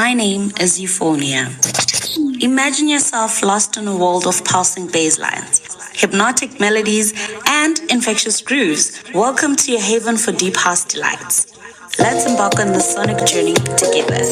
My name is Euphonia. Imagine yourself lost in a world of pulsing bass lines, hypnotic melodies, and infectious grooves. Welcome to your haven for deep house delights. Let's embark on this sonic journey together.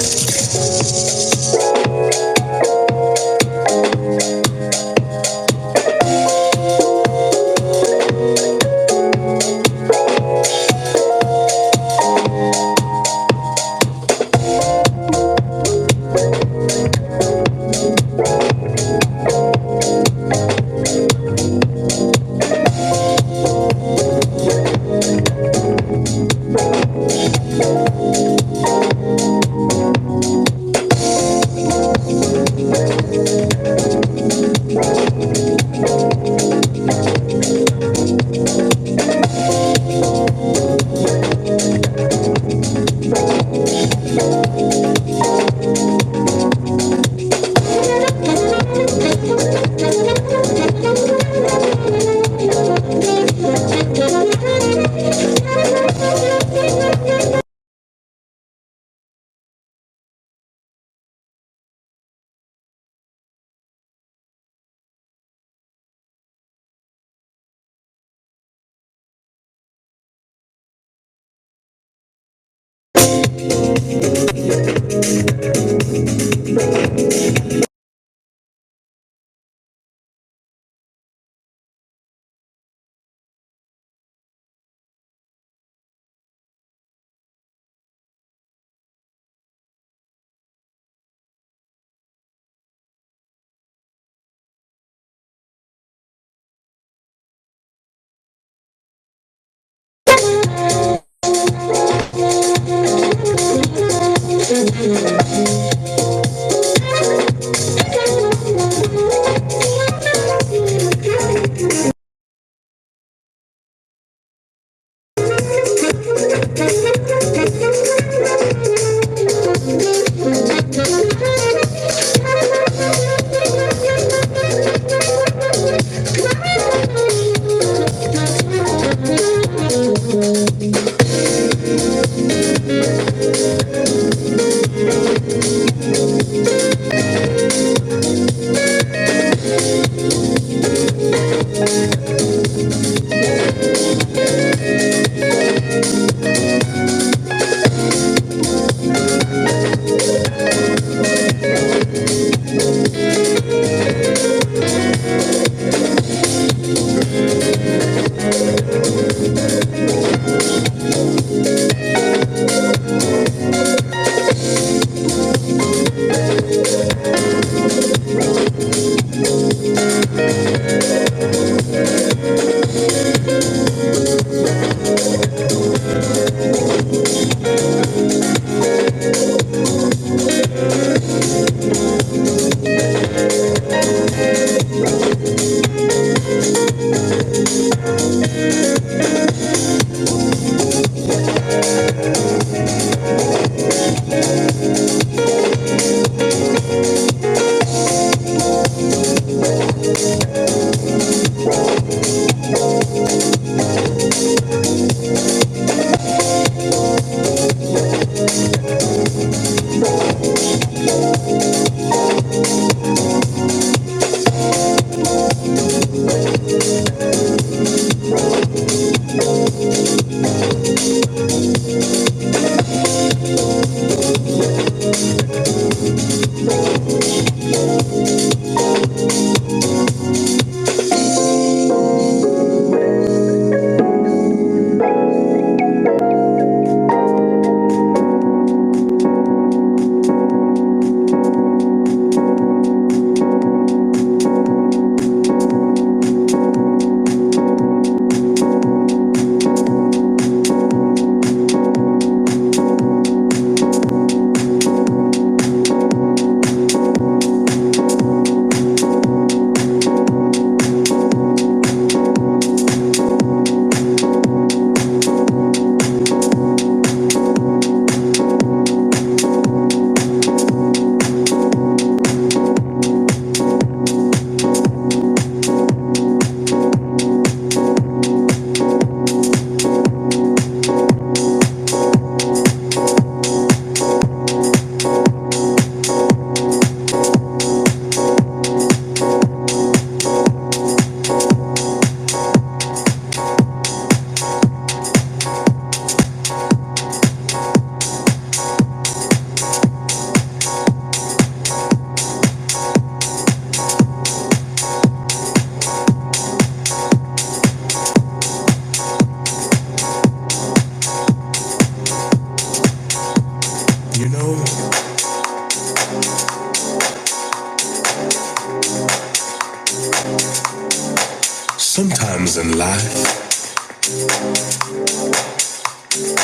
Sometimes in life,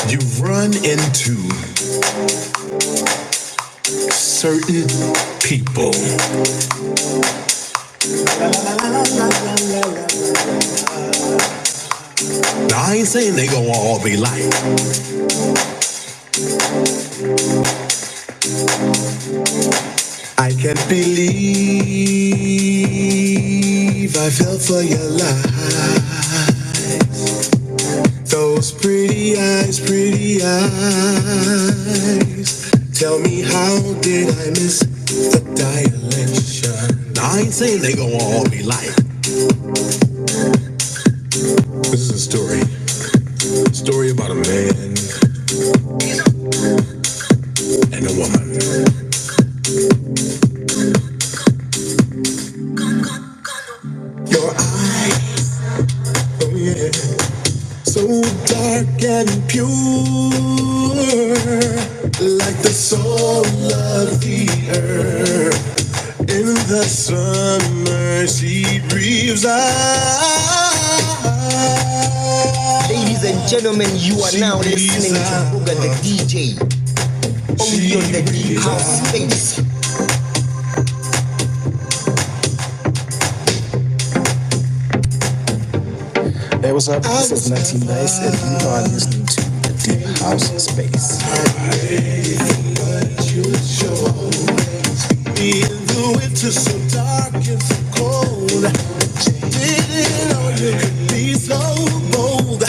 you run into certain people. Now, I ain't saying they gonna all be like. I can't believe I fell for your lies. Those pretty eyes, pretty eyes. Tell me, how did I miss the dilation? Now, I ain't saying they gonna all be like. This is a story about a man and a woman. Your eyes, oh yeah, so dark and pure, like the soul of the earth. In the summer she breathes out. Ladies and gentlemen, you are now listening to Roque the DJ. Only on the Deep House Space. Hey, what's up? This is Nutty Nice, and you are listening to the Deep House Space. In the winter so dark and so cold, didn't know you could be so bold.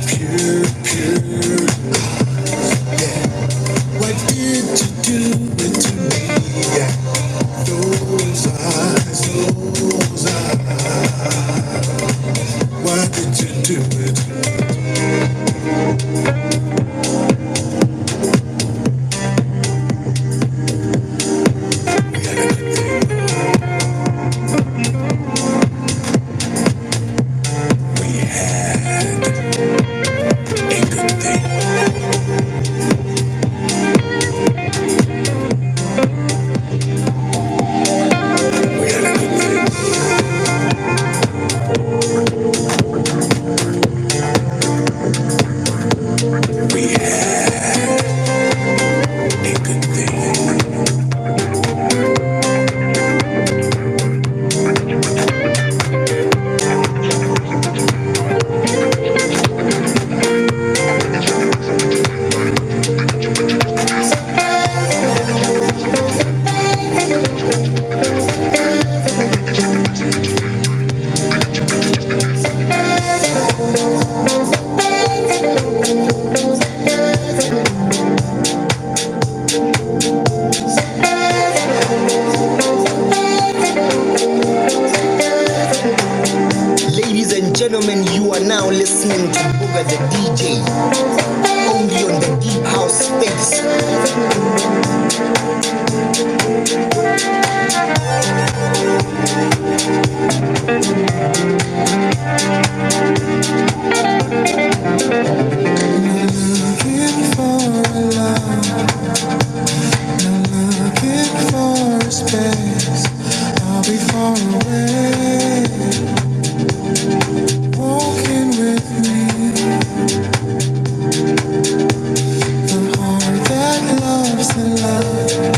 Pure, pure. What did you do it to me? Those eyes, those eyes. Why did you do it? We had a good thing. We had a good thing. We had a good thing. Ladies and gentlemen, you are now listening to Booga the DJ, only on the Deep House Space. Looking for a love, looking for a space. I'll be far away. Walking with me, the heart that loves the love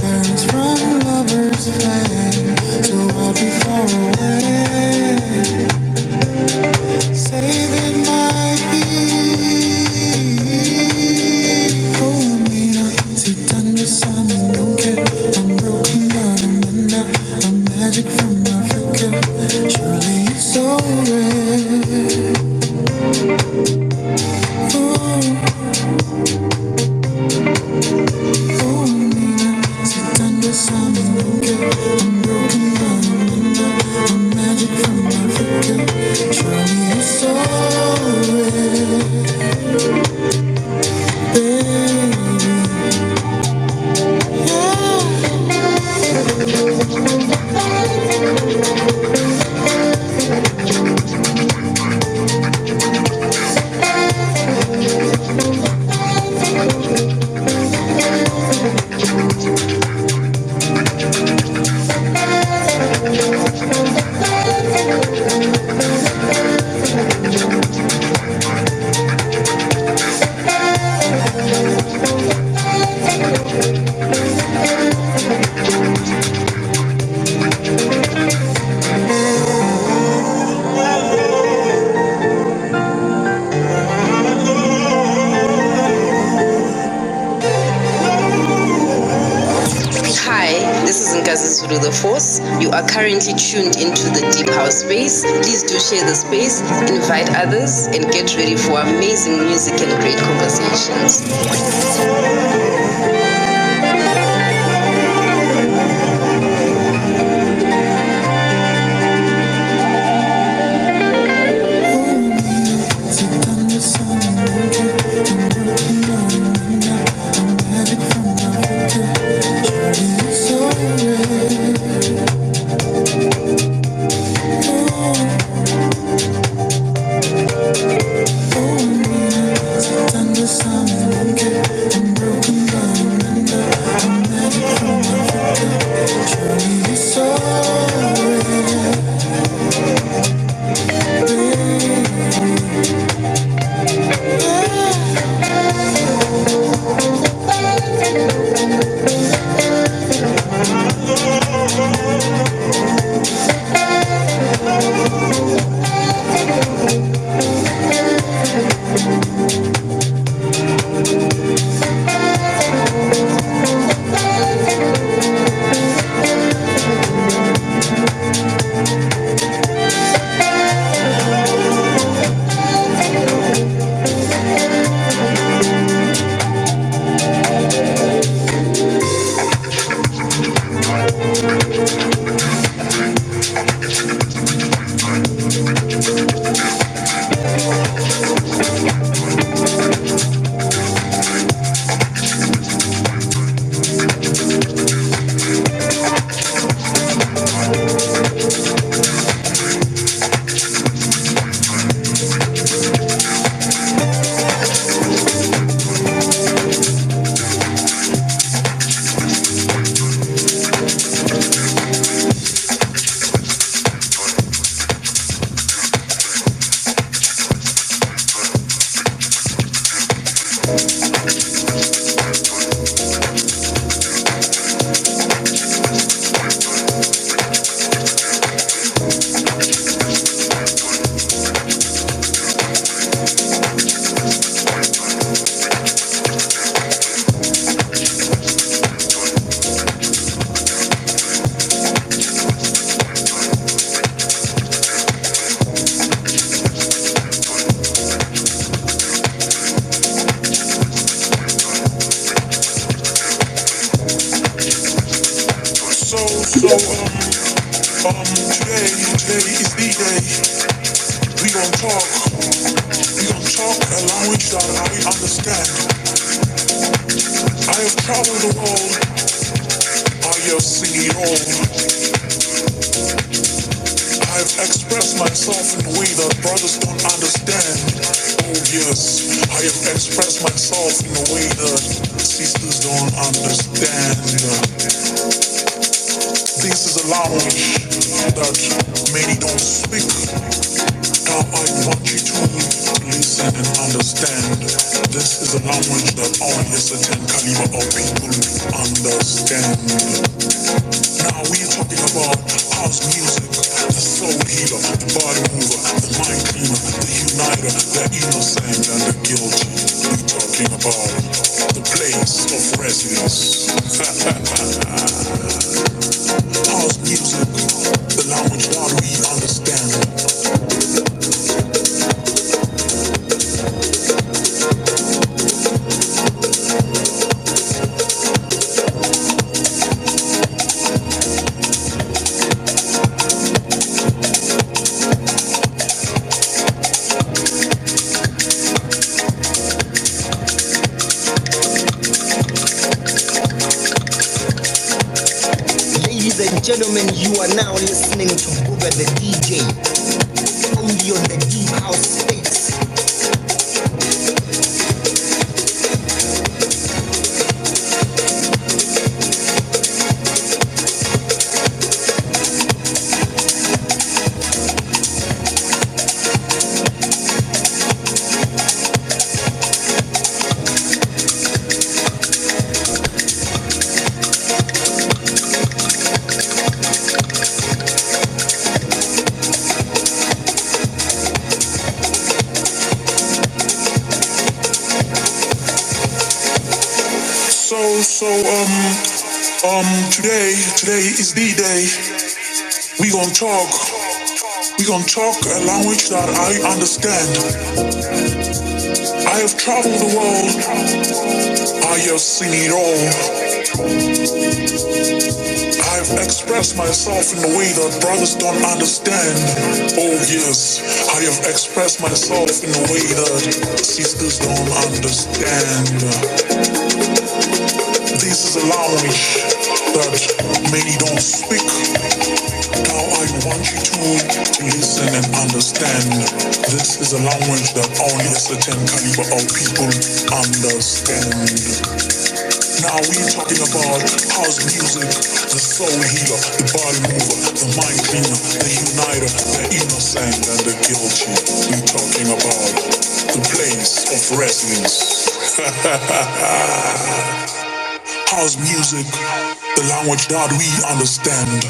burns from lover's flame. So I'll be far away. Save it might be. Oh, Mina, sit under sun and don't care. I'm broken, but I'm under. I'm magic from Africa. Surely it's so rare. Oh, Mina, sit under sun and don't care. I'm broken, but I'm under. I'm magic from Africa. Surely it's so rare, baby. Yeah. Hi, this is Nkazi Zulu the Force. You are currently tuned into the Deep House Space. Please do share the space, invite others, and get ready for amazing music and great conversations. Under sun, I'm broken. Today is the day. We gon' talk. We gon' talk a language that I understand. I have traveled the world. I have seen it all. I have expressed myself in a way that brothers don't understand. Oh yes, I have expressed myself in a way that sisters don't understand. This is a language that many don't speak. Now I want you to listen and understand. This is a language that only a certain caliber of people understand. Now we're talking about house music, the soul healer, the body mover, the mind cleaner, the uniter, the innocent and the guilty. We're talking about the place of residence. House music, the language that we understand. Gentlemen, you are now listening to Booga the DJ, only on the Deep House Space. Today is the day. We gon' talk a language that I understand. I have traveled the world. I have seen it all. I have expressed myself in a way that brothers don't understand. Oh yes, I have expressed myself in a way that sisters don't understand. This is a language that many don't speak. Now I want you to listen and understand. This is a language that only a certain caliber of people understand. Now we're talking about house music, the soul healer, the body mover, the mind cleaner, the uniter, the innocent and the guilty. We're talking about the place of residence. House music, the language that we understand.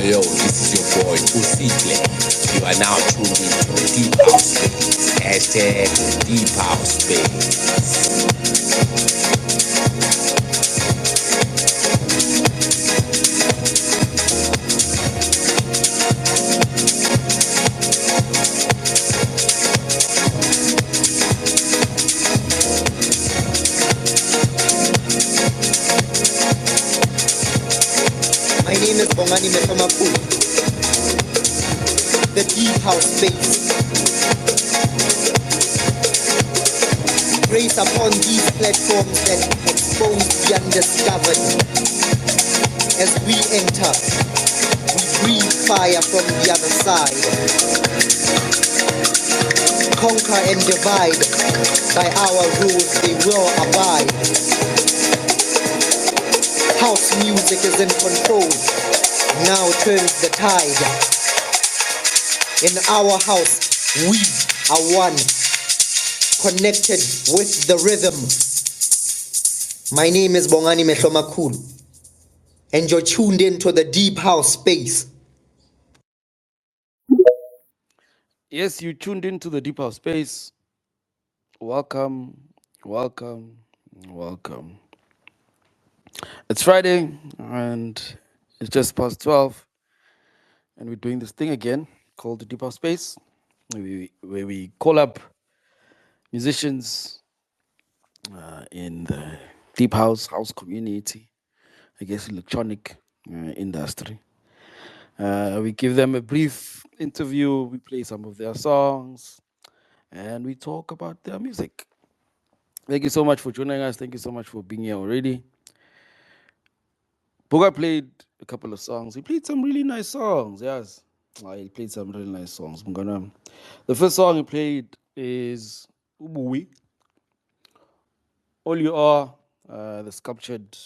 Yo, this is your boy Usiple. You are now tuned into the Deep House Space. Hashtag Deep House Space. Bongani Mefamaku, the deep house space. Grace upon these platforms that expose the undiscovered. As we enter, we breathe fire from the other side. Conquer and divide, by our rules they will abide. House music is in control, now turns the tide. In our house, we are one, connected with the rhythm. My name is Bongani Mehlomakulu, and you're tuned into the deep house space. Yes, you tuned into the deep house space. Welcome, welcome, welcome. It's Friday and it's just past 12, and we're doing this thing again called the deep house space, where we call up musicians in the deep house community, I guess electronic industry. We give them a brief interview, we play some of their songs, and we talk about their music. Thank you so much for joining us. Thank you so much for being here already. Boga played a couple of songs. He played some really nice songs, yes. He played some really nice songs. The first song he played is Ubuwi. All You Are, the sculptured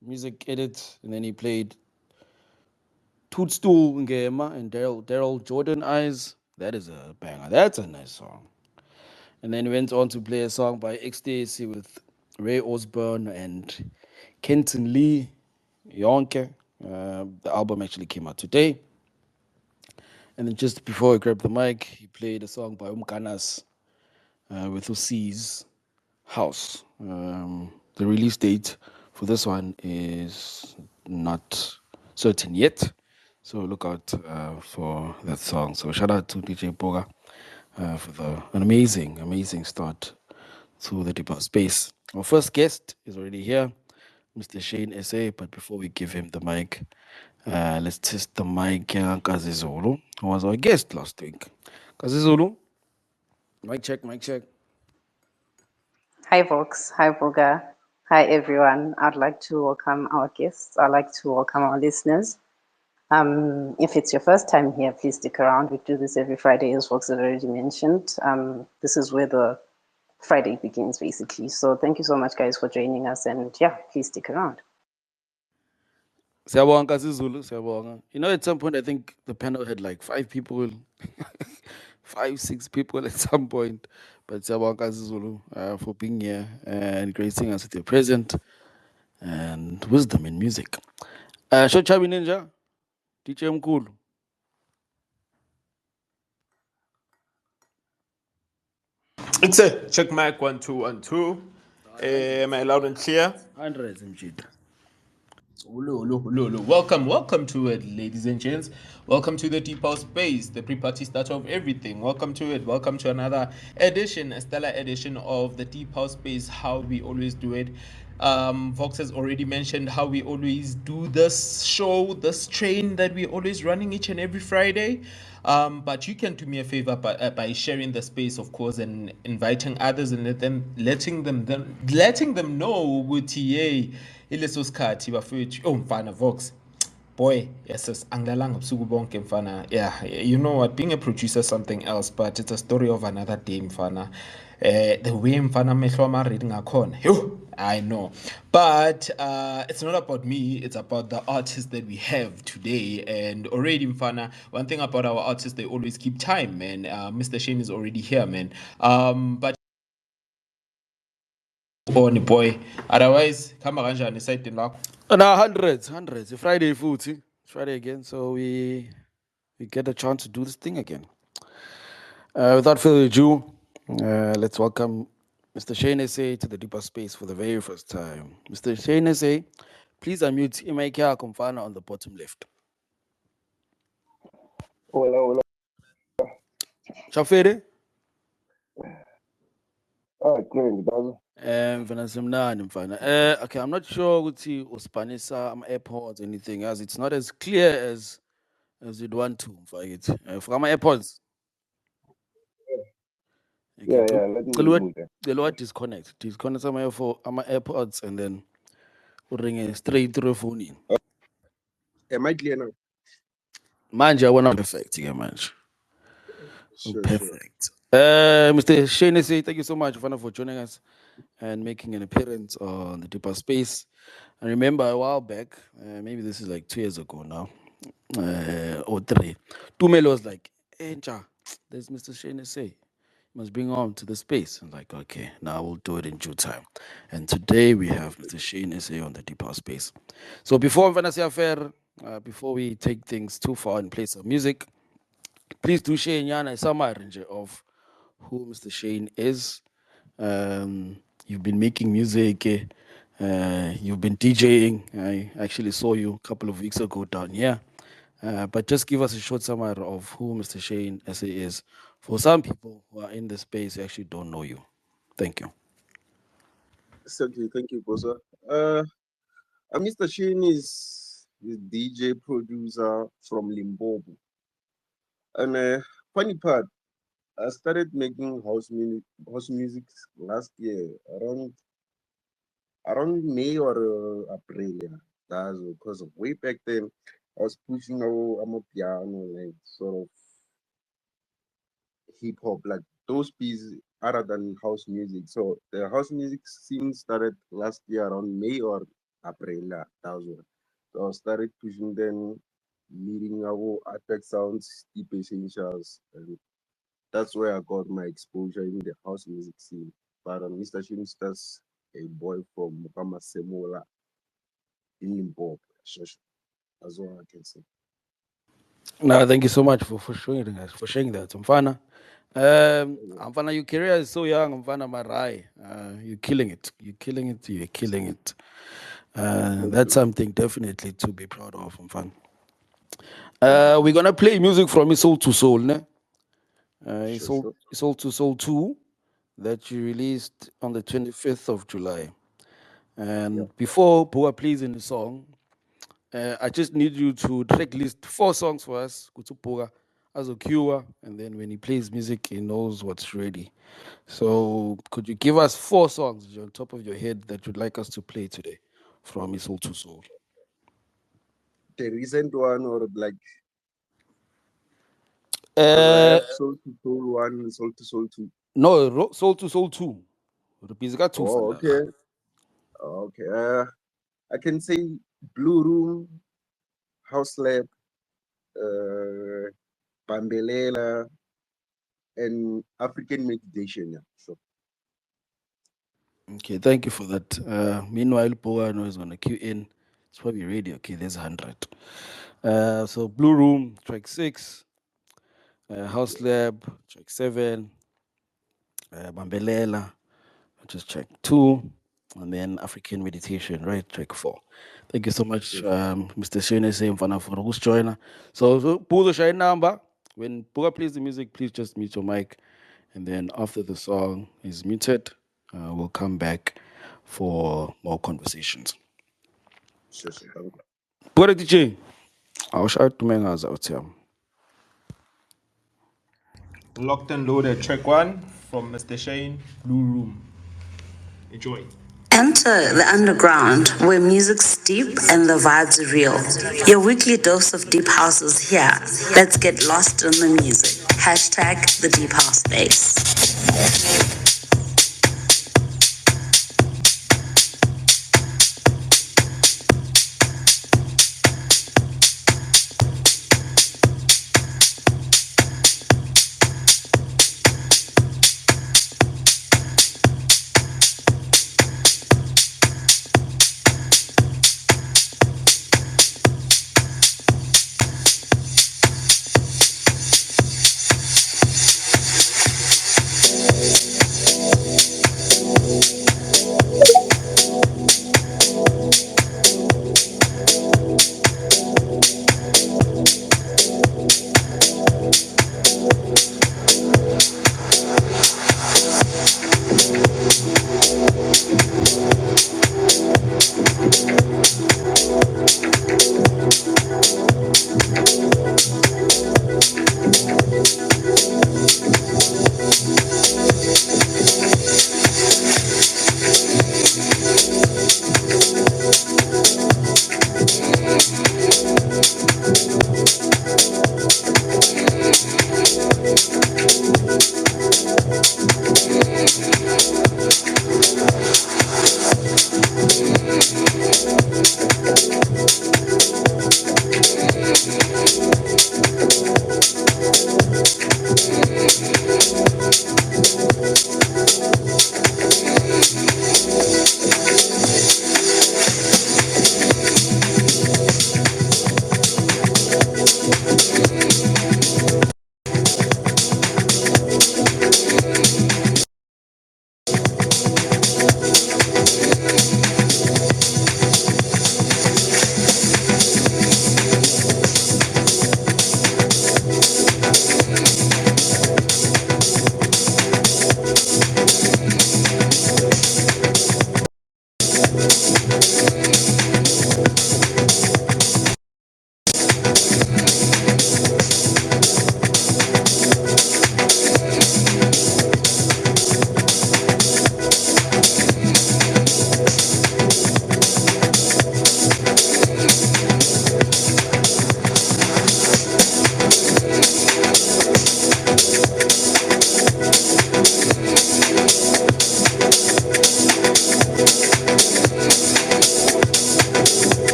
music edit. And then he played Toadstool Ngema and Daryl Jordan Eyes. That is a banger. That's a nice song. And then went on to play a song by Ecstasy with Ray Osborne and Kenton Lee, Yonke. The album actually came out today. And then just before I grabbed the mic, he played a song by Umkanas with Usi's House. The release date for this one is not certain yet. So look out for that song. So shout out to DJ Boga for an amazing start to the Deep House Space. Our first guest is already here, Mr. Shane SA. But before we give him the mic, let's test the mic. Kazizulu, who was our guest last week. Kazizulu, mic check, mic check. Hi, Vox. Hi, Boga. Hi, everyone. I'd like to welcome our guests. I'd like to welcome our listeners. If it's your first time here, please stick around. We do this every Friday, as Vox had already mentioned. This is where the Friday begins, basically. So thank you so much, guys, for joining us. And yeah, please stick around. Siyabonga Kazizulu, siyabonga. You know, at some point, I think the panel had like 5 people, 5, 6 people at some point. But siyabonga Kazizulu for being here and gracing us with your presence and wisdom in music. Shochabi Ninja, DJ Mkulu. It's a check mic 1 2 1 2. Am I loud and clear? 100 Mjida. Welcome to it, ladies and gents. Welcome to the Deep House Space, the pre-party starter of everything. Welcome to it. Welcome to another edition, a stellar edition of the Deep House Space, how we always do it. Vox has already mentioned how we always do this show, this train that we're always running each and every Friday. But you can do me a favor by sharing the space, of course, and inviting others and letting them know ukuthi hey ileso sikhathi bafethu mfana Vox boy yes angilalanga ubusuku bonke mfana. Yeah, you know what, being a producer is something else, but it's a story of another day mfana. The way mfana mehlo ama-reading akhona I know, but it's not about me, it's about the artists that we have today. And already mfana, one thing about our artists, they always keep time, man. Mr. Shane is already here, man. But boy, otherwise khamba kanjani side lakho? No, hundreds. It's Friday food, see? It's Friday again, so we get a chance to do this thing again. Without further ado, let's welcome Mr. Shane SA to the Deeper Space for the very first time. Mr. Shane SA, please unmute Imaika Komfana on the bottom left. Hola. Shafere? great. That's Mfana simnandi mfana. Okay, I'm not sure ukuthi uspanisa AirPods anything as it's not as clear as you'd want to mfakethu. For ama AirPods. Okay, yeah, yeah. Let me cela remove that. disconnect. Disconnect ama AirPods and then uringe straight through phone in. Am I clear now? Manje I want perfect ke manje. Sure, sure. Perfect. Mr. Shane SA, thank you so much Mfana, for joining us and making an appearance on the Deeper Space. I remember a while back, maybe this is like 2 years ago now, or three. Tumelo was like, hey, Ncha, there's Mr. Shane SA. You must bring on to the space. I'm like, okay, now we'll do it in due time. And today we have Mr. Shane SA on the Deeper Space. So before Vanessa Affair, before we take things too far and play some music, please do share Nyana a summary of who Mr. Shane is. You've been making music, you've been DJing. I actually saw you a couple of weeks ago down here. But just give us a short summary of who Mr. Shane SA is for some people who are in the space who actually don't know you. Thank you. Certainly, thank you, Bosa. Mr. Sheen is DJ producer from Limpopo. And funny part, I started making house music last year around May or April. Yeah. That's because of way back then I was pushing a piano, like sort of hip hop, like those pieces other than house music. So the house music scene started last year around May or April. Yeah, that was what. So I started pushing then, meeting our attack sounds, deep essentials, and that's where I got my exposure in the house music scene. But Mr. Shimsta's a boy from Mukama Semola in Limpopo. Sure, sure. That's all I can say. No, thank you so much for sharing that. Mfana. Mfana, your career is so young, Mfana Marai. You're killing it. You're killing it. You're killing it. That's something definitely to be proud of, Mfana. We're gonna play music from Soul to Soul, ne? Sure, sure. Soul to Soul 2 that you released on the 25th of July. And Yeah. before Boa plays in the song, I just need you to track list 4 songs for us, Kutupoga, as a cue, and then when he plays music, he knows what's ready. So, could you give us 4 songs on top of your head that you'd like us to play today from Soul to Soul? The recent one or like because I Uh, have Soul to Soul 1 and Soul to Soul 2. no, Soul to Soul 2. Rupizika 2 Oh, vandaag. okay. Okay. I can say Blue Room, House Lab, Bambelela, and African Meditation. Yeah. So Okay, thank you for that. Meanwhile, Boa is on the queue in. It's probably ready. Okay, there's 100. So Blue Room, track 6. House Lab, track 7. Bambelela, just track 2. And then African Meditation, right? Track 4. Thank you so much, Mr. Shane SA Mfana for who's joiner. So pull the shine number. When Boa plays the music, please just mute your mic. And then after the song is muted, we'll come back for more conversations. sure, sure. Thank you. Bora DJ. I'll shout to Mengas out here. Locked and loaded. Track 1 from Mr. Shane, Blue Room. Enjoy. Enter the underground where music's deep and the vibes are real. Your weekly dose of deep house is here. Let's get lost in the music. Hashtag the deep house space.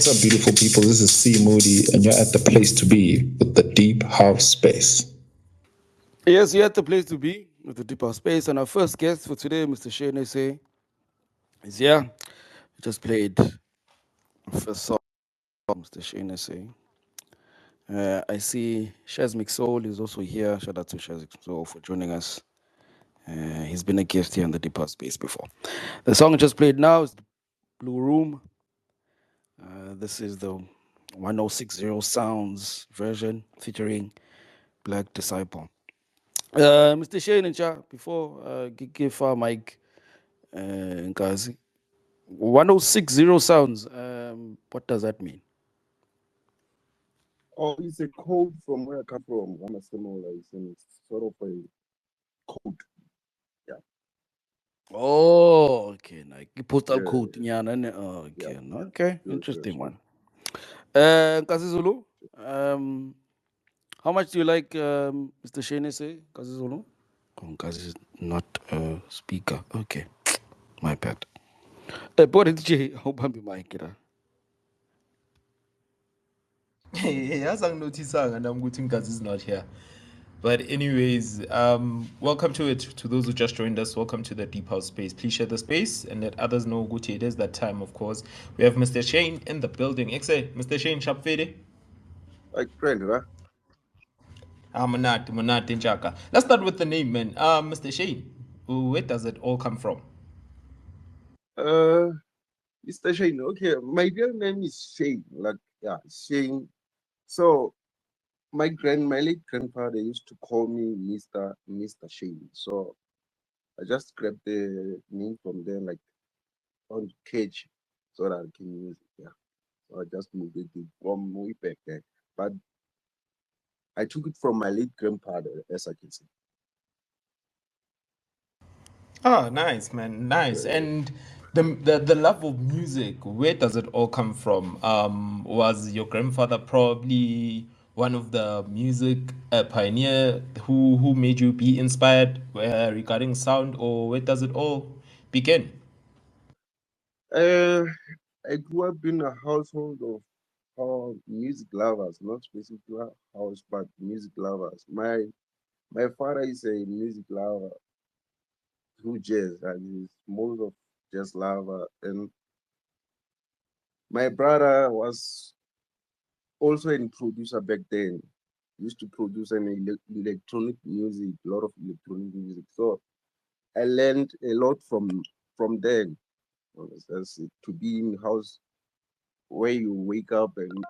What's up, beautiful people? This is C Moody, and you're at the place to be with the Deep House Space. Yes, you're at the place to be with the Deep House Space. And our first guest for today, Mr. Shane SA, is here. We just played our first song, Mr. Shane SA. I see Shaz Mixol is also here. Shout out to Shaz Mixol for joining us. He's been a guest here on the Deep House Space before. The song I just played now is Blue Room. This is the 1060 Sounds version featuring Black Disciple. Mr. Shane and Cha, before give our mic, Nkazi. 1060 Sounds, what does that mean? Oh, it's a code from where I come from. I'm a similar, it's sort of a code. Yeah. Oh, okay. Like postal Yeah. code. Yeah, Yeah. okay. Okay, Sure, sure, interesting sure. one. Nkazi Zulu, how much do you like Mr. Shane say, Nkazi Zulu? Oh, Nkazi is not a speaker. Okay, my bad. But it's J. Hope I'm mic. Yazi anginothisa nami ukuthi Nkazi is not here. But anyways, welcome to it. To those who just joined us, welcome to the Deep House Space. Please share the space and let others know Gucci. It is that time, of course. We have Mr. Shane in the building. Mr. Shane, sharp fede. Like friend, huh? Manat, Njaka. Let's start with the name, man. Mr. Shane, where does it all come from? Uh, Mr. Shane. Okay, my real name is Shane. Like, yeah, Shane. So my late grandfather used to call me Mr. Shane. So I just grabbed the name from there, like on cage, so that I can use it. Yeah. So I just moved it from way back there. But I took it from my late grandfather, as I can say. Oh, nice, man, nice. And the love of music, where does it all come from? Was your grandfather probably one of the music pioneer who made you be inspired regarding sound, or where does it all begin? Uh, I grew up in a household of music lovers, not specifically house, but music lovers. My father is a music lover through jazz, and he's most of jazz lover. And my brother was also a producer back then. He used to produce an electronic music, a lot of electronic music. So I learned a lot from them. That's it, to be in house where you wake up and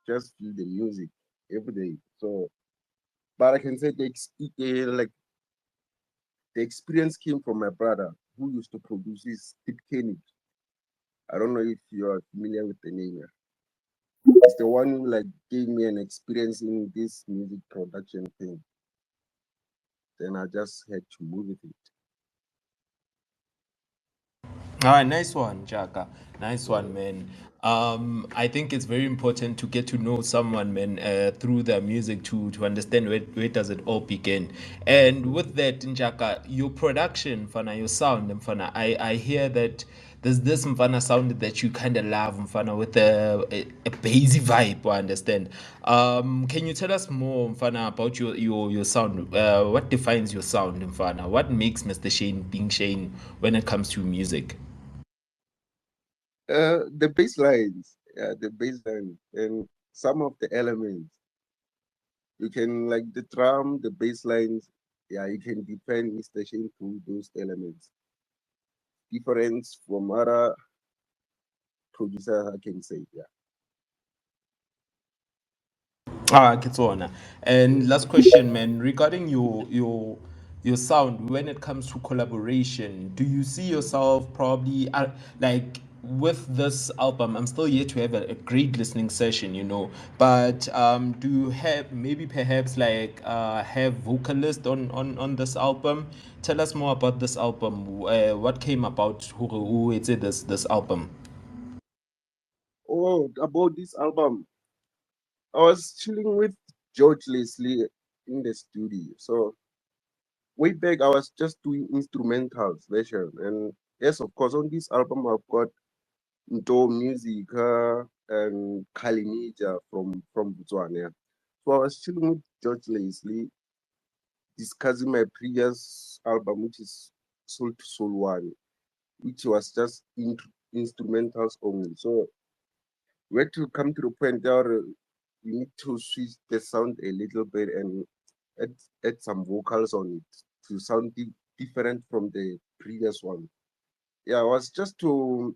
just feel the music every day. So, but I can say like the experience came from my brother who used to produce his Tip Kenny. I don't know if you are familiar with the name. Yeah. It's the one who like gave me an experience in this music production thing. Then I just had to move with it. All right, nice one, Jaka. Nice one, Yeah. man. I think it's very important to get to know someone, man, through their music to understand where does it all begin. And with that, Njaka, your production, Mfana, your sound, Mfana, I hear that there's this Mfana sound that you kind of love, Mfana, with a bassy vibe, I understand. Can you tell us more, Mfana, about your sound? What defines your sound, Mfana? What makes Mr. Shane being Shane when it comes to music? The bass lines, yeah, the bass line and some of the elements. You can like the drum, the bass lines, yeah, you can define Mr. Shane through those elements. Difference from other producers, I can say, yeah. Ah, Kitswana. And last question, man, regarding your sound when it comes to collaboration, do you see yourself probably like with this album? I'm still yet to have a great listening session, but do you have maybe perhaps like have vocalist on this album? Tell us more about this album. What came about who is it this album? Oh, about this album, I was chilling with George Leslie in the studio. So way back, I was just doing instrumentals version, and yes, of course, on this album I've got Nto music, and Kalinija from Botswana. Yeah. So I was chilling with George Leslie, discussing my previous album, which is Soul to Soul One, which was just instrumentals only. So we had to come to the point where we need to switch the sound a little bit and add, add some vocals on it to sound different from the previous one. Yeah, it was just to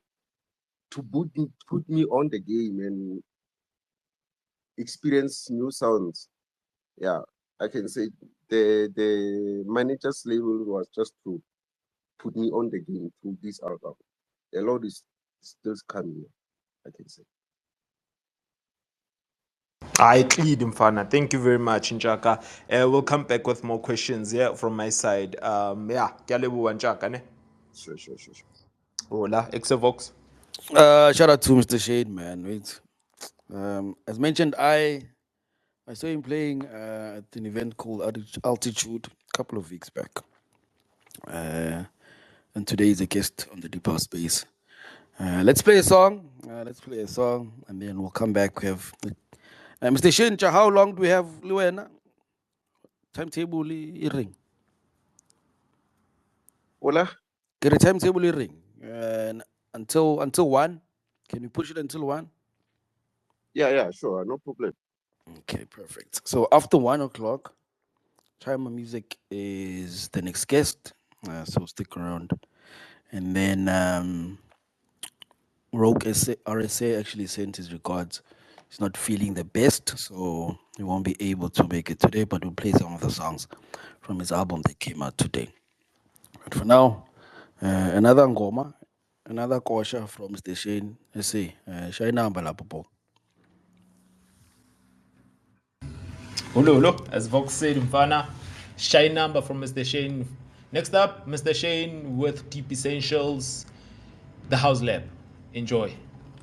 put me on the game and experience new sounds. Yeah, I can say the manager's label was just to put me on the game through this album. A lot is still coming, I can say. I cleared Mfana. Thank you very much, Nchaka. We'll come back with more questions, yeah, from my side. Yeah, Kyalebu Nchaka, ne? Sure. Hola, Exavox. Shout out to Mr. Shane, man. Wait. As mentioned, I saw him playing at an event called Altitude a couple of weeks back. And today he's a guest on the Deep House Space. Let's play a song. And then we'll come back. We have Mr. Shane. How long do we have, Luena? Timetable ring. Hola? Get a timetable ring. Until 1. Can we push it until 1? Yeah, sure, no problem. Okay, perfect. So after 1 o'clock, Chymamusique is the next guest. So stick around. And then Roque RSA actually sent his regards. He's not feeling the best, so he won't be able to make it today, but we'll play some of the songs from his album that came out today. But for now, another Ngoma, another Kosha from Mr. Shane SA. Shainamba lapho. Hello. As Vox said, Mfana. Shine number from Mr. Shane. Next up, Mr. Shane with Deep Essentials, The House Lab. Enjoy.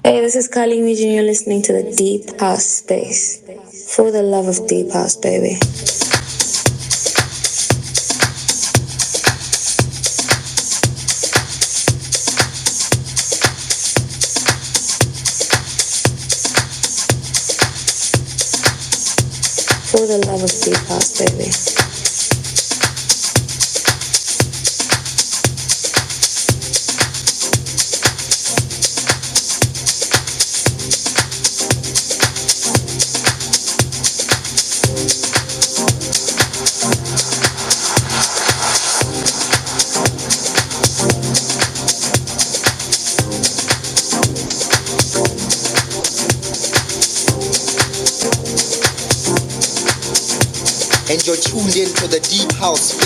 Hey, this is Kylie Mead, and you're listening to the Deep House Space. For the love of Deep House, baby. For the love of Deep House, baby. And you're tuned in to the Deep House Space.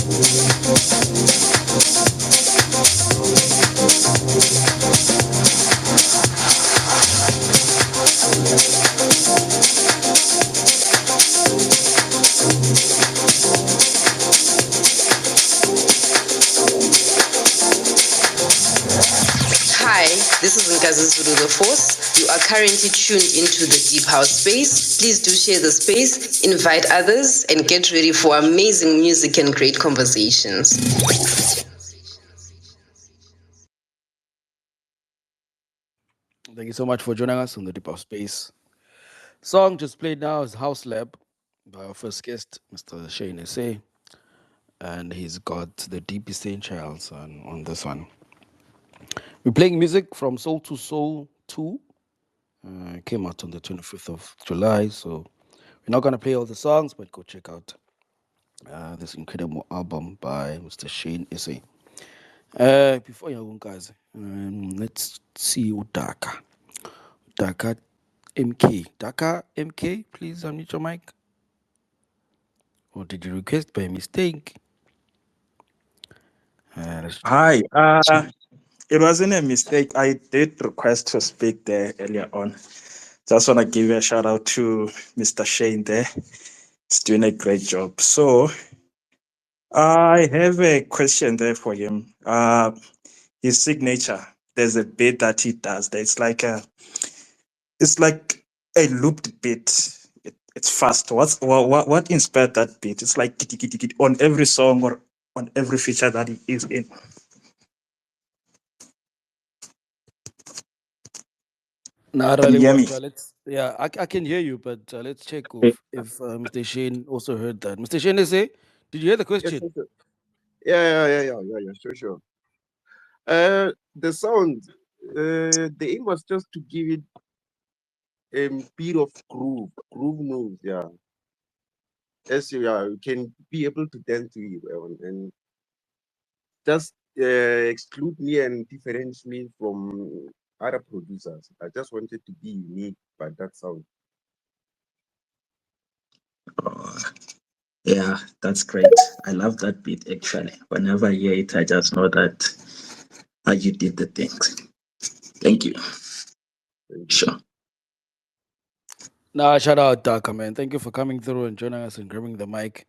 Hi, this is Nkazi Zulu the Force. You are currently tuned into the Deep House space. Please do share the space, invite others, and get ready for amazing music and great conversations. Thank you so much for joining us on the Deep House Space. Song just played now is House Lab by our first guest, Mr. Shane SA. And he's got the Deep Essentials on this one. We're playing music from Soul to Soul 2. Came out on the 25th of July. So we're not going to play all the songs, but go check out this incredible album by Mr. Shane SA. Before you go, guys, let's see Udaka. Daka MK. Daka MK, please unmute your mic. Or did you request by mistake? Hi. It wasn't a mistake. I did request to speak there earlier on. Just want to give a shout out to Mr. Shane there. He's doing a great job. So I have a question there for him. His signature. There's a bit that he does. There. It's like a looped beat. It's fast. What inspired that beat? It's like on every song or on every feature that he is in. Nah, Can you hear me? let's, yeah, I can hear you, but let's check if Mr. Shane also heard that. Mr. Shane SA, did you hear the Yes, question? yes, yeah, sure. The sound, the aim was just to give it a bit of groove moves, yeah. As you can be able to dance to it, and just exclude me and differentiate me from other producers. I just wanted to be unique by that sound. Yeah, that's great. I love that beat actually. Whenever I hear it, I just know that you did the things. Thank you. Sure. Nah, shout out Daka, man. Thank you for coming through and joining us and grabbing the mic.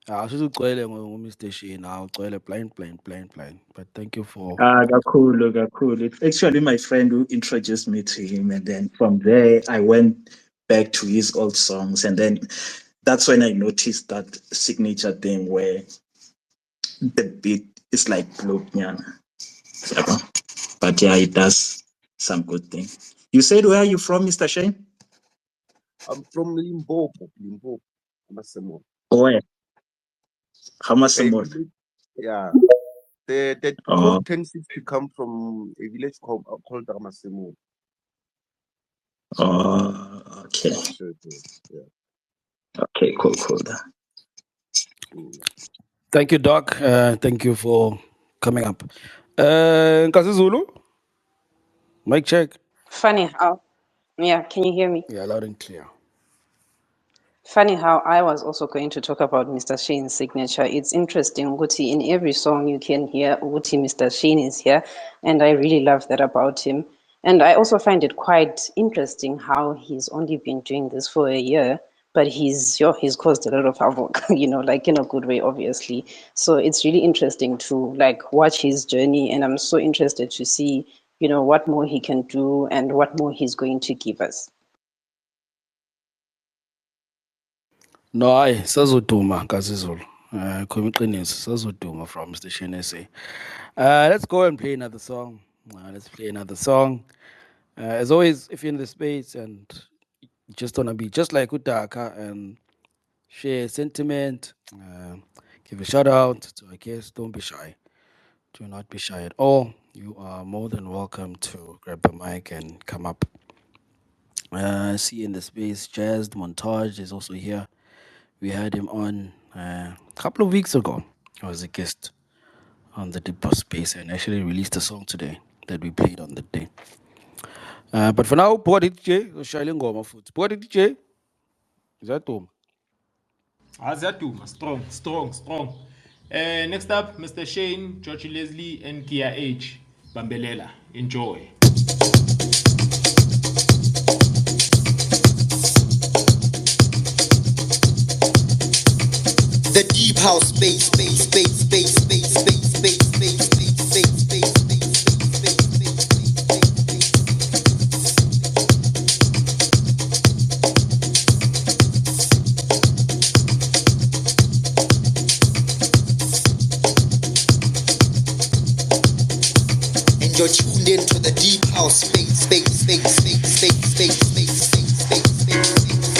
I should Mr. Shane. I'll blind. But thank you for coming through. Cool. It's actually my friend who introduced me to him, and then from there I went back to his old songs, and then that's when I noticed that signature thing where the beat is like Blockman. But yeah, it does some good thing. You said where are you from, Mr. Shane? I'm from Limpopo, Amasemo. Where? A Hamasamor. village, yeah. The Oh, quote tends to come from a village called Amasemo. okay. Sure. Yeah. Okay, cool. Thank you, Doc. Thank you for coming up. Nkazi Zulu, mic check. Funny how, yeah, can you hear me? Yeah, loud and clear. Funny how I was also going to talk about Mr. Shane's signature. It's interesting, Uguti, in every song you can hear Uguti Mr. Shane is here, and I really love that about him. And I also find it quite interesting how he's only been doing this for a year, but he's caused a lot of havoc, like in a good way, obviously. So it's really interesting to like watch his journey, and I'm so interested to see, what more he can do and what more he's going to give us. No, I sazoduma Nkazi Zulu. Khona sazoduma from Mr. Shane SA. Let's go and play another song. As always, if you're in the space and you just want to be just like Utaka and share sentiment, give a shout out to our guests, don't be shy. Do not be shy at all. You are more than welcome to grab the mic and come up. See in the space, Jazz Montage is also here. We had him on a couple of weeks ago. He was a guest on the Deep Space and actually released a song today that we played on the day. But for now, Poor DJ, Shailen Goma Foot. Poor DJ, is that Tom? Azatuma, strong. Next up, Mr. Shane, George Leslie, and Kia H. Bambelela. Enjoy. The deep house space, space, space, space, space, space, space, space, space, space, space, space, and you're tuned into the deep house space, space, space, space, space, space, space, space, space, space, space.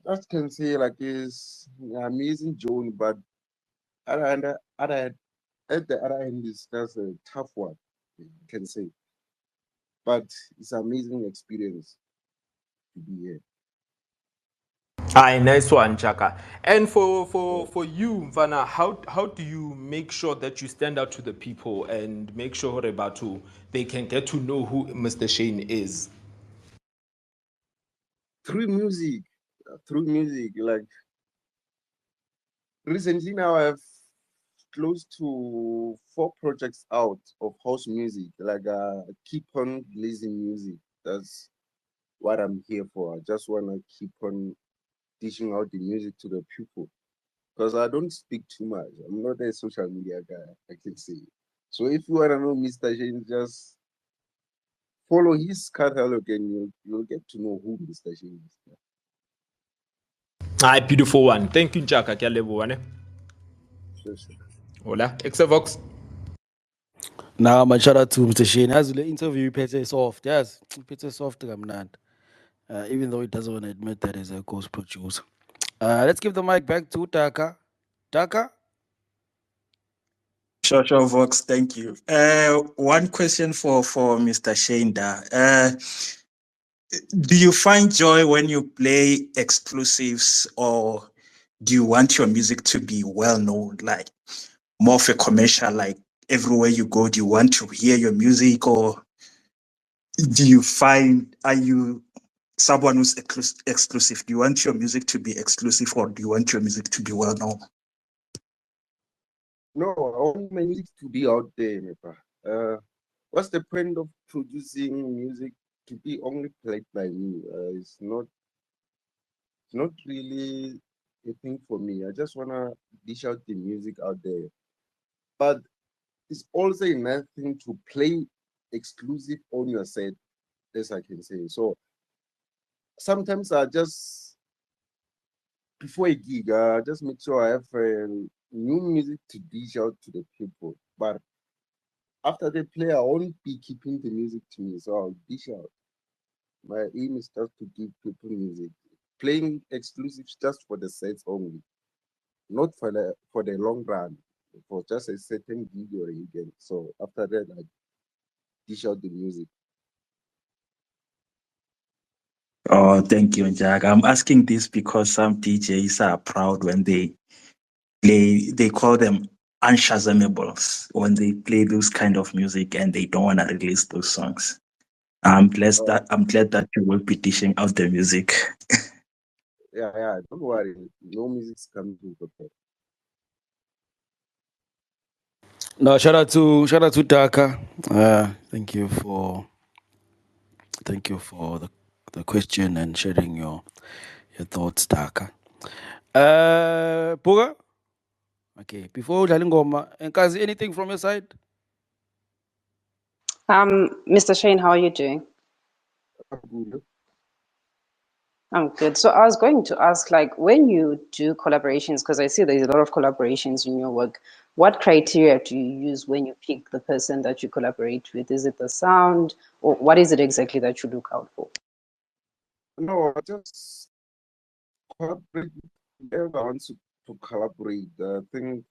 I just can say like is amazing journey, but other at the other end is just a tough one, you can say. But it's amazing experience to be here. Aye, nice one, Chaka. And for you, Mfana, how do you make sure that you stand out to the people and make sure Rebatu they can get to know who Mr. Shane is? Through music, like recently now I have close to 4 projects out of house music. Like keep on releasing music. That's what I'm here for. I just wanna keep on dishing out the music to the people. Because I don't speak too much. I'm not a social media guy, I can say. So if you wanna know Mr. Shane, just follow his catalog and you'll get to know who Mr. Shane is. Aye, beautiful one. Thank you, Chaka. Ke a leboha, ne? Sure, sure. Hola, Exavox. Now, my shout out to Mr. Shane. Has the interview Pete soft. Yes, Pete soft. I'm not. Even though he doesn't want to admit that he's a ghost producer. Let's give the mic back to Taka. Taka? Sure, Vox. Thank you. One question for Mr. Shane. Do you find joy when you play exclusives, or do you want your music to be well known, like more of a commercial, like everywhere you go, do you want to hear your music, or do you find, are you someone who's exclusive? Do you want your music to be exclusive, or do you want your music to be well known? No, I want my music to be out there, Nepa. What's the point of producing music to be only played by me? It's not really a thing for me. I just wanna dish out the music out there. But it's also another thing to play exclusive on your set, as I can say. So sometimes I just before a gig, I just make sure I have new music to dish out to the people. But after they play, I won't be keeping the music to me, so I'll dish out. My aim is just to give people music. Playing exclusives just for the sets only, not for the long run, for just a certain gig or a weekend. So after that, I dish out the music. Oh, thank you, Jack. I'm asking this because some DJs are proud when they call them unshazamables when they play those kind of music and they don't want to release those songs. Uh, I'm glad that you will be dishing out the music. yeah, yeah, don't worry. No music's coming to the. No, shout out to Taka. Thank you for the question and sharing your thoughts, Taka. Puga? Okay, before Jalingoma, and Kazi, anything from your side? Mr. Shane, how are you doing? I'm good. So I was going to ask, like, when you do collaborations, because I see there's a lot of collaborations in your work, what criteria do you use when you pick the person that you collaborate with? Is it the sound, or what is it exactly that you look out for? No, I just collaborate with whoever wants to collaborate. I think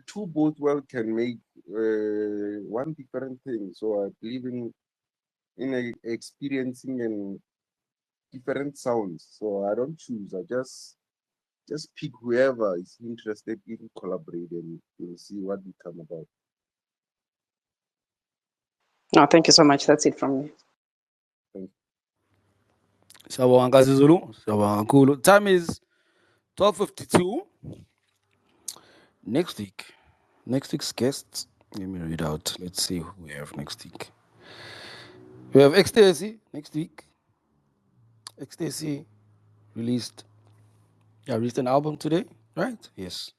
two both well can make one different thing. So I believe in experiencing and different sounds. So I don't choose. I just pick whoever is interested in collaborating. We'll see what we come about. No, thank you so much. That's it from me. Thank Sawang Kazi Zulu. Sawang Kulu. Time is 12:52. Next week. Next week's guests. Let me read out. Let's see who we have next week. We have Ecstasy next week. Ecstasy released released an album today, right? Yes.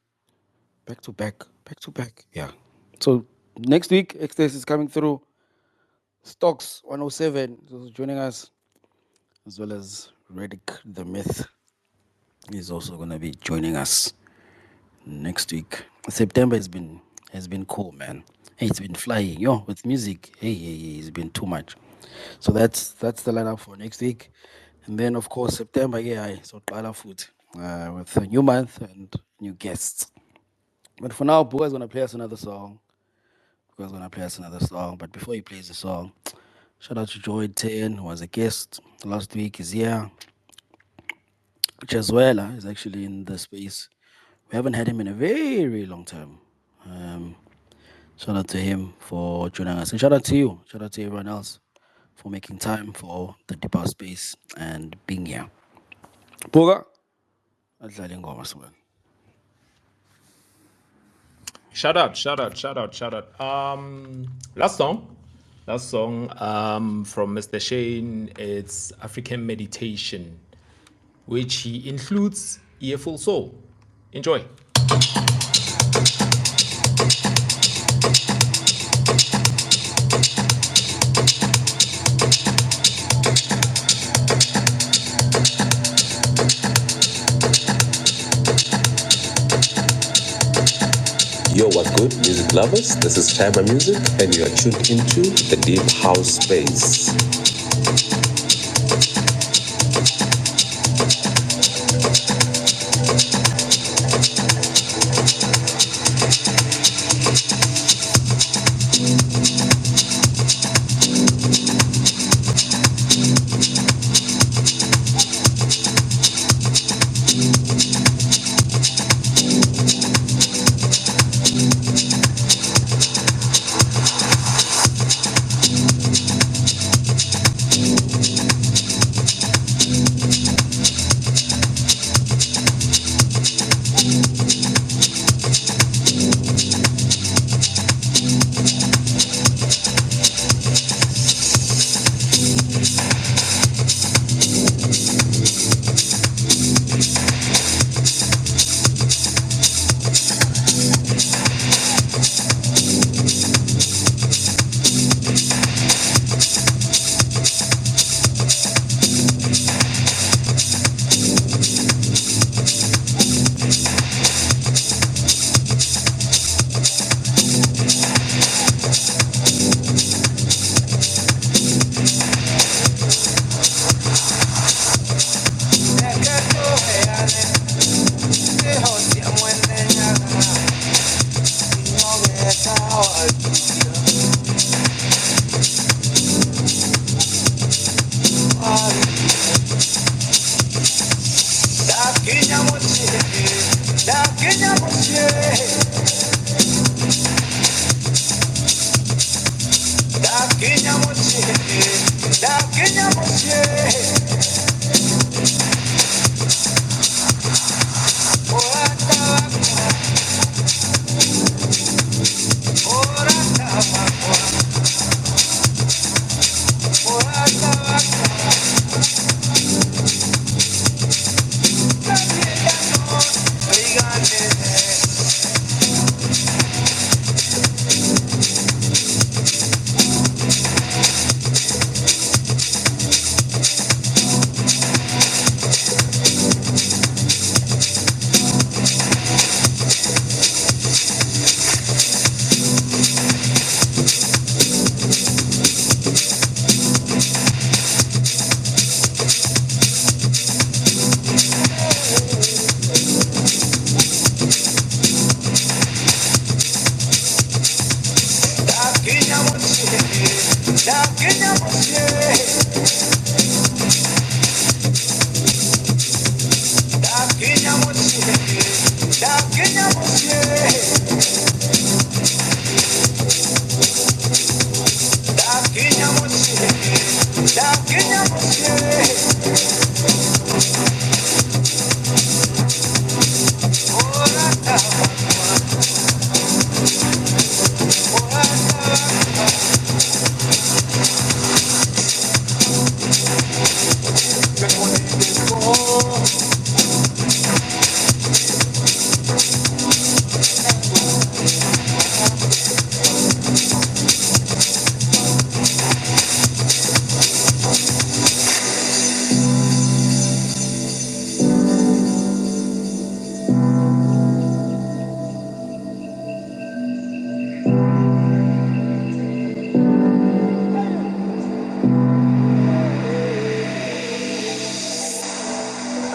Back to back. Back to back. Yeah. So next week, Ecstasy is coming through. Stocks 107 is joining us, as well as Redick the Myth is also gonna be joining us next week. September has been cool, man. Hey, it's been flying, with music. Hey, it's been too much. So that's the lineup for next week. And then, of course, September, yeah, so food with a new month and new guests. But for now, Buga's gonna play us another song. But before he plays the song, shout out to Joy 10, who was a guest last week. Is here. Chazwela is actually in the space. We haven't had him in a very, very long time. Um, Shout out to him for joining us. And shout out to you. Shout out to everyone else for making time for the Deep House Space and being here. Buga, adlale ingoma sibona. Shout out. Last song from Mr. Shane, it's African Meditation, which he includes Earful Soul. Enjoy. Yo, what's good, music lovers? This is Chymamusique, and you are tuned into the Deep House Space.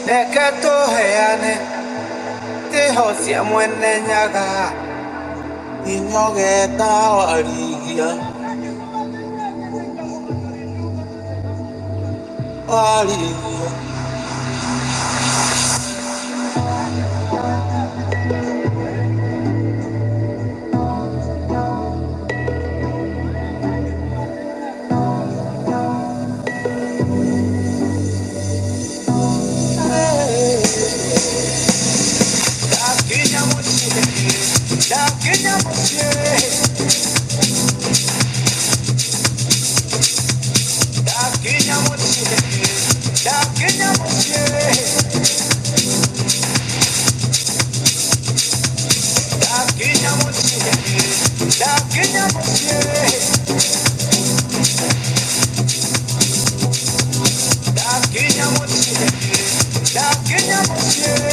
Ekato heane, te hosia mwene nyaga, inyogeta warigia, warigia. Dakinya mochie, dakinya mochie, dakinya mochie, dakinya mochie, dakinya mochie, dakinya mochie, dakinya mochie, dakinya mochie.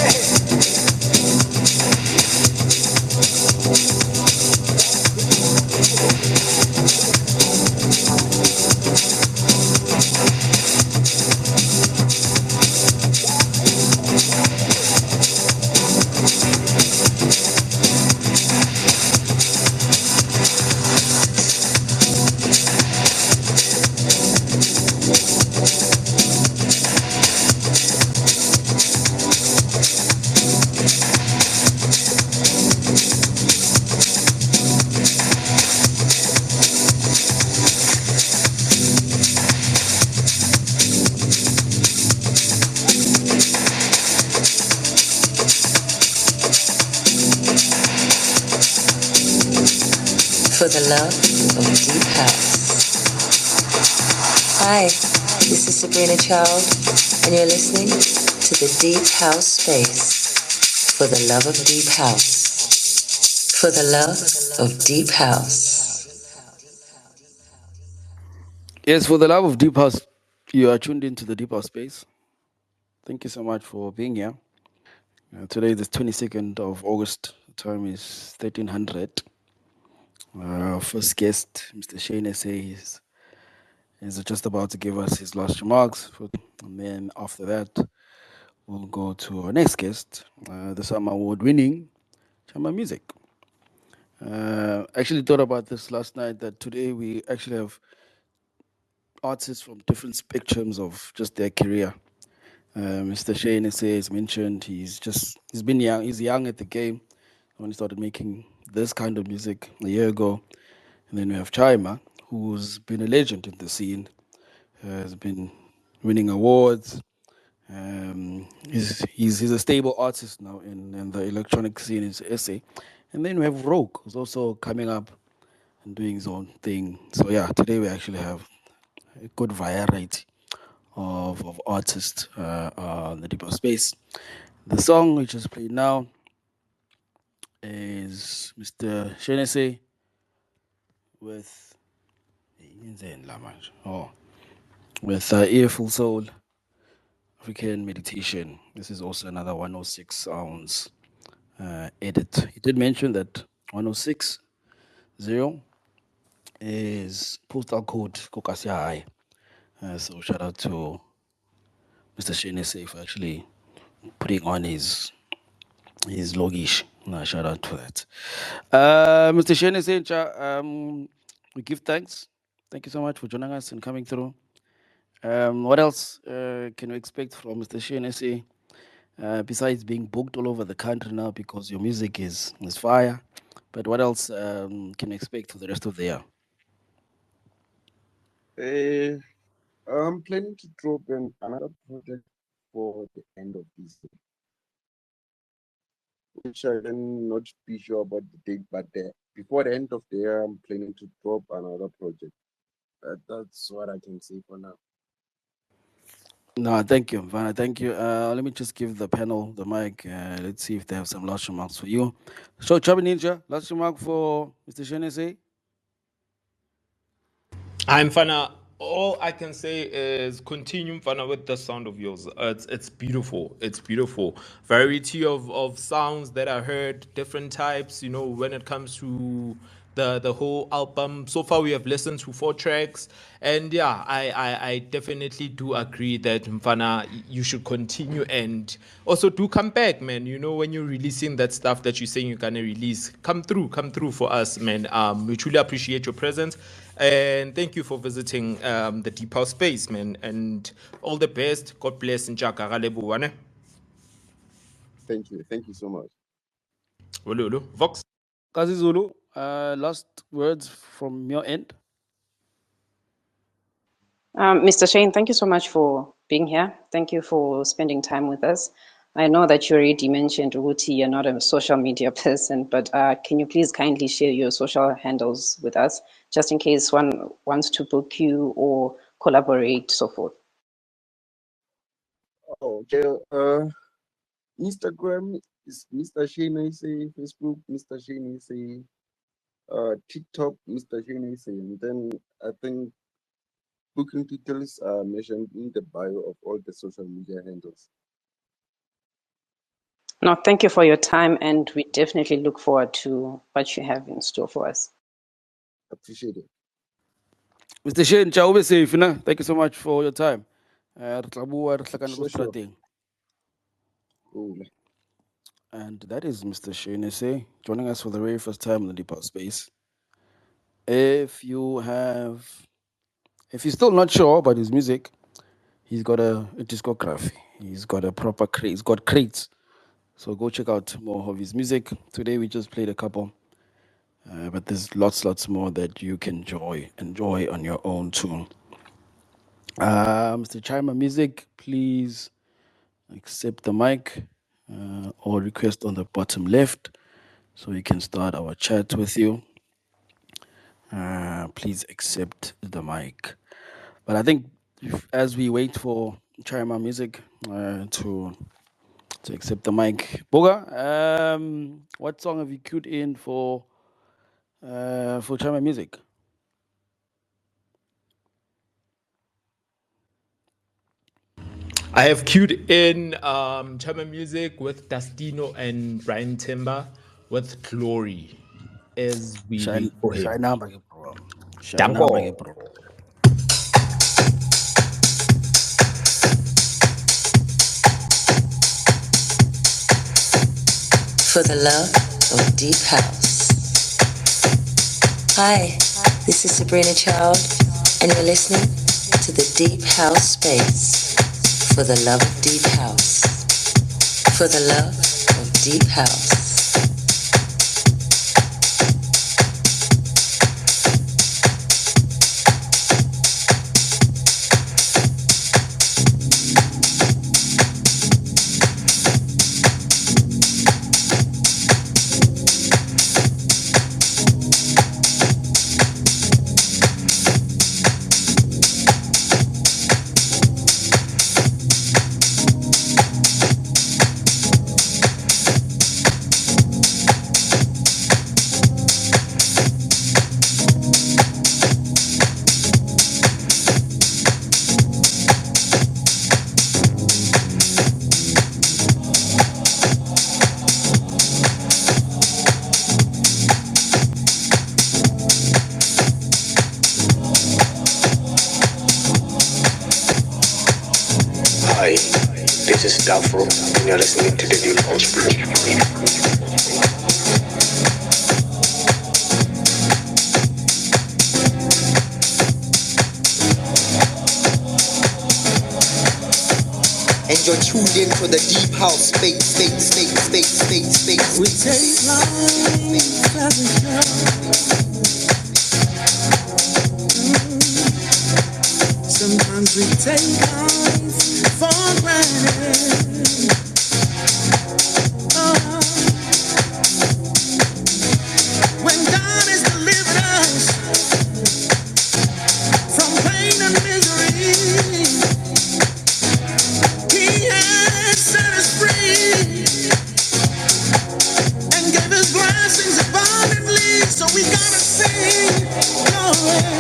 For the love of deep house. Hi, this is Sabrina Child, and you're listening to the Deep House Space. For the love of deep house. For the love of deep house. Yes, for the love of deep house, you are tuned into the deep house space. Thank you so much for being here. Today is the 22nd of August. The time is 1300. First guest, Mr. Shane SA, is just about to give us his last remarks. And then after that, we'll go to our next guest, the Summer Award winning Chymamusique. Actually thought about this last night that today we actually have artists from different spectrums of just their career. Mr. Shane SA has mentioned he's been young. He's young at the game when he started making this kind of music a year ago. And then we have Chyma, who's been a legend in the scene, has been winning awards. He's a stable artist now in the electronic scene in SA. And then we have Roque, who's also coming up and doing his own thing. So yeah, today we actually have a good variety of artists on the deeper space. The song we just played now is Mr. Shane SA with oh, with Earful Soul, African Meditation. This is also another 106 sounds edit. He did mention that 106.0 is postal code Kokasia High. So shout out to Mr. Shane SA for actually putting on his logish. Shout out to that. Mr. Shane SA, we give thanks. Thank you so much for joining us and coming through. What else can we expect from Mr. Shane SA? Besides being booked all over the country now because your music is fire. But what else can we expect for the rest of the year? I'm planning to drop another project for the end of this year, which I can not be sure about the date, but before the end of the year, I'm planning to drop another project. That's what I can say for now. No, thank you, Vanna. Thank you. Let me just give the panel the mic. Let's see if they have some last remarks for you. So, Chubby Ninja, last remark for Mr. Shane SA? I'm Fana. All I can say is continue Fana with the sound of yours. It's beautiful. It's beautiful. Variety of sounds that I heard, different types. You know, when it comes to the whole album. So far, we have listened to 4 tracks, and yeah, I definitely do agree that Mfana, you should continue and also do come back, man. You know, when you're releasing that stuff that you're saying you're gonna release, come through for us, man. We truly appreciate your presence, and thank you for visiting the Deep House Space, man. And all the best. God bless. Njaka ga leboha, ne? Thank you. Thank you so much. Olo, Vox. Kazi Zulu, last words from your end. Mr. Shane, thank you so much for being here. Thank you for spending time with us. I know that you already mentioned, Ruti, you're not a social media person, but can you please kindly share your social handles with us, just in case one wants to book you or collaborate, so forth? Oh, okay. Instagram is Mr. Shane SA, Facebook Mr. Shane SA, TikTok Mr. Shane SA, and then I think booking details are mentioned in the bio of all the social media handles. No, thank you for your time, and we definitely look forward to what you have in store for us. Appreciate it. Mr. Shane, Chaube safe, na? Thank you so much for your time. Sure. Cool. And that is Mr. Shane SA joining us for the very first time in the Deep House Space. If you're still not sure about his music, he's got a discography. He's got a proper crate. He's got crates. So go check out more of his music. Today we just played a couple, but there's lots more that you can enjoy on your own too. Mr. Chymamusique, please accept the mic or request on the bottom left so we can start our chat with you. Please accept the mic. But I think as we wait for Chymamusique to accept the mic, Boga, what song have you queued in for Chymamusique? I have queued in Chymamusique with Dastino and Brian Timber with Glory as we wait for him. Danko. For the love of deep house. Hi, this is Sabrina Child, and you're listening to the Deep House Space. For the love of deep house. For the love of deep house. Hi, this is Dafro, and you're listening to the Deep House And you're tuned in to the Deep House Space. We take life as a joke. Sometimes we take life for granted. When God has delivered us from pain and misery, He has set us free and gave His blessings abundantly. So we gotta sing glory,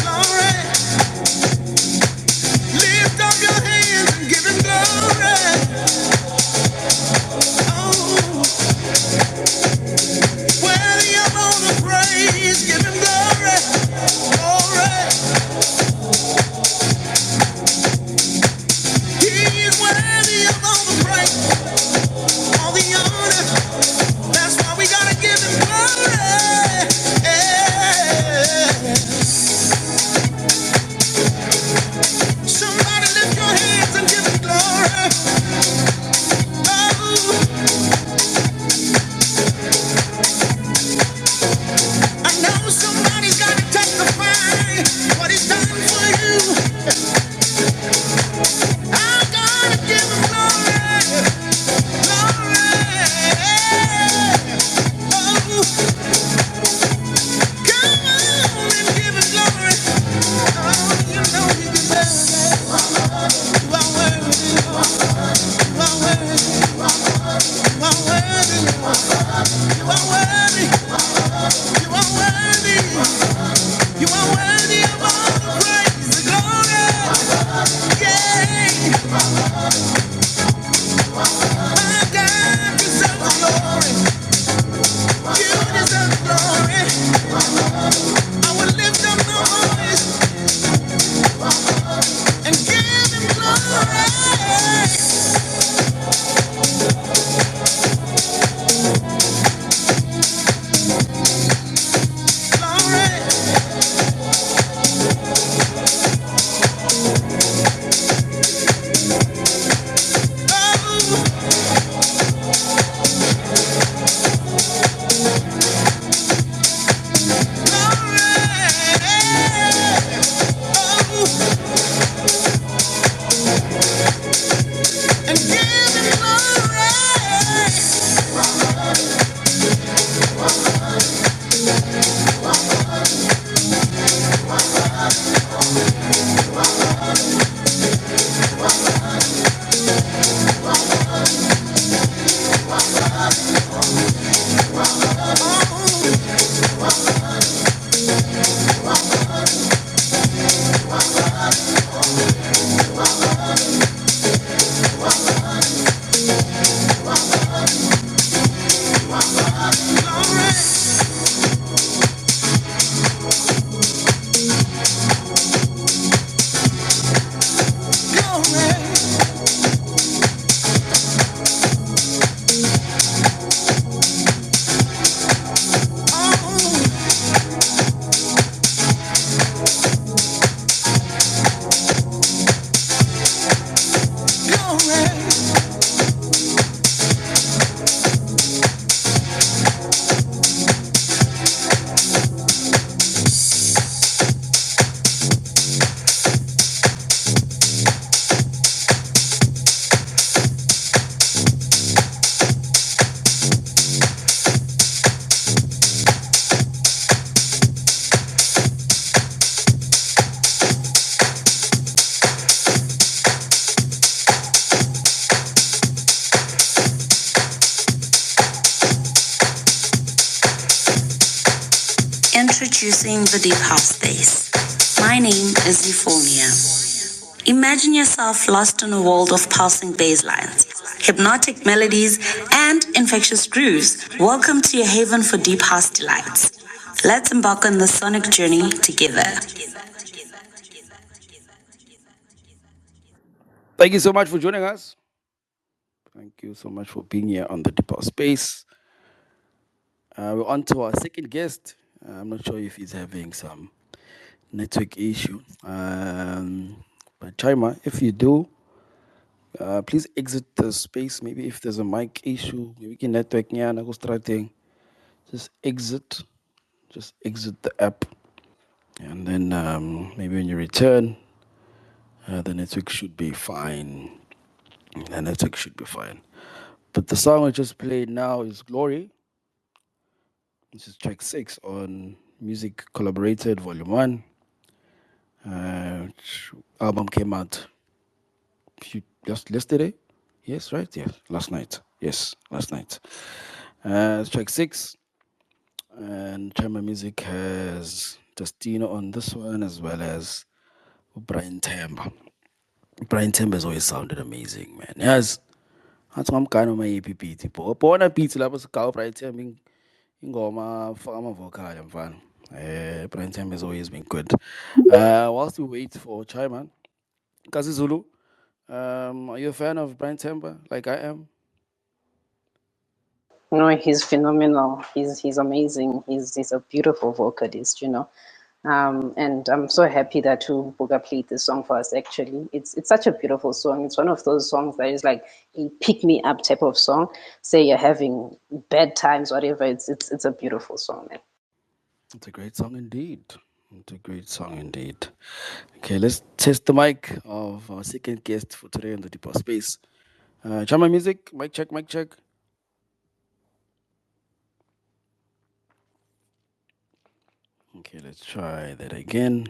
glory. Lift up your hands and give Him glory. I'm gonna give him glory, glory. Oh, come on and give him glory. Oh, you know he deserves it. You are worthy, you are worthy, you are worthy, you are worthy, you are worthy. You are worthy of all the praise, the glory. Yeah, my God deserves the glory. You deserve the glory. I will lift up my voice and give him glory. Glory. Oh, oh, and give him glory. Introducing the Deep House Space. My name is Euphonia. Imagine yourself lost in a world of pulsing bass lines, hypnotic melodies, and infectious grooves. Welcome to your haven for deep house delights. Let's embark on this sonic journey together. Thank you so much for joining us. Thank you so much for being here on the Deep House Space. We're on to our second guest. I'm not sure if he's having some network issue. But Chima, if you do, please exit the space. Maybe if there's a mic issue, maybe can network nyana go starting. Just exit. Just exit the app. And then maybe when you return, the network should be fine. The network should be fine. But the song I just played now is Glory. This is track 6 on Music Collaborated Volume 1. Album came out just yesterday. Yes, right? Yeah, last night. Yes, last night. It's track 6. And Chymamusique has Justino on this one as well as Brian Temba. Brian Temba has always sounded amazing, man. Yes. That's why I'm kind of my APP. Tipo, upon a pizza, I was a Brian Temba. Ingoma faka vocal mfana. Brian Temba has always been good. Whilst we wait for Chyman, Kazi Zulu, are you a fan of Brian Temba like I am? No, he's phenomenal. He's amazing. He's a beautiful vocalist, you know. And I'm so happy that Buga played this song for us. Actually, it's such a beautiful song. It's one of those songs that is like a pick me up type of song. Say you're having bad times, whatever. It's a beautiful song, man. It's a great song indeed. It's a great song indeed. Okay, let's test the mic of our second guest for today on the Deeper Space. Chymamusique, mic check, mic check. Okay, let's try that again.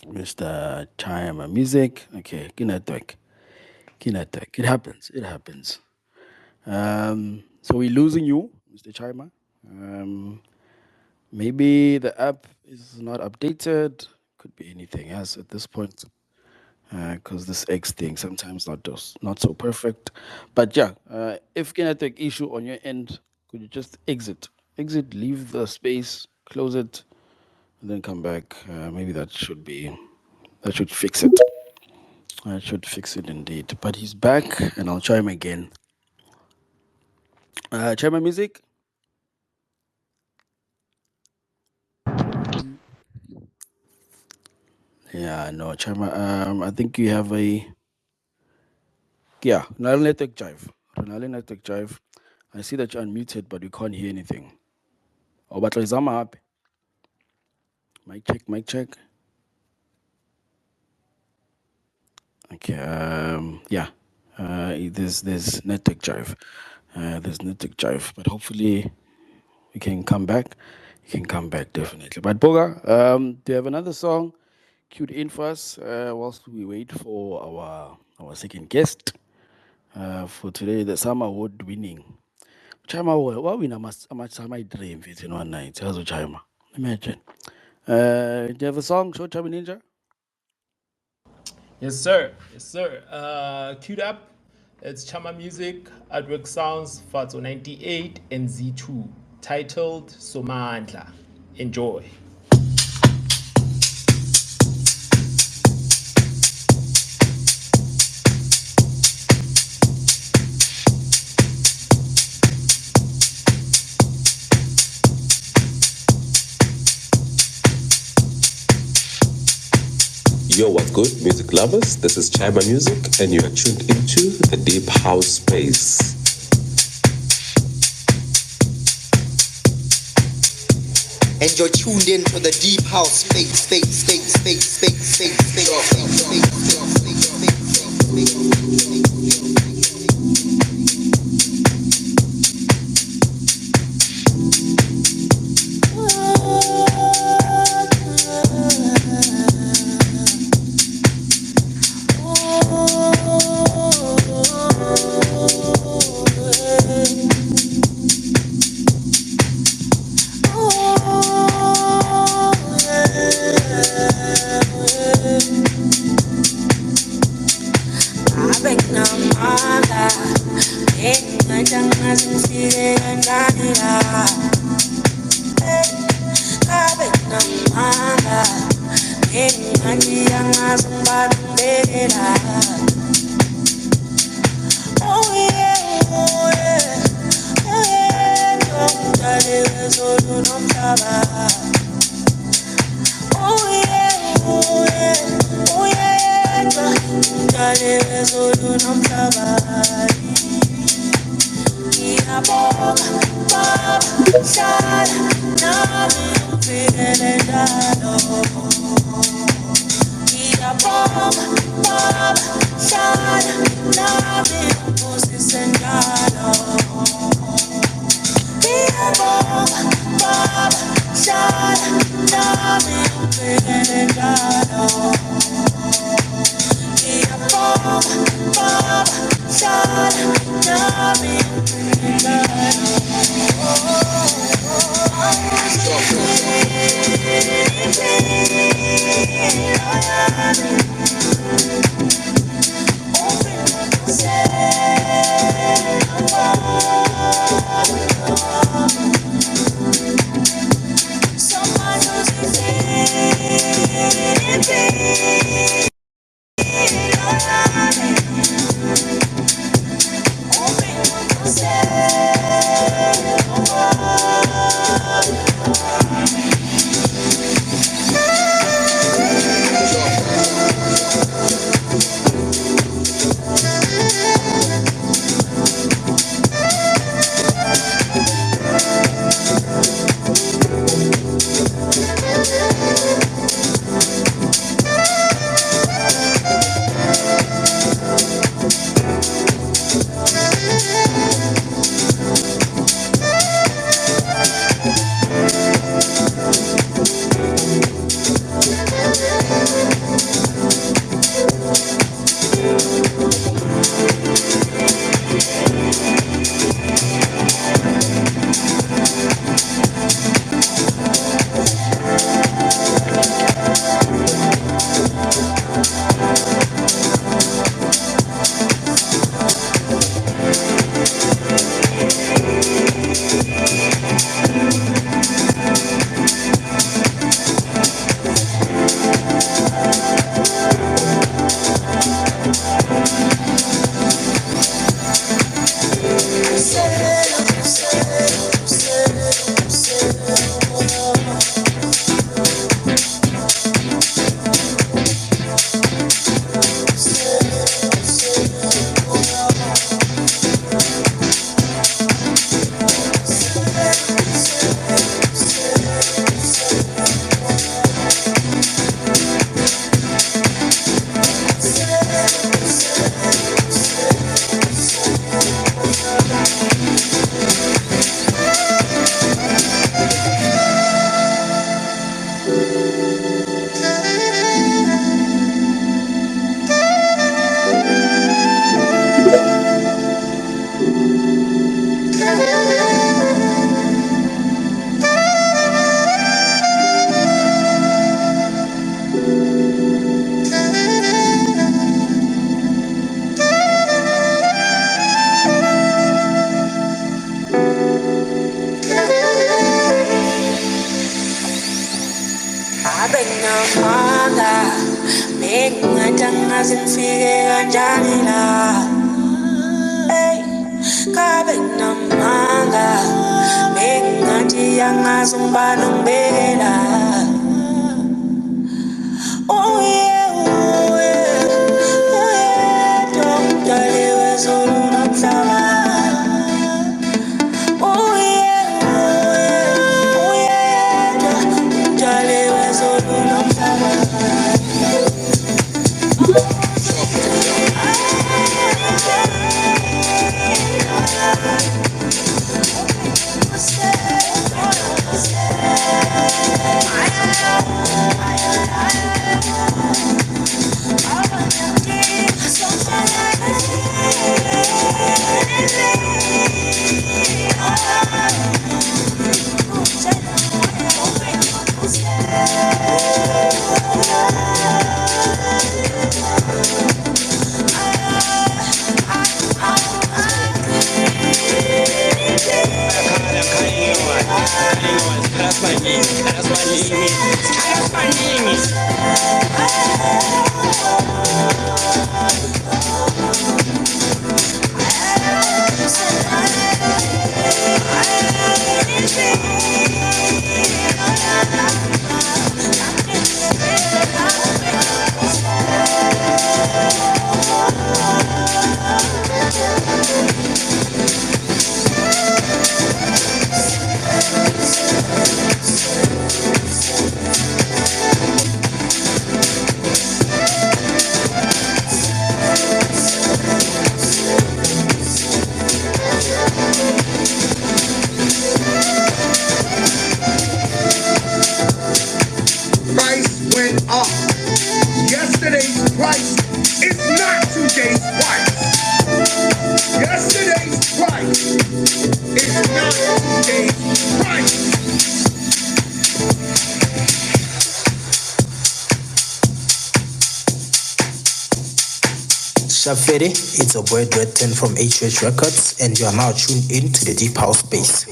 Mr. Chymamusique. Okay, good network. Good network. It happens. It happens. So we're losing you, Mr. Chyma. Maybe the app is not updated. Could be anything else at this point. Because this X thing sometimes not so perfect. But yeah, if you can network issue on your end, could you just exit, leave the space, close it, and then come back? Maybe that should fix it. That should fix it indeed. But he's back, and I'll try him again. Chymamusique. Yeah, no, Chama. I think you have a Ronaldo network jive. Ronaldo network jive. I see that you're unmuted, but we can't hear anything. Oh, but Zama up. Mic check, mic check. Okay. Yeah. There's network jive. There's network jive, but hopefully we can come back. You can come back definitely. But Boga, do you have another song queued in for us whilst we wait for our second guest for today, the Summer Award winning Chima? What win much my dream in one night? How's Chima? Imagine. Do you have a song, Show Chama Ninja? Yes, sir. Yes, sir. Queued up. It's Chymamusique, Artwork Sounds, Fatso 98, and Z2, titled Somandla. Enjoy. Yo, what's good, music lovers? This is Chymamusique, and you are tuned into the Deep House Space. And you're tuned in to the deep house space. Abenamanga, mengatanga sinfike kanjani la. Hey, kabenamanga, mengathi yangazi umbani ungibekela. Oh yeah, oh yeah, oh yeah, Dali wezulu nomhlaba. Oh yeah, oh yeah, oh yeah, Dali wezulu nomhlaba. Price went up. Yesterday's price is not today's price. Yesterday's price is not today's price. Shafere, it's a boy Dreadton from HH Records, and you are now tuned in to the Deep House Space.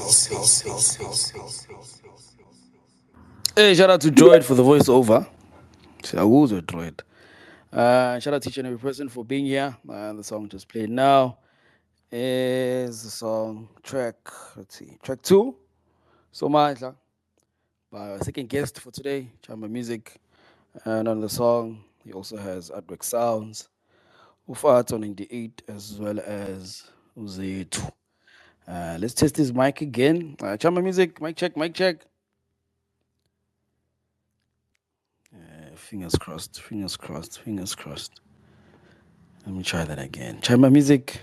Hey, shout out to Droid for the voiceover. Who's a Droid? Shout out to each and every person for being here. The song just played now is the song track 2. So Mahla, by our second guest for today, Chymamusique. And on the song, he also has Artwork Sounds, Ufat on 98, as well as Uzetu. Let's test his mic again. Chymamusique, mic check, mic check. Fingers crossed, fingers crossed, fingers crossed. Let me try that again. Chymamusique,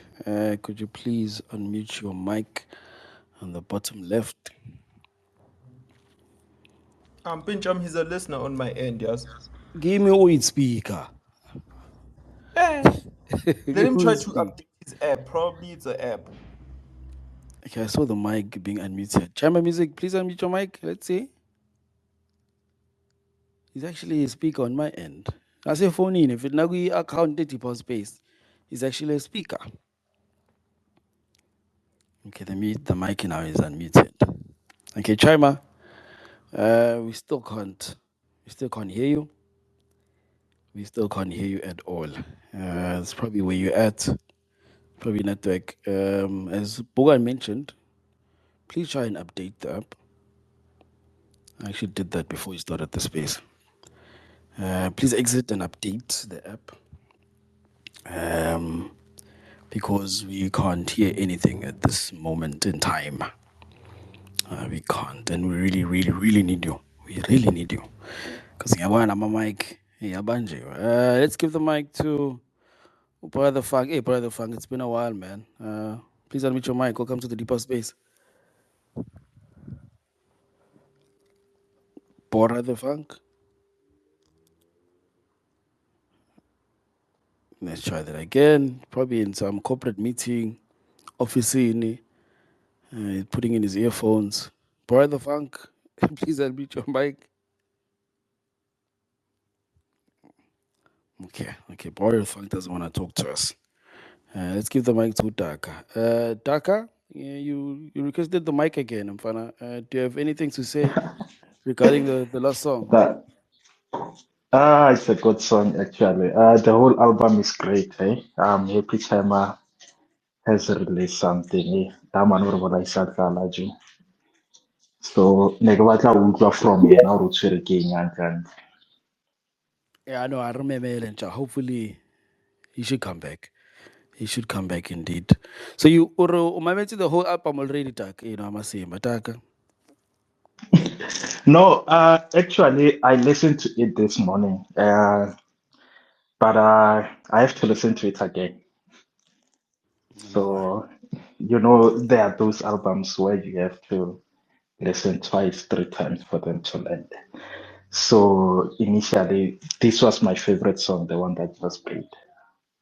could you please unmute your mic on the bottom left? Pincham, he's a listener on my end, yes. Give me a speaker. Let him try to update his app. Probably it's an app. Okay, I saw the mic being unmuted. Chymamusique, please unmute your mic. Let's see. He's actually a speaker on my end. I say phone in. If it's not account 30 space, he's actually a speaker. Okay, the mic now is unmuted. Okay, Chyma, we still can't hear you. We still can't hear you at all. It's probably where you're at. Probably network. As Bogan mentioned, please try and update the app. I actually did that before you started the space. Please exit and update the app. Because we can't hear anything at this moment in time. We can't, and we really, really, really need you. We really need you. Because I'm a mic. Let's give the mic to Brother Funk. Hey, Brother Funk, it's been a while, man. Please unmute your mic. Welcome to the Deeper Space. Brother Funk. Let's try that again. Probably in some corporate meeting, office in, putting in his earphones. Brother Funk, please unmute your mic. Okay. Brother Funk doesn't want to talk to us. Let's give the mic to Daka. Daka, you requested the mic again, Mfana. Do you have anything to say regarding the last song? That it's a good song actually. The whole album is great, eh? Happy Chima has released something, eh? That man what I said Kalaju. So ne ke batla ho utlwa from yena hore o tshwere ke eng hantle. Yeah, I know. I remember Elencha. Hopefully, he should come back. He should come back indeed. So you umameti the whole album already, Tak. You know, I must say, Taka. No, actually, I listened to it this morning, but I have to listen to it again. So, there are those albums where you have to listen twice, three times for them to land. So, initially, this was my favorite song, the one that was played.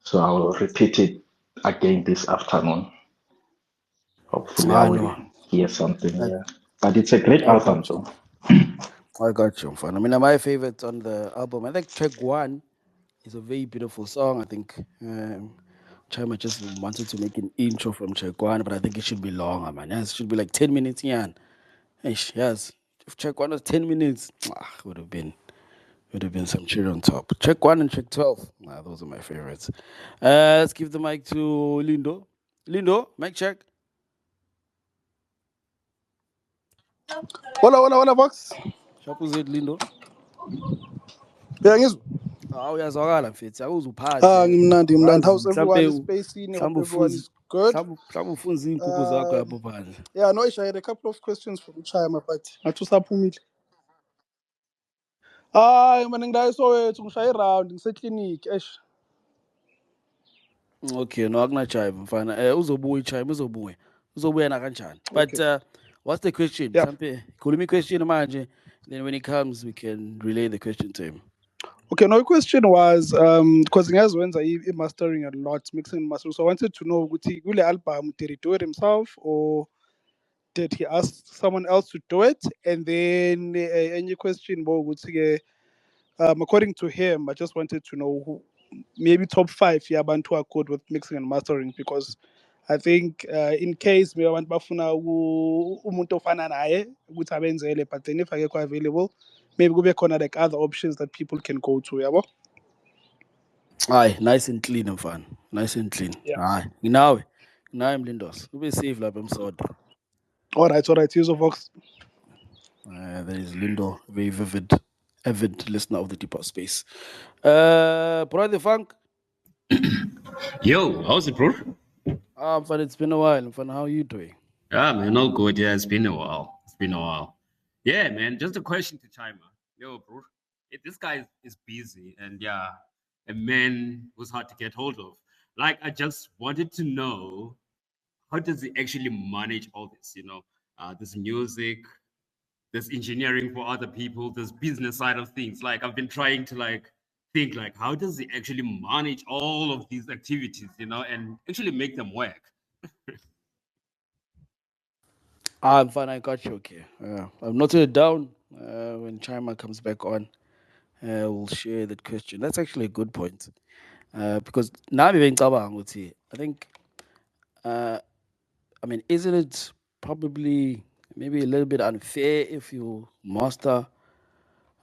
So, I will repeat it again this afternoon. Hopefully, I I will know. hear something here. But it's a great I album, got you. though. I got you, fun. I mean, my favorite on the album, I think track one is a very beautiful song. I think Chima just wanted to make an intro from track one, but I think it should be longer, man. Yes, it should be like 10 minutes, yeah. Yes. If track one was 10 minutes, would have been some cherry on top. Track one and track 12. Those are my favorites. Let's give the mic to Lindo. Lindo, mic check. Hola, Box. Shapuzet Lindo. Ngizwa. Uyazwakala mfethu awuzuphaze Ngimnandi. How's everyone? mhlambe Spacing. Hope mhlambe everyone ufunza is good. mhlambe ufunza iy'nkukhu zakho lapho phandle. Yeah, no, I had a couple of questions from Chima, but ngathi usaphumile. Mina ngidayi Soweto ngishaye round ngiseklinikhi Okay, no akunajive mfana. Uzobuya iChime uzobuya nakanjani. But Okay. what's the question? Yeah. Mhlambe khuluma question manje, then when he comes we can relay the question to him. Okay, no, the question was because ngiyazwenza i-mastering a lot, mixing and mastering. So I wanted to know ukuthi kule album did he do it himself or did he ask someone else to do it? And then any question ukuthi according to him, I just wanted to know who, maybe top 5 yabantu who are good with mixing and mastering, because I think in case maybe abantu bafuna umuntu ofana naye ukuthi abenzele, but then if akekho available, maybe kube khona like other options that people can go to, yabo. Aye, nice and clean mfana. Nice and clean. Yeah. Hayi, nginawe Mlindos. Ube safe lapha emsodo. All right. Use of Vox. There is Lindo, very avid listener of the Deeper Space. Brother Funk. Yo, how's it, bro? Fun, it's been a while. Fun, how are you doing? Yeah, man, all good. Yeah, it's been a while. Yeah, man, just a question to Chima. Yo, bro, this guy is busy and yeah, a man who's hard to get hold of. Like, I just wanted to know how does he actually manage all this? This music, this engineering for other people, this business side of things. Like, I've been trying to think how does he actually manage all of these activities, and actually make them work. I'm fine. I got you. Okay. I've noted it down. When Chima comes back on, we'll share that question. That's actually a good point. Because now I think, I mean, isn't it probably maybe a little bit unfair if you master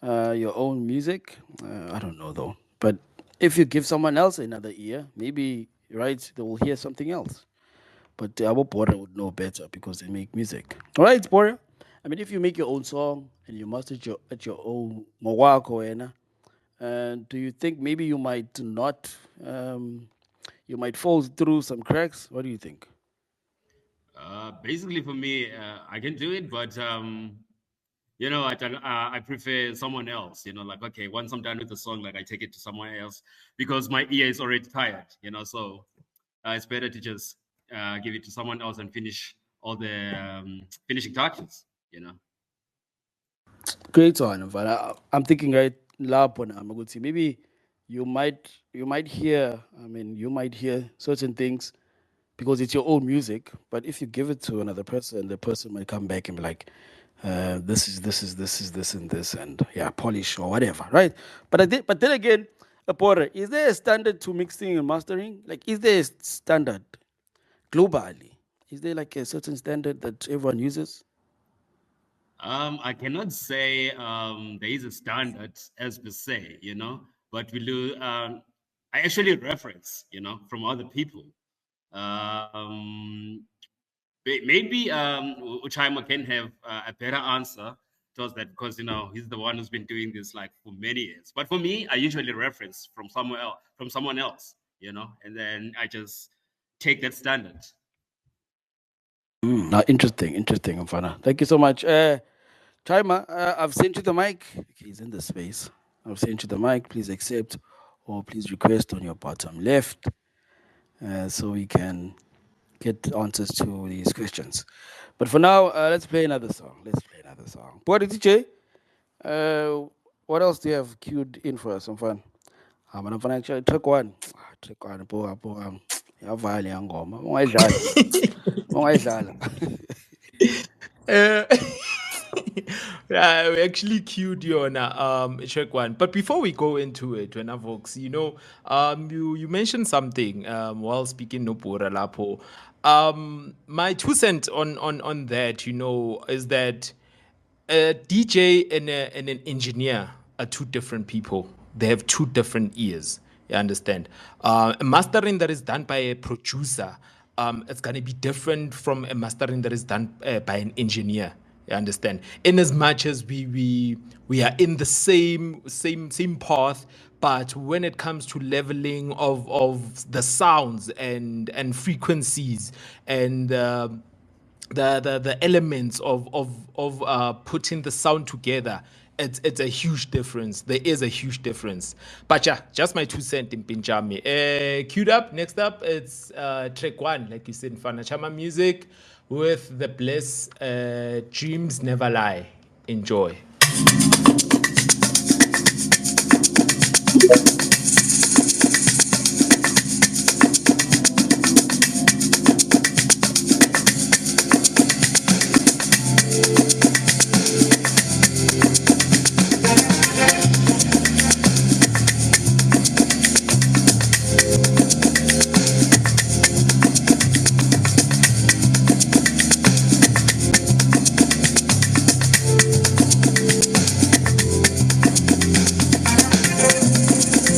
your own music? I don't know though. But if you give someone else another ear, maybe right, they will hear something else. But our Bora would know better because they make music. All right, Bora. I mean, if you make your own song and you master it at your own mawako, and do you think maybe you might not, you might fall through some cracks? What do you think? Basically, for me, I can do it, but You know, I prefer someone else. You know, like okay, once I'm done with the song, like I take it to someone else because my ear is already tired. You know, so it's better to just give it to someone else and finish all the finishing touches. You know. Great one, but I'm thinking right lap on Amaguti. Maybe you might hear. I mean, you might hear certain things because it's your own music. But if you give it to another person, the person might come back and be like, this and this and yeah, polish or whatever, right? But then again, Apora, is there a standard to mixing and mastering? Like, is there a standard globally? Is there like a certain standard that everyone uses? I cannot say there is a standard as per se, you know, but we do. I actually reference, you know, from other people. Um, maybe Uchima can have a better answer towards that because you know he's the one who's been doing this like for many years. But for me, I usually reference from somewhere else, from someone else, you know, and then I just take that standard. Interesting, Mfana. Thank you so much. Timer, I've sent you the mic. Okay, he's in the space. I've sent you the mic. Please accept or please request on your bottom left so we can get answers to these questions. But for now, let's play another song. What did DJ? What else do you have queued in for us? Some fun. I'm gonna actually track one. Track one. Yavale yangoma. Ungayidlala. Uh, we actually queued you on a check one. But before we go into it, when Vox, you know, you mentioned something while speaking no Pura Lapo. My 2 cents on that, you know, is that a DJ and an engineer are two different people. They have two different ears. You understand? A mastering that is done by a producer, it's gonna be different from a mastering that is done by an engineer. You understand? In as much as we are in the same path, but when it comes to leveling of the sounds and frequencies and the elements of putting the sound together, it's a huge difference. There is a huge difference. But yeah, just my 2 cents in Pinjami. Queued up. Next up, it's track one, like you said, in Chymamusique with the bliss. Dreams never lie. Enjoy.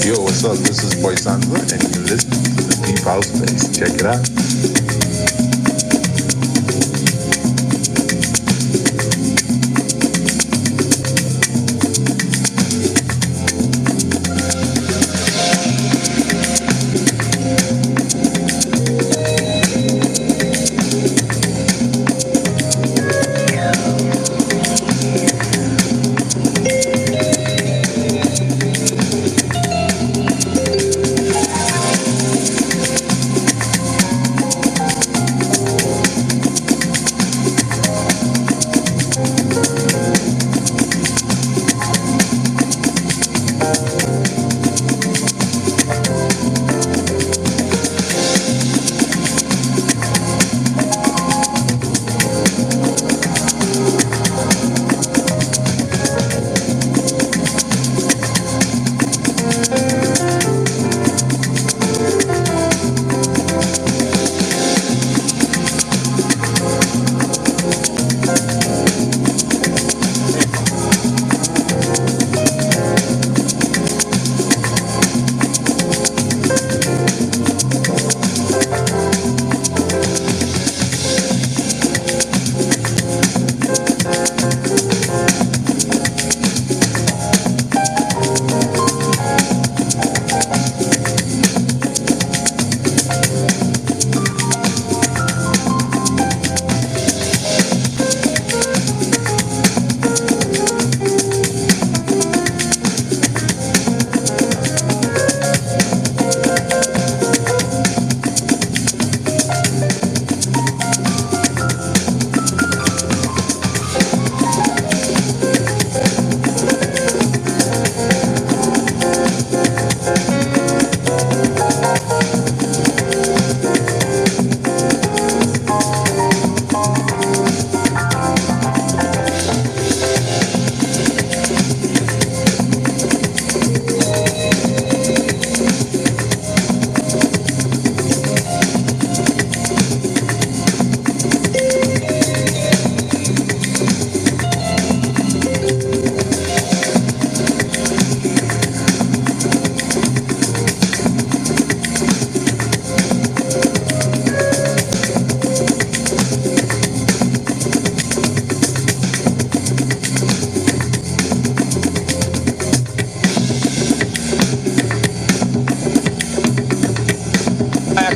Yo, what's up? This is Boy Sandra, and you're listening to the Deep House Space. Check it out.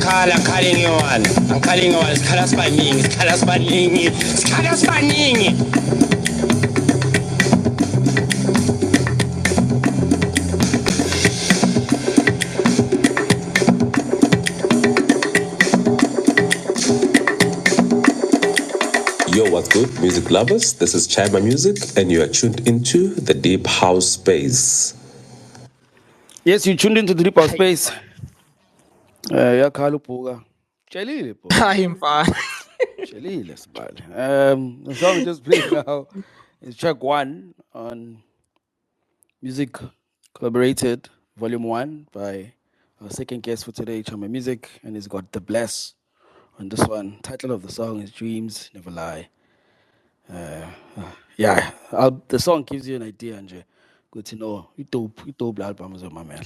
Yo, what's good, music lovers? This is Chymamusique, and you are tuned into the Deep House Space. Yes, you tuned into the Deep House Space. Yeah, Carlo Poga. Chelile, Poga. I'm fine. Chelile, Spal. The song we just played now is track 1 on Music Collaborated, Volume 1 by our second guest for today, Chymamusique, and he's got The Bless on this one. Title of the song is Dreams Never Lie. Yeah, the song gives you an idea, Anje. Good to know. You dope albums on my man.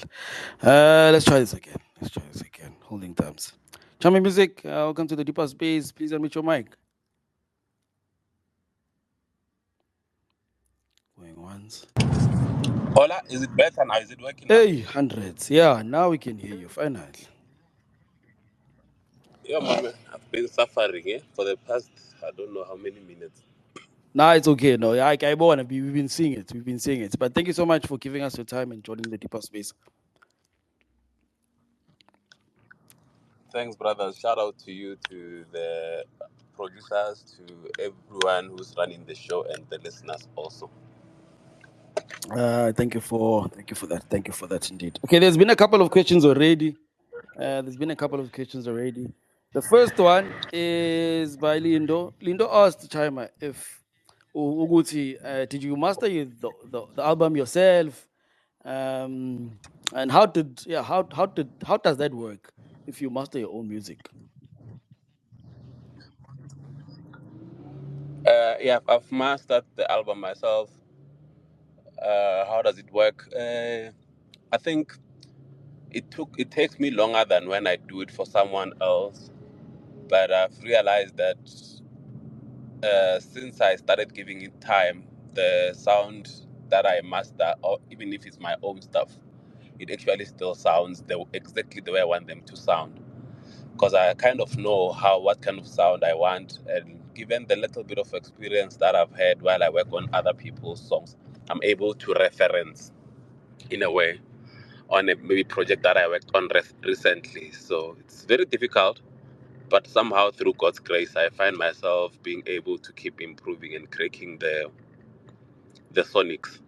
Let's try this again. Holding thumbs. Chymamusique, welcome to the Deeper Space. Please unmute your mic. Going once. Hola, is it better now? Is it working now? Hey, hundreds. Yeah, now we can hear you finally. Yeah, man, I've been suffering for the past, I don't know how many minutes. Nah, it's okay. No, I wanna be. We've been seeing it. But thank you so much for giving us your time and joining the Deeper Space. Thanks, brothers. Shout out to you, to the producers, to everyone who's running the show, and the listeners also. Thank you for that. Thank you for that indeed. Okay, there's been a couple of questions already. The first one is by Lindo. Lindo asked Chima if Uguti, did you master the album yourself? And how does that work if you master your own music? Yeah, I've mastered the album myself. How does it work? I think it takes me longer than when I do it for someone else, but I've realized that since I started giving it time, the sound that I master, or even if it's my own stuff, it actually still sounds exactly the way I want them to sound. Because I kind of know what kind of sound I want, and given the little bit of experience that I've had while I work on other people's songs, I'm able to reference in a way on a maybe project that I worked on recently. So it's very difficult, but somehow through God's grace, I find myself being able to keep improving and cracking the sonics.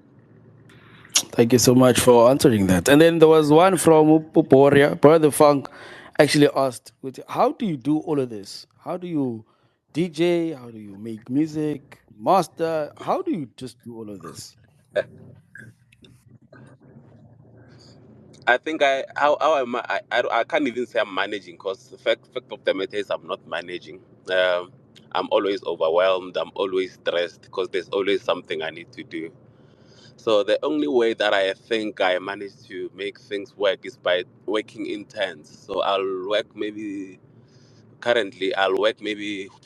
Thank you so much for answering that. And then there was one from Upoporia, Brother Funk, actually asked, how do you do all of this? How do you DJ? How do you make music, master? How do you just do all of this? I think how am I can't even say I'm managing, because the fact of the matter is I'm not managing. I'm always overwhelmed. I'm always stressed because there's always something I need to do. So the only way that I think I manage to make things work is by working intense. So I'll work maybe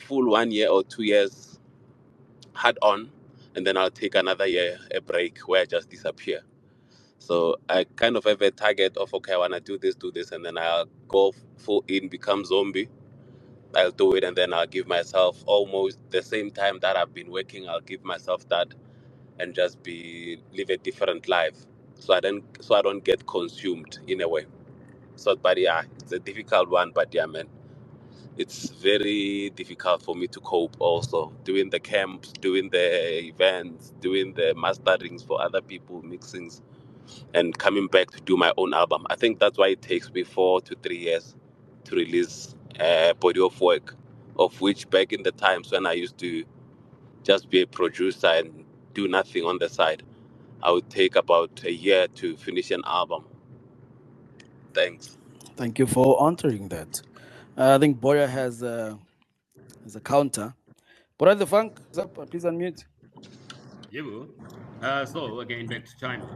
full 1 year or 2 years hard on, and then I'll take another year a break where I just disappear. So I kind of have a target of, okay, I want to do this, and then I'll go full in, become zombie. I'll do it, and then I'll give myself almost the same time that I've been working. I'll give myself that, and just live a different life, so I don't get consumed in a way. So, but yeah, it's a difficult one. But yeah, man, it's very difficult for me to cope. Also, doing the camps, doing the events, doing the masterings for other people, mixings, and coming back to do my own album. I think that's why it takes me 4 to 3 years to release a body of work, of which back in the times when I used to just be a producer and do nothing on the side, I would take about a year to finish an album. Thanks. Thank you for answering that. I think Boria has a counter. Boria the Funk is up. Please unmute. Yeah, bro. So again, back to China.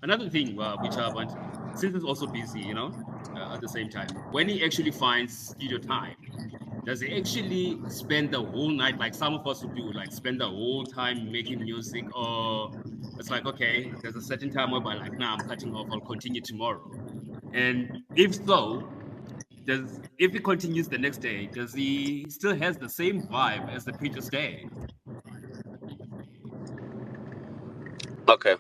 Another thing which I want, since it's also busy, at the same time, when he actually finds studio time, does he actually spend the whole night like some of us would do, like spend the whole time making music, or it's like, okay, there's a certain time whereby like, nah, I'm cutting off, I'll continue tomorrow. And if so, Does if he continues the next day, does he still has the same vibe as the previous day? Okay.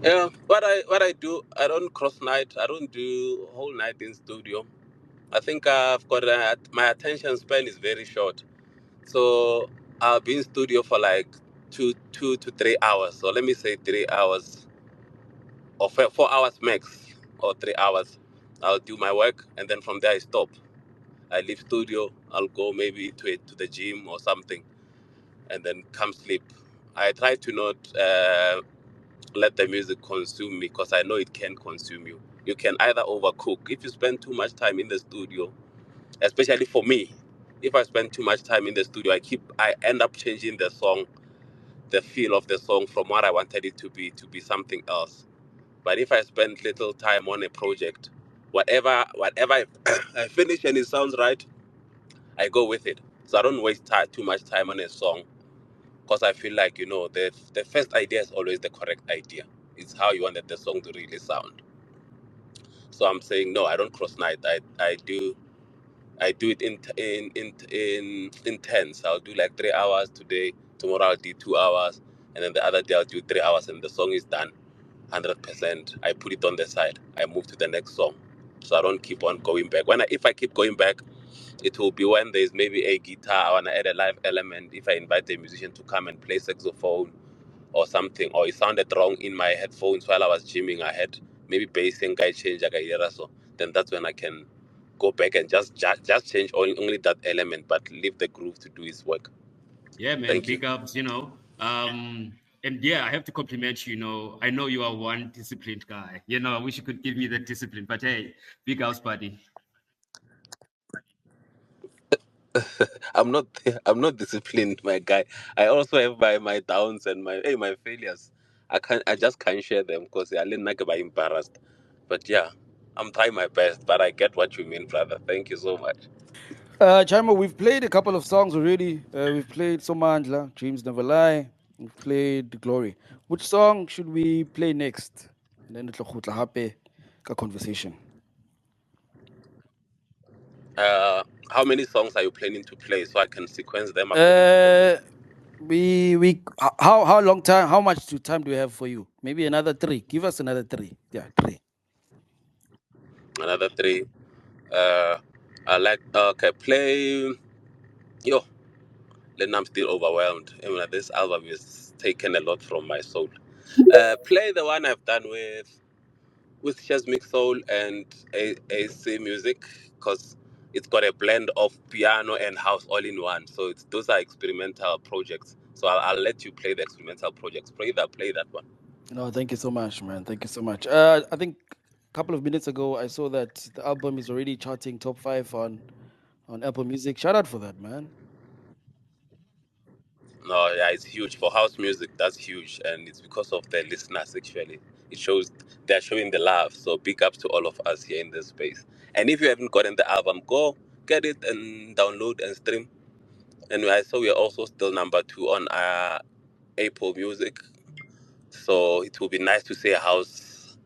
Yeah, what I do, I don't cross night. I don't do whole night in studio. I think I've got my attention span is very short. So I'll be in studio for like 2 to 3 hours. So let me say 3 hours or 4 hours max or 3 hours. I'll do my work and then from there I stop. I leave studio. I'll go maybe to the gym or something and then come sleep. I try to not let the music consume me because I know it can consume you. You can either overcook if you spend too much time in the studio, especially for me. If I spend too much time in the studio, I end up changing the song, the feel of the song from what I wanted it to be something else. But if I spend little time on a project, whatever I finish and it sounds right, I go with it. So I don't waste too much time on a song because I feel like the first idea is always the correct idea. It's how you wanted the song to really sound. So I'm saying no, I don't cross night. I do it in tens. I'll do like 3 hours today. Tomorrow I'll do 2 hours, and then the other day I'll do 3 hours, and the song is done, 100%. I put it on the side. I move to the next song, so I don't keep on going back. If I keep going back, it will be when there's maybe a guitar. I wanna add a live element. If I invite a musician to come and play saxophone or something, or it sounded wrong in my headphones while I was gymming, I had maybe bass and guy change so then that's when I can go back and just change only that element but leave the groove to do its work. Yeah, man, Thank you. big ups, and yeah, I have to compliment you, I know you are one disciplined guy. I wish you could give me that discipline, but hey, big ups, buddy. I'm not I'm not disciplined, my guy. I also have my downs and my failures. I just can't share them because I like by embarrassed. But yeah, I'm trying my best, but I get what you mean, brother. Thank you so much. Chima, we've played a couple of songs already. We've played Somandla, Dreams Never Lie. We've played Glory. Which song should we play next? And then it'll go happy conversation. How many songs are you planning to play so I can sequence them according to the Uh, mood? how long time? How much time do we have for you? Maybe another three. Give us another three. Yeah, three. Another three. Uh, I like okay. Play yo. Then I'm still overwhelmed. This album is taken a lot from my soul. Play the one I've done with Chymamusique Soul and AC Music because it's got a blend of piano and house all in one. So those are experimental projects. So I'll let you play the experimental projects. Play that one. No, thank you so much, man. Thank you so much. I think a couple of minutes ago I saw that the album is already charting top 5 on Apple Music. Shout out for that, man. No, yeah, it's huge for house music. That's huge, and it's because of the listeners. Actually, it shows they're showing the love. So big ups to all of us here in this space. And if you haven't gotten the album, go get it and download and stream. And I saw we're also still number 2 on Apple Music. So it will be nice to see a house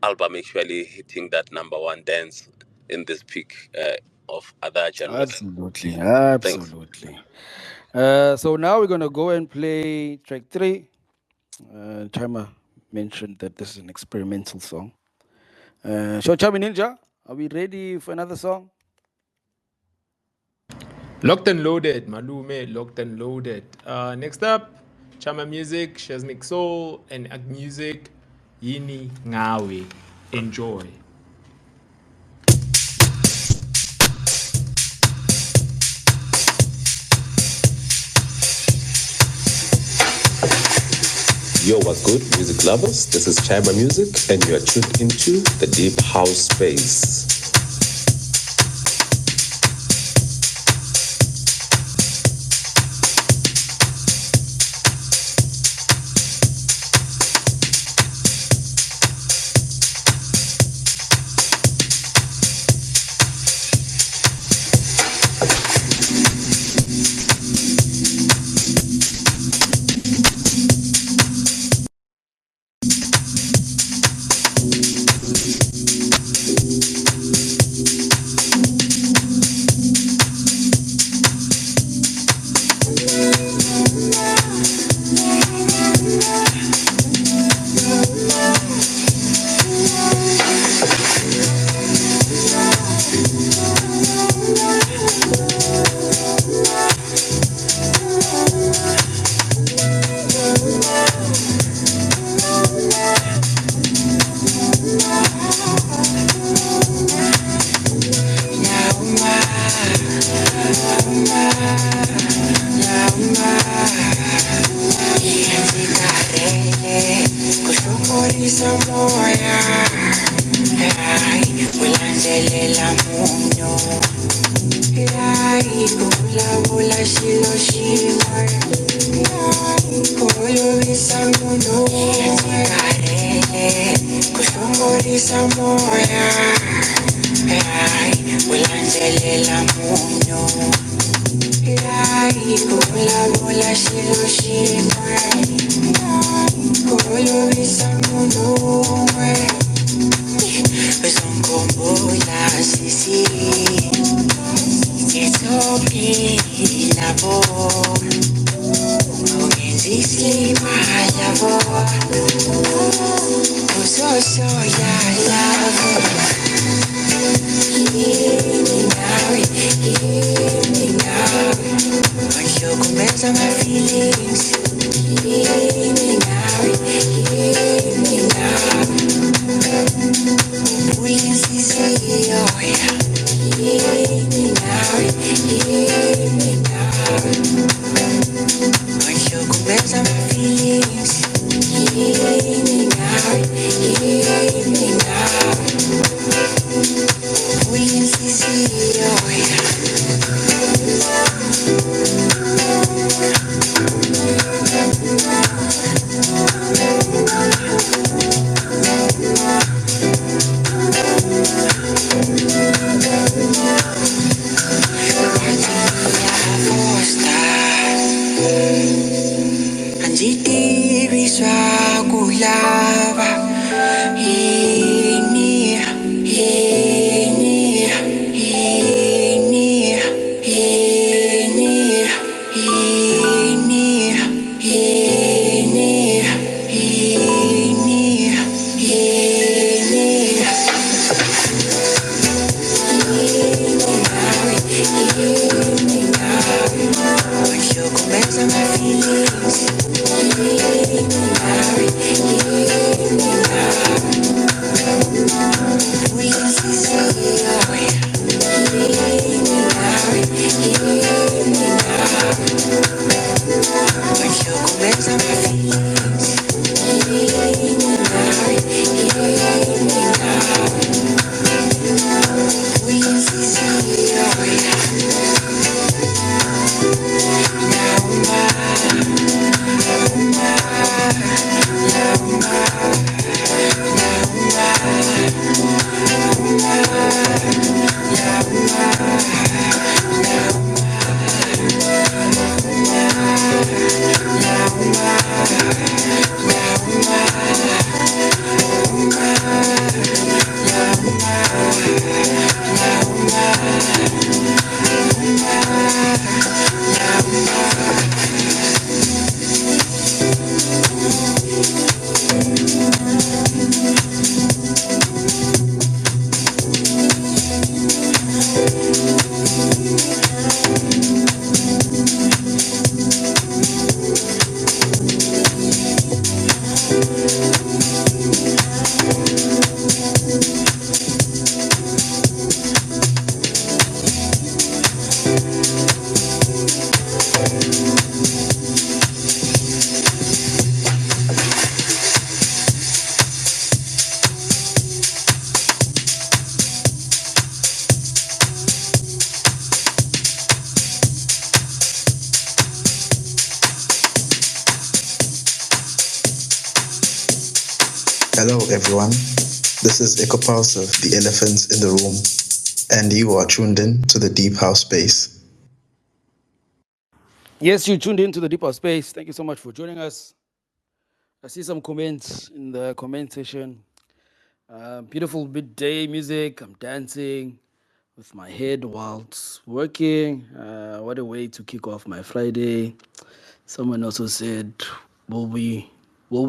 album actually hitting that number 1 dance in this peak of other genres. Absolutely, Thanks. absolutely. So now we're gonna go and play track 3. Chima mentioned that this is an experimental song. So Chami Ninja, are we ready for another song? Locked and loaded, Malume, locked and loaded. Next up, Chymamusique, Chymamusique Soul, and Ag Music, Yini Ngawi. Enjoy. Yo, what's good, music lovers? This is Chymamusique, and you are tuned into the Deep House Space. Kushumurisa moya, ulandelela munyo, bula bula shilo shimwe, kuyubisa munyo, kushumurisa moya, ulandelela munyo, bula bula shilo shimwe, kuyubisa munyo. Uzongikhumbula sisi, ngizophila bo, ungenza isilima bo, uzosoyala bo, yini nawe, ngihlukumeza ama-feelings, yini nawe, uyinhliziyo yini nawe, ngihlukumeza ama-feelings, yini nawe, uyinhliziyo andidibiswa kulava yini yini yini yini yini yini yini ngihlukumeza ama-feelings, Hello, everyone. This is Ecopulse of the Elephants in the Room, and you are tuned in to the Deep House Space. Yes, you tuned into the Deep House Space. Thank you so much for joining us. I see some comments in the comment section. Beautiful midday music. I'm dancing with my head whilst working. What a way to kick off my Friday. Someone also said, will we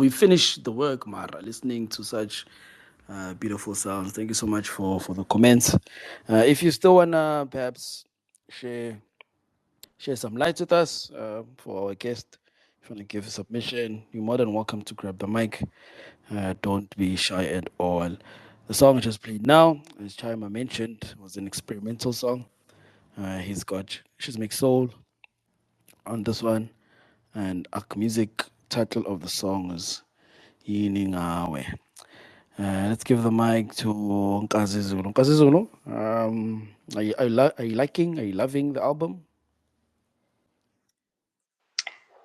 finish the work, Mara, listening to such beautiful sounds? Thank you so much for the comments. If you still want to perhaps share some light with us for our guest, if you want to give a submission, you're more than welcome to grab the mic. Don't be shy at all. The song I just played now, as Chima mentioned, was an experimental song. He's got She's Make Soul on this one, and Ak Music title of the song is Yini Ngawe. Let's give the mic to Nkazi Zulu. Nkazi Zulu, are you liking, are you loving the album?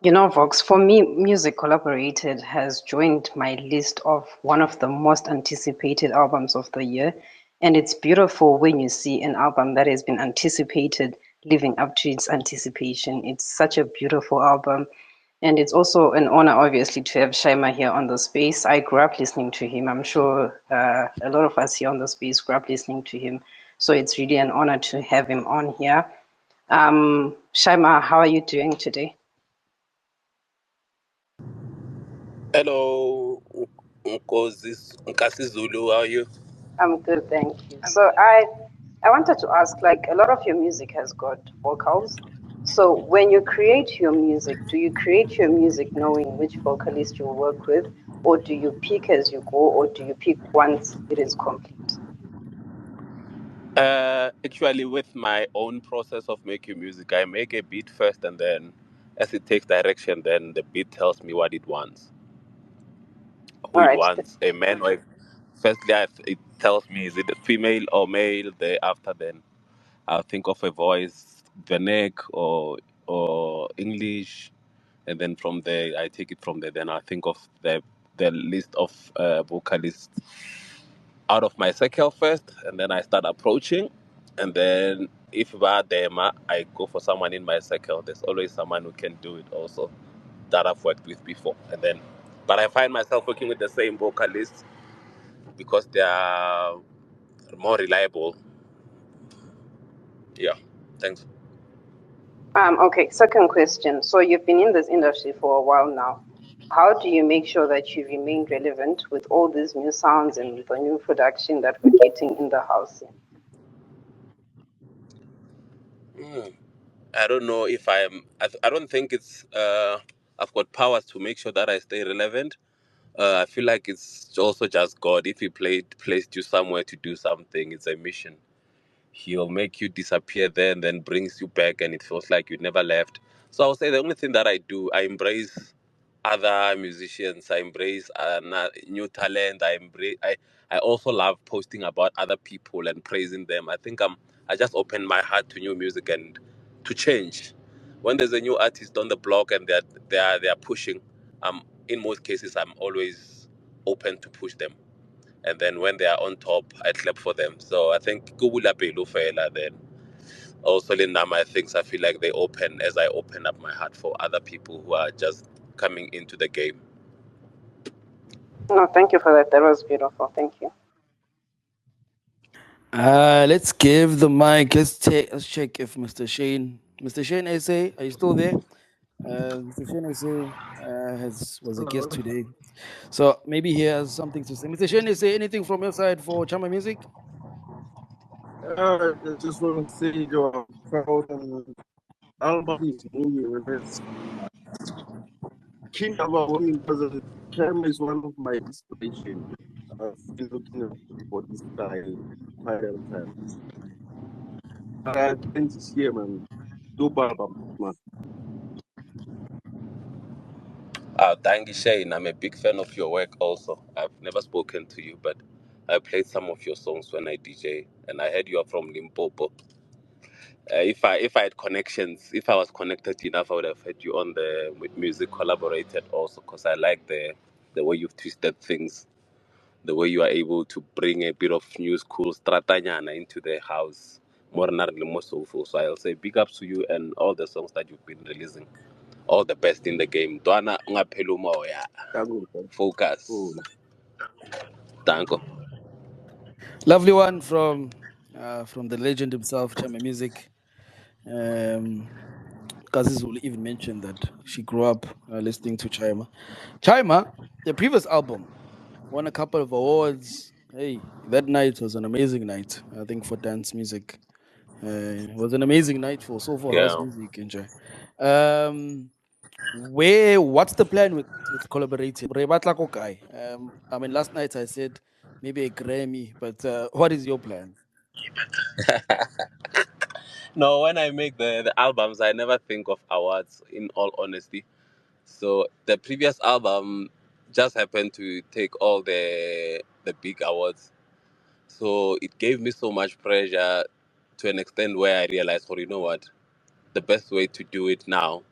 You know, Vox, for me, Music Collaborated has joined my list of one of the most anticipated albums of the year. And it's beautiful when you see an album that has been anticipated living up to its anticipation. It's such a beautiful album. And it's also an honor, obviously, to have Shaima here on the space. I grew up listening to him. I'm sure a lot of us here on the space grew up listening to him. So it's really an honor to have him on here. Shaima, how are you doing today? Hello, Nkasi Zulu, how are you? I'm good, thank you. So I wanted to ask, like a lot of your music has got vocals. So when you create your music, do you create your music knowing which vocalist you work with, or do you pick as you go, or do you pick once it is complete? Actually, with my own process of making music, I make a beat first, and then as it takes direction, then the beat tells me what it wants, who All it right. wants, a man or firstly, it tells me is it a female or male. Thereafter, then I'll think of a voice, the neck or English, and then from there I take it from there. Then I think of the list of vocalists out of my circle first, and then I start approaching, and then if I go for someone in my circle. There's always someone who can do it also that I've worked with before, and then but I find myself working with the same vocalists because they are more reliable. Yeah, thanks. Okay, second question. So you've been in this industry for a while now. How do you make sure that you remain relevant with all these new sounds and the new production that we're getting in the house? Hmm. I don't know if I don't think it's. I've got powers to make sure that I stay relevant. I feel like it's also just God. If He placed you somewhere to do something, it's a mission. He'll make you disappear there and then brings you back, and it feels like you never left. So I would say the only thing that I do, I embrace other musicians. I embrace new talent. I also love posting about other people and praising them. I just open my heart to new music and to change. When there's a new artist on the block and they are pushing, in most cases I'm always open to push them. And then when they are on top, I clap for them. So I think Kubula Pelu Fela then also Lindama things I feel like they open as I open up my heart for other people who are just coming into the game. No, thank you for that. That was beautiful. Thank you. Let's give the mic. Let's check if Mr. Shane SA, are you still there? Mr. Shane SA was a guest Hello. today, so maybe he has something to say. Mr. Shane SA, anything from your side for Chymamusique? I just want to say your proud album is moving, and it's keen about women because Cam is one of my inspiration. I've been looking up for this guy quite a long time. Thanks to see man. Dope album, man. Thank you, Shane. I'm a big fan of your work also. I've never spoken to you, but I played some of your songs when I DJ, and I heard you are from Limpopo. If I had connections, if I was connected enough, I would have had you on the music collaborated also, because I like the way you've twisted things, the way you are able to bring a bit of new school stratanyana into the house, more than more soulful. So I'll say big ups to you and all the songs that you've been releasing. All the best in the game. Dwana ungapheli umoya. Focus. Thank you. Lovely one from the legend himself, Chymamusique. Kazizulu even mentioned that she grew up listening to Chima. Chima, the previous album, won a couple of awards. Hey, that night was an amazing night, I think, for dance music. It was an amazing night for soulful house Yeah. music. Enjoy. What's the plan with collaborating? Re batla ko kae? I mean, last night I said maybe a Grammy, but what is your plan? No, when I make the albums, I never think of awards, in all honesty. So the previous album just happened to take all the big awards. So it gave me so much pressure to an extent where I realized, oh, you know what? The best way to do it now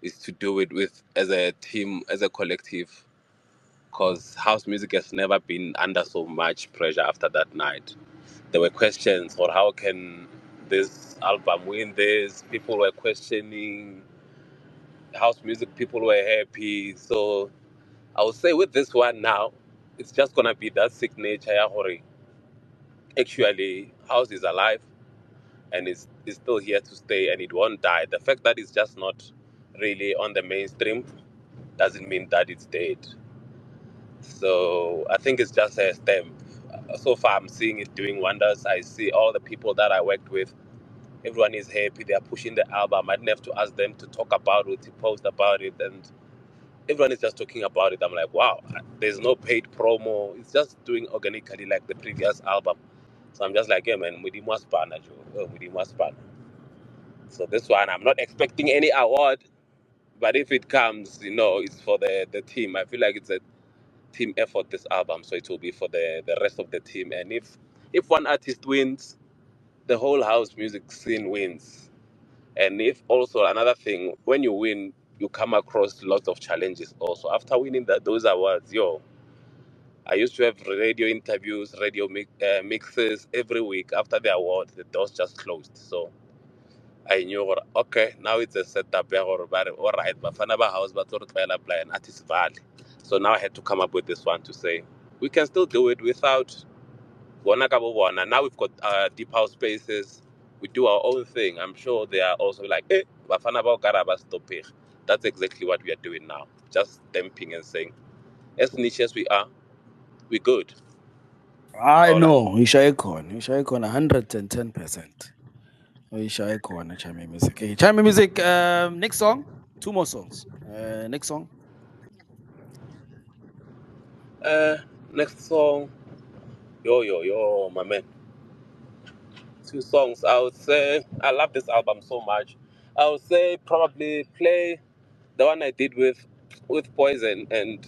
is to do it with as a team, as a collective, because house music has never been under so much pressure after that night. There were questions for how can this album win this. People were questioning house music. People were happy. So I would say with this one now, it's just gonna be that signature. Ya gore, actually, house is alive and is still here to stay and it won't die. The fact that it's just not really on the mainstream doesn't mean that it's dead. So I think it's just a stamp. So far, I'm seeing it doing wonders. I see all the people that I worked with. Everyone is happy. They are pushing the album. I didn't have to ask them to talk about it, to post about it, and everyone is just talking about it. I'm like, wow. There's no paid promo. It's just doing organically like the previous album. So I'm just like, yeah, man, Mudimu Aspana, Joe. Mudimu Aspana. So this one, I'm not expecting any award, but if it comes, it's for the team. I feel like it's a team effort, this album, so it will be for the rest of the team. And if one artist wins, the whole house music scene wins. And if also another thing, when you win, you come across lots of challenges also. After winning those awards, I used to have radio interviews, mixes every week. After the award, the doors just closed. So I knew, okay, now it's a setup. All right, Bafana House, but an artist value. So now I had to come up with this one to say we can still do it without Wana Kabo Wana. Now we've got deep house spaces. We do our own thing. I'm sure they are also like, eh, Bafana Bao Karaba stop here. That's exactly what we are doing now. Just stamping and saying, as niche as we are, we're good. I know. Ishayikon. 110%. Ishayikon, Chymamusique. Hey, Chymamusique, next song. 2 more songs. Next song. Next song, yo, my man. 2 songs. I would say I love this album so much. I would say probably play the one I did with Poison and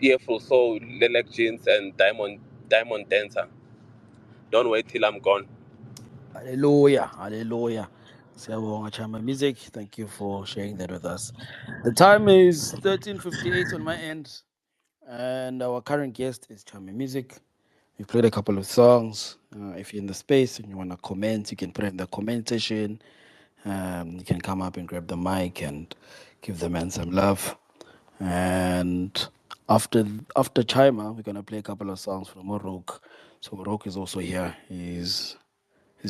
Earful Soul, Lilac Jeans and Diamond Dancer. Don't wait till I'm gone. Hallelujah. Hallelujah. Siyabonga, Chymamusique. Thank you for sharing that with us. The time is 13:58 on my end, and our current guest is Chymamusique. We've played a couple of songs. If you're in the space and you want to comment, you can put it in the comment section. You can come up and grab the mic and give the man some love. And after Chyma, we're gonna play a couple of songs from Roque. So Roque is also here. He's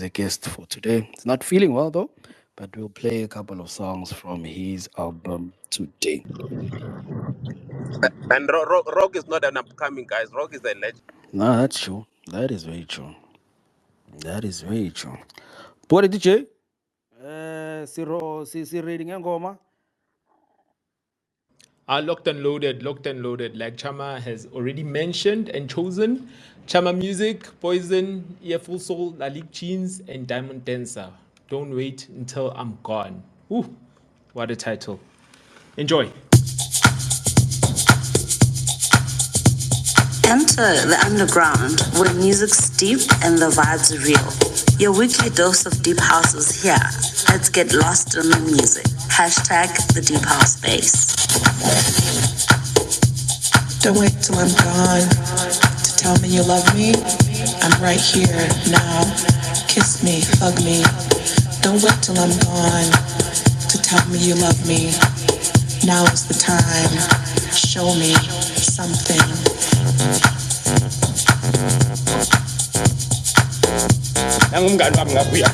a guest for today. He's not feeling well though, but we'll play a couple of songs from his album today. And Rock is not an upcoming guys. Rock is a legend. No, that's true. That is very true. That is very true. What DJ? Si reading ngoma. Locked and loaded, locked and loaded. Like Chama has already mentioned and chosen. Chymamusique, Poison, Earful Soul, Lalik Jeans, and Diamond Dancer. Don't wait until I'm gone. Ooh, what a title. Enjoy. Enter the underground where music's deep and the vibes are real. Your weekly dose of deep house is here. Let's get lost in the music. Hashtag the deep house space. Don't wait till I'm gone to tell me you love me. I'm right here now. Kiss me, hug me. Don't wait till I'm gone to tell me you love me. Now is the time. Show me something. Nangumngani wami ngabuya.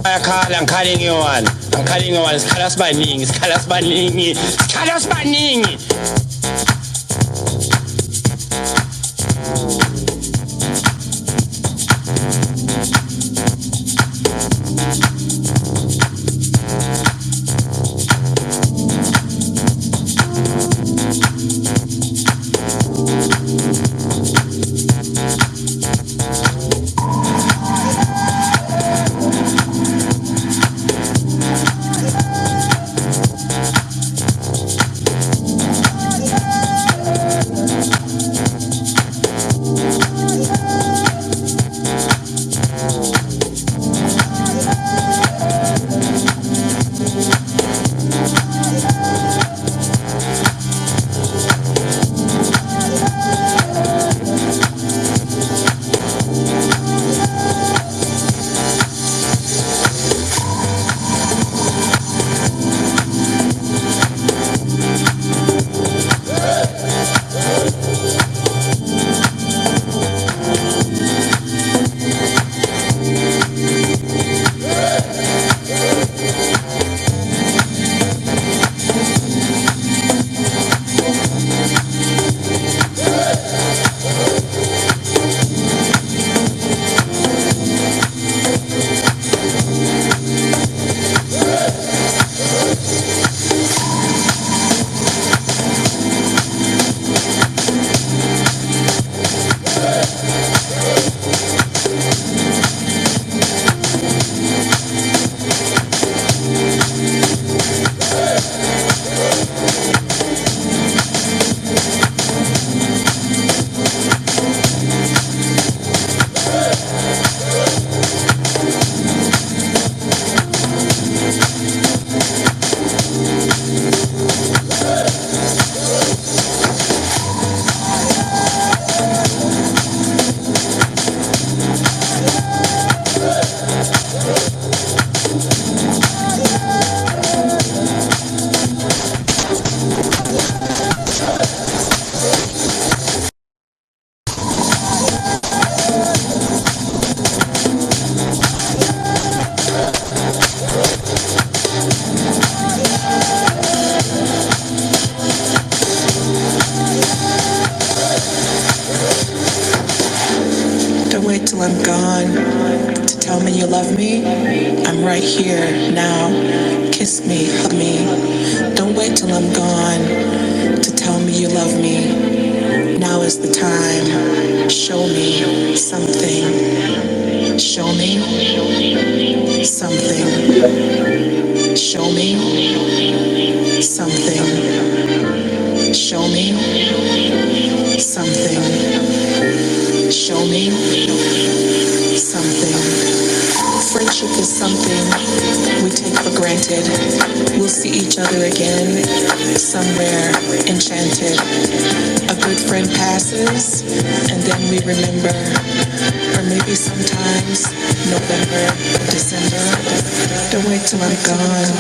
Ayakhala ngikhale ngiyi-one. Angikhali ngiyi-one sikhala sibaningi. I'm gone to tell me you love me? I'm right here now. Kiss me, hug me. Don't wait till I'm gone to tell me you love me. Now is the time. Show me something. Show me something. Show me something. Show me something. Show me something. Friendship is something we take for granted. We'll see each other again somewhere enchanted. A good friend passes and then we remember. Or maybe sometimes November, December. Don't wait till I'm gone.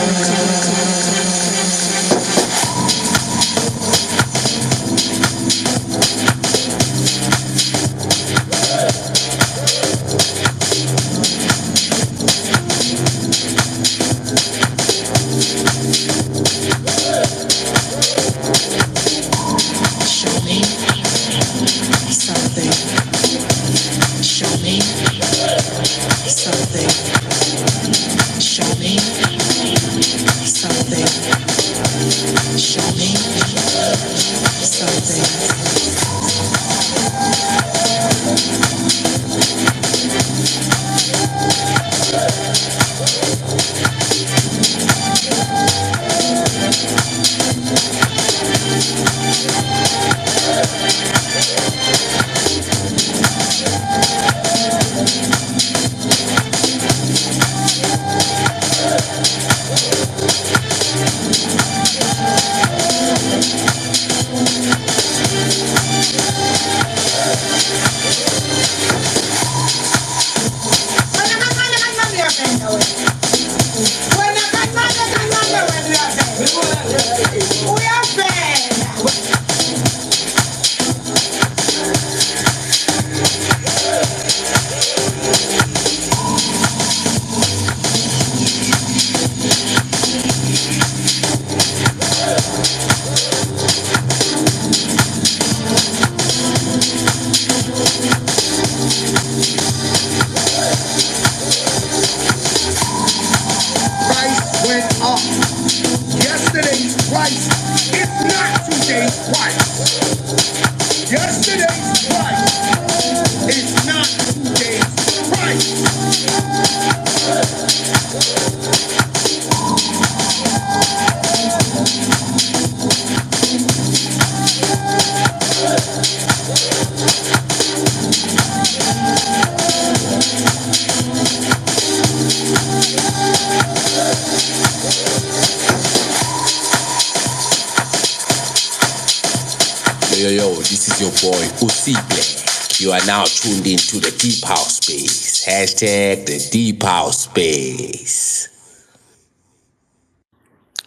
Yo, this is your boy Usiple. You are now tuned into the Deep House Space. Hashtag the Deep House Space.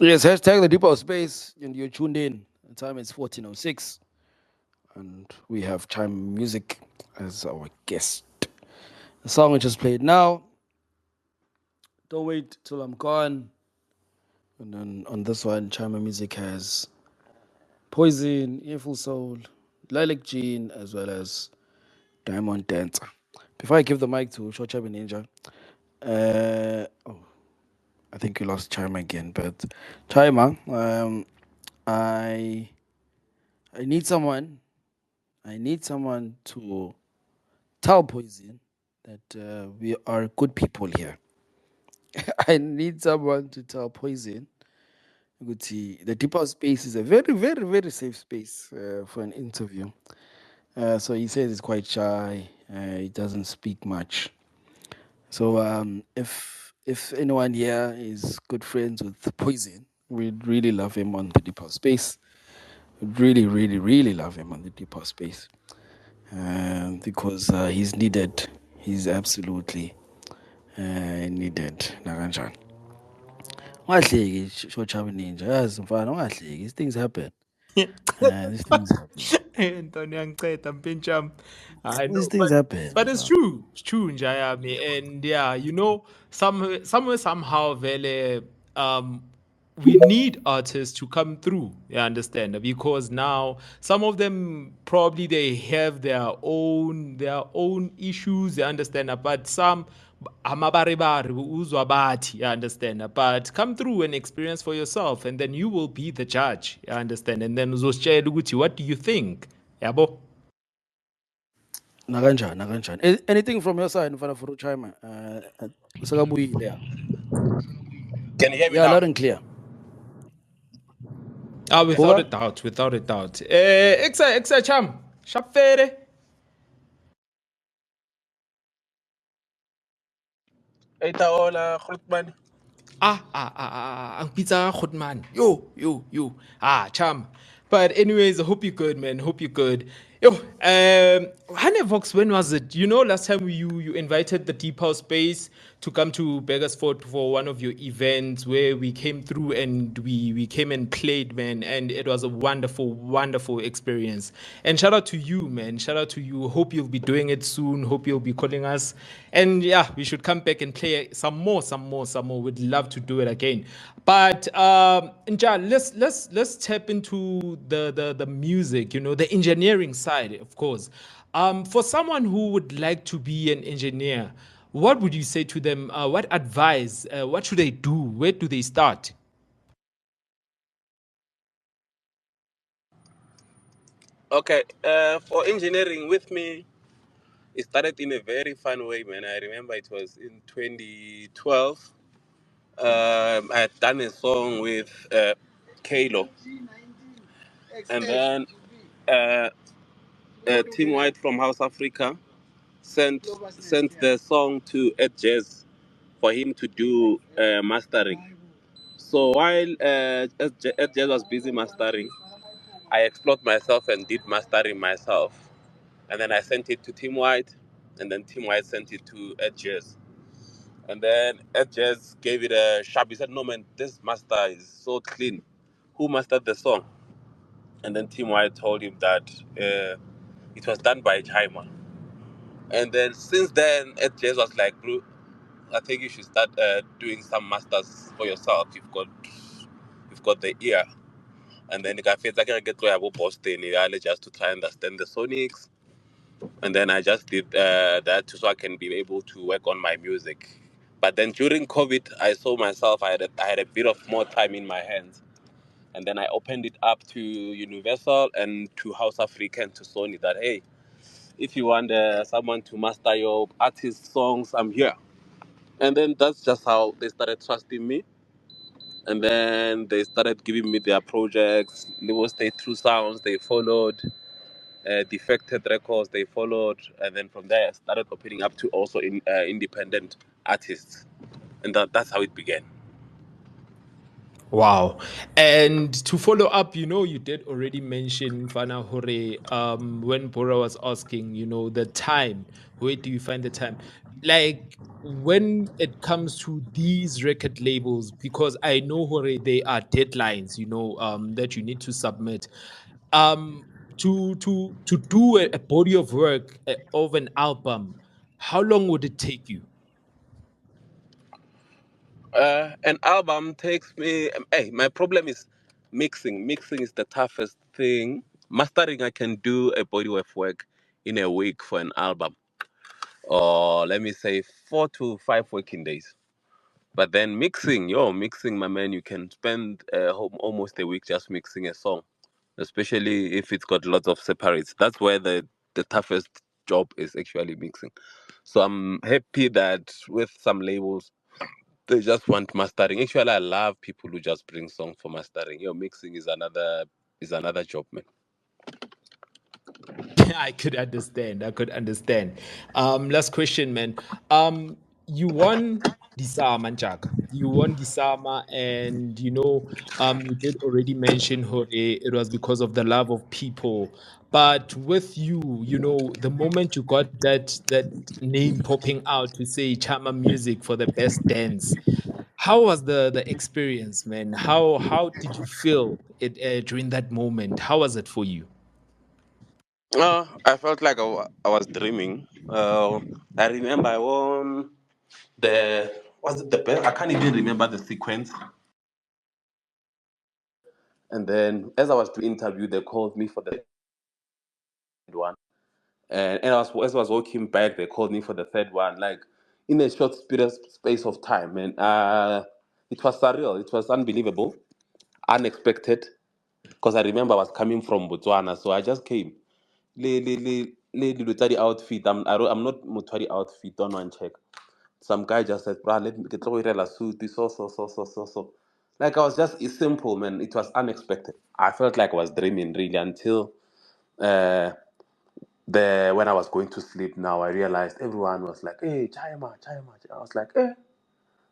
Yes, hashtag the Deep House Space, and you're tuned in. The time is 14:06, and we have Chymamusique as our guest. The song we just played now, Don't Wait Till I'm Gone. And then on this one, Chymamusique has Poison, Earful Soul, Lilac Jean, as well as Diamond Dancer. Before I give the mic to Shochabi Ninja, I think we lost Chima again, but Chima, I need someone. I need someone to tell Poison that we are good people here. I need someone to tell Poison ukuthi the Deep House Space is a very, very, very safe space for an interview. So he says he's quite shy. He doesn't speak much. So if anyone here is good friends with Poison, we'd really love him on the Deep House Space. We'd really, really, really love him on the Deep House Space because he's needed. He's absolutely needed. Nakanjani? Ungahleki Shochabi Ninja. Yazi mfana ungahleki. These things happen. These things happen. Anthony angiceda mpintsham. I know, These things happen. but it's true. It's true, Njayami. And yeah, you know, somewhere, somehow, Vele, we need artists to come through, you understand, because now some of them probably they have their own issues, you understand, but some amabarebare uzwa bathi, you understand, but come through and experience for yourself, and then you will be the judge, you understand, and then uzositshela ukuthi what do you think, yabo. Nakanjani, nakanjani. Anything from your side, Mfana Furu Chima? Usakabuyile ya. Can you hear me Yeah, now? loud and clear. Without a Buka? doubt, without a doubt. Exa cham, shapfere. Itaola Grootman. Ang pizza good man. Yo. Cham. But anyways, I hope you're good, man. Hope you're good. Yo, Hanevox, when was it? You know, last time you invited the Deep House Space to come to Beggarsford for one of your events where we came through and we came and played, man, and it was a wonderful experience. And shout out to you, man. Shout out to you. Hope you'll be doing it soon. Hope you'll be calling us. And yeah, we should come back and play some more. We'd love to do it again. But Nja, let's tap into the music, you know, the engineering side, of course. For someone who would like to be an engineer, what would you say to them? What advice? What should they do? Where do they start? Okay, for engineering with me, it started in a very fun way, man. I remember it was in 2012. I had done a song with Kalo, and then uh, Team White from House Africa sent the song to Ed Jazz for him to do mastering. So while Ed Jazz was busy mastering, I explored myself and did mastering myself. And then I sent it to Team White, and then Team White sent it to Ed Jazz. And then Ed Jazz gave it a sharp. He said, "No man, this master is so clean. Who mastered the song?" And then Team White told him that it was done by Chyma. And then since then, Ed Jazz was like, "Bro, I think you should start doing some masters for yourself. You've got the ear." And then I felt like I get to Boston just to try and understand the sonics. And then I just did that so I can be able to work on my music. But then during COVID, I saw myself, I had a bit of more time in my hands. And then I opened it up to Universal and to House Africa and to Sony that, hey, if you want someone to master your artist songs, I'm here. And then that's just how they started trusting me. And then they started giving me their projects. Livo State True Sounds, they followed. Defected Records, they followed. And then from there, I started opening up to also independent artists. And that's how it began. Wow. And to follow up, you know, you did already mention Fana Hore when Bora was asking, you know, the time. Where do you find the time? Like when it comes to these record labels, because I know Hore, they are deadlines, you know, that you need to submit. Um, to do a body of work of an album, how long would it take you? An album takes me. Hey, my problem is mixing. Mixing is the toughest thing. Mastering, I can do a body of work in a week for an album, or let me say 4 to 5 working days. But then mixing, my man, you can spend almost a week just mixing a song, especially if it's got lots of separates. That's where the toughest job is actually mixing. So I'm happy that with some labels, they just want mastering. Actually, I love people who just bring songs for mastering. Mixing is another job, man. I could understand. I could understand. Last question, man. You won Disama, Njaka. You won Disama, and you know, you did already mention Hore. It was because of the love of people. But with you, you know, the moment you got that name popping out to say Chymamusique for the best dance, how was the experience, man? How did you feel it during that moment? How was it for you? I felt like I was dreaming. I remember I won the was it the best? I can't even remember the sequence. And then as I was to interview, they called me for the third one. And as I was walking back, they called me for the third one, like in a short space of time. And it was surreal. It was unbelievable, unexpected. Because I remember I was coming from Botswana, so I just came. Le Lutari outfit. I'm not Mutari outfit. Don't want check. Some guy just said, "Bro, let me get a suit." So. Like I was just, it's simple, man. It was unexpected. I felt like I was dreaming really until uh, the when I was going to sleep. Now I realized everyone was like, "Hey, Chima, Chima." I was like, "Eh."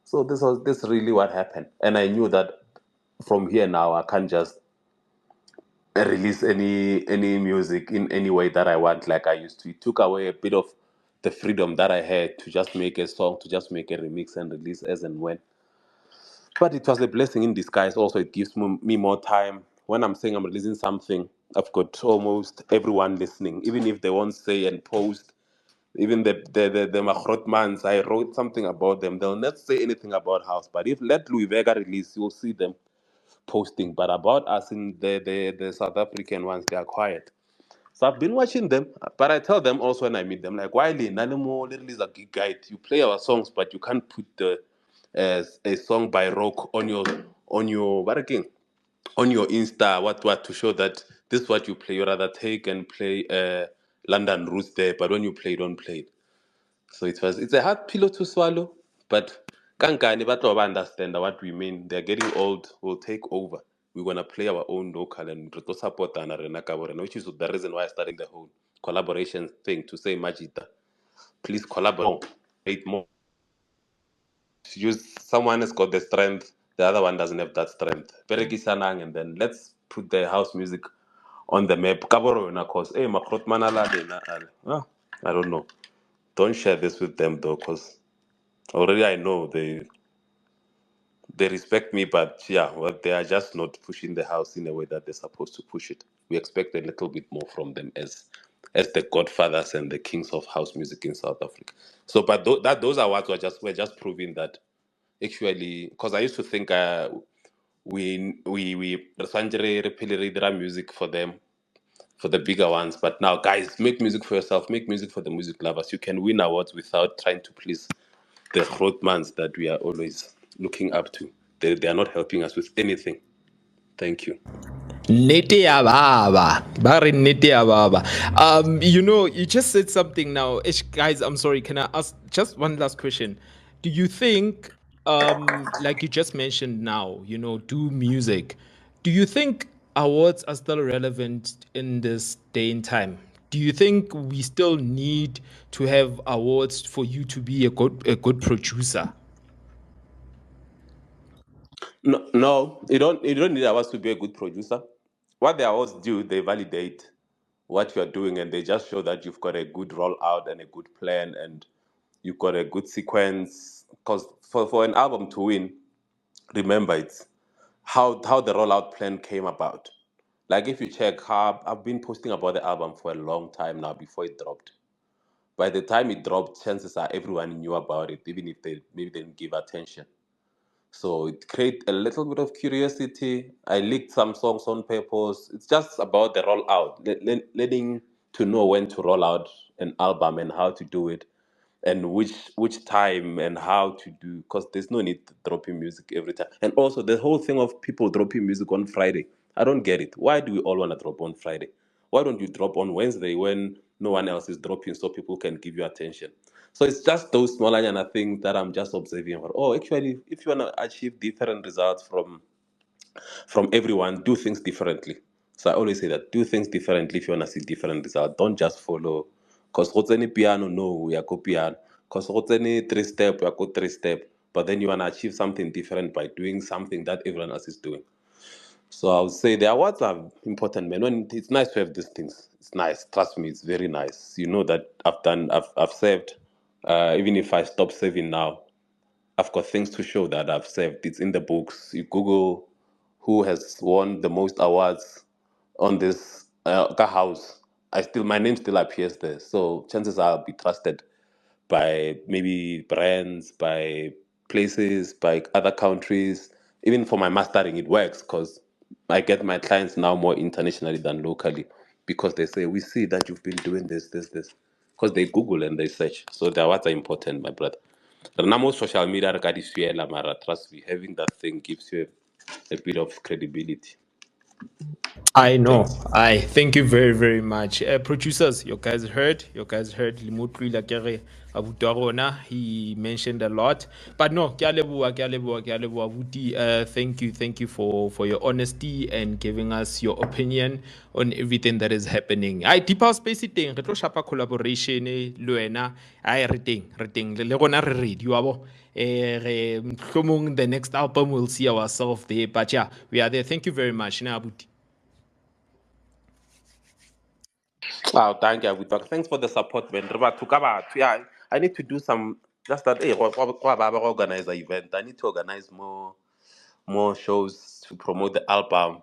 So this really what happened, and I knew that from here now I can't just release any music in any way that I want like I used to. It took away a bit of the freedom that I had to just make a song, to just make a remix and release as and when. But it was a blessing in disguise. Also, it gives me more time. When I'm saying I'm releasing something, I've got almost everyone listening, even if they won't say and post. Even the Machrotmans, I wrote something about them. They'll not say anything about house. But if let Louis Vega release, you'll see them posting. But about us in the South African ones, they are quiet. So I've been watching them, but I tell them also when I meet them, like, Wiley, Nanimo, Little is a gig guide. You play our songs, but you can't put a song by Rock on your what again? On your Insta, what to show that this is what you play. You rather take and play London Roots there, but when you play, don't play it. So it's a hard pillow to swallow, but kankani batho ba understand what we mean. They're getting old. We'll take over. We're gonna play our own local and to support rena ka bo rena, which is the reason why I started the whole collaboration thing to say Majida, please collaborate more. Use someone has got the strength, the other one doesn't have that strength. Perekisanang, and then let's put the house music on the map. Kaboro na cause hey makrot manala de na I don't know. Don't share this with them though, cause already I know they respect me, but yeah, well, they are just not pushing the house in a way that they're supposed to push it. We expect a little bit more from them as the godfathers and the kings of house music in South Africa. So, but those are what we're just proving that actually, because I used to think we Sanjare repeatedly drum music for them, for the bigger ones, but now guys, make music for yourself, make music for the music lovers. You can win awards without trying to please the Grootmans that we are always looking up to. They are not helping us with anything. Thank you. Nete ya baba. Bari nete ya baba. You just said something now. Ish, guys, I'm sorry. Can I ask just one last question? Do you think, like you just mentioned now, do music. Do you think awards are still relevant in this day and time? Do you think we still need to have awards for you to be a good producer? No, you don't need awards to be a good producer. What the awards do, they validate what you are doing and they just show that you've got a good rollout and a good plan and you've got a good sequence. Because for an album to win, remember it's how the rollout plan came about. Like if you check how I've been posting about the album for a long time now before it dropped. By the time it dropped, chances are everyone knew about it, even if they maybe didn't give attention. So it created a little bit of curiosity. I leaked some songs on purpose. It's just about the rollout, letting to know when to roll out an album and how to do it, and which time and how to do. Because there's no need to dropping music every time. And also the whole thing of people dropping music on Friday, I don't get it. Why do we all want to drop on Friday? Why don't you drop on Wednesday when no one else is dropping so people can give you attention? So it's just those small things that I'm just observing. Oh, actually, if you want to achieve different results from everyone, do things differently. So I always say that do things differently if you want to see different results. Don't just follow. Because what's any piano? No, we are go piano. Because what's any three step? We are go three step. But then you want to achieve something different by doing something that everyone else is doing. So I would say the awards are important, man. When it's nice to have these things. It's nice. Trust me, it's very nice. You know that I've saved. Even if I stop saving now, I've got things to show that I've saved. It's in the books. You Google who has won the most awards on this house. My name still appears there. So chances are I'll be trusted by maybe brands, by places, by other countries. Even for my mastering, it works because I get my clients now more internationally than locally because they say, we see that you've been doing this. Because they Google and they search. So that what's important, my brother. The number social media regarding Mara, trust me, having that thing gives you a bit of credibility. I know. Thanks. Thank you very, very much. Producers, you guys heard. Limotri Lakere Abutarona. He mentioned a lot. But no, ke a leboha, Abuti. Thank you for your honesty and giving us your opinion on everything that is happening. I deep house space teng. Re tlo shapa collaboration le wena. Ai re teng. Le rona re ready, wa bo. Mohlomong the next album we'll see ourselves there. But yeah, we are there. Thank you very much. Na Abuti. Wow, thank you, Abutak. Thanks for the support, man. Yeah, I need to do some. Just that, hey, organize an event. I need to organize more shows to promote the album.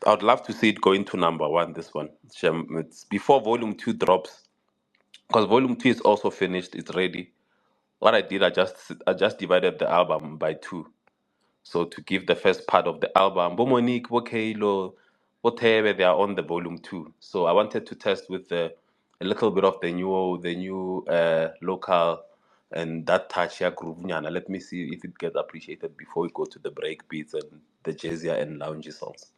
I would love to see it going to number one. This one, it's before Volume 2 drops, because Volume 2 is also finished. It's ready. What I did, I just divided the album by two. So to give the first part of the album, Bomonique, Bokelo, whatever they are on the volume 2. So I wanted to test with a little bit of the new local and that touch here groove. Nyana. Let me see if it gets appreciated before we go to the break beats and the jazzier and loungy songs.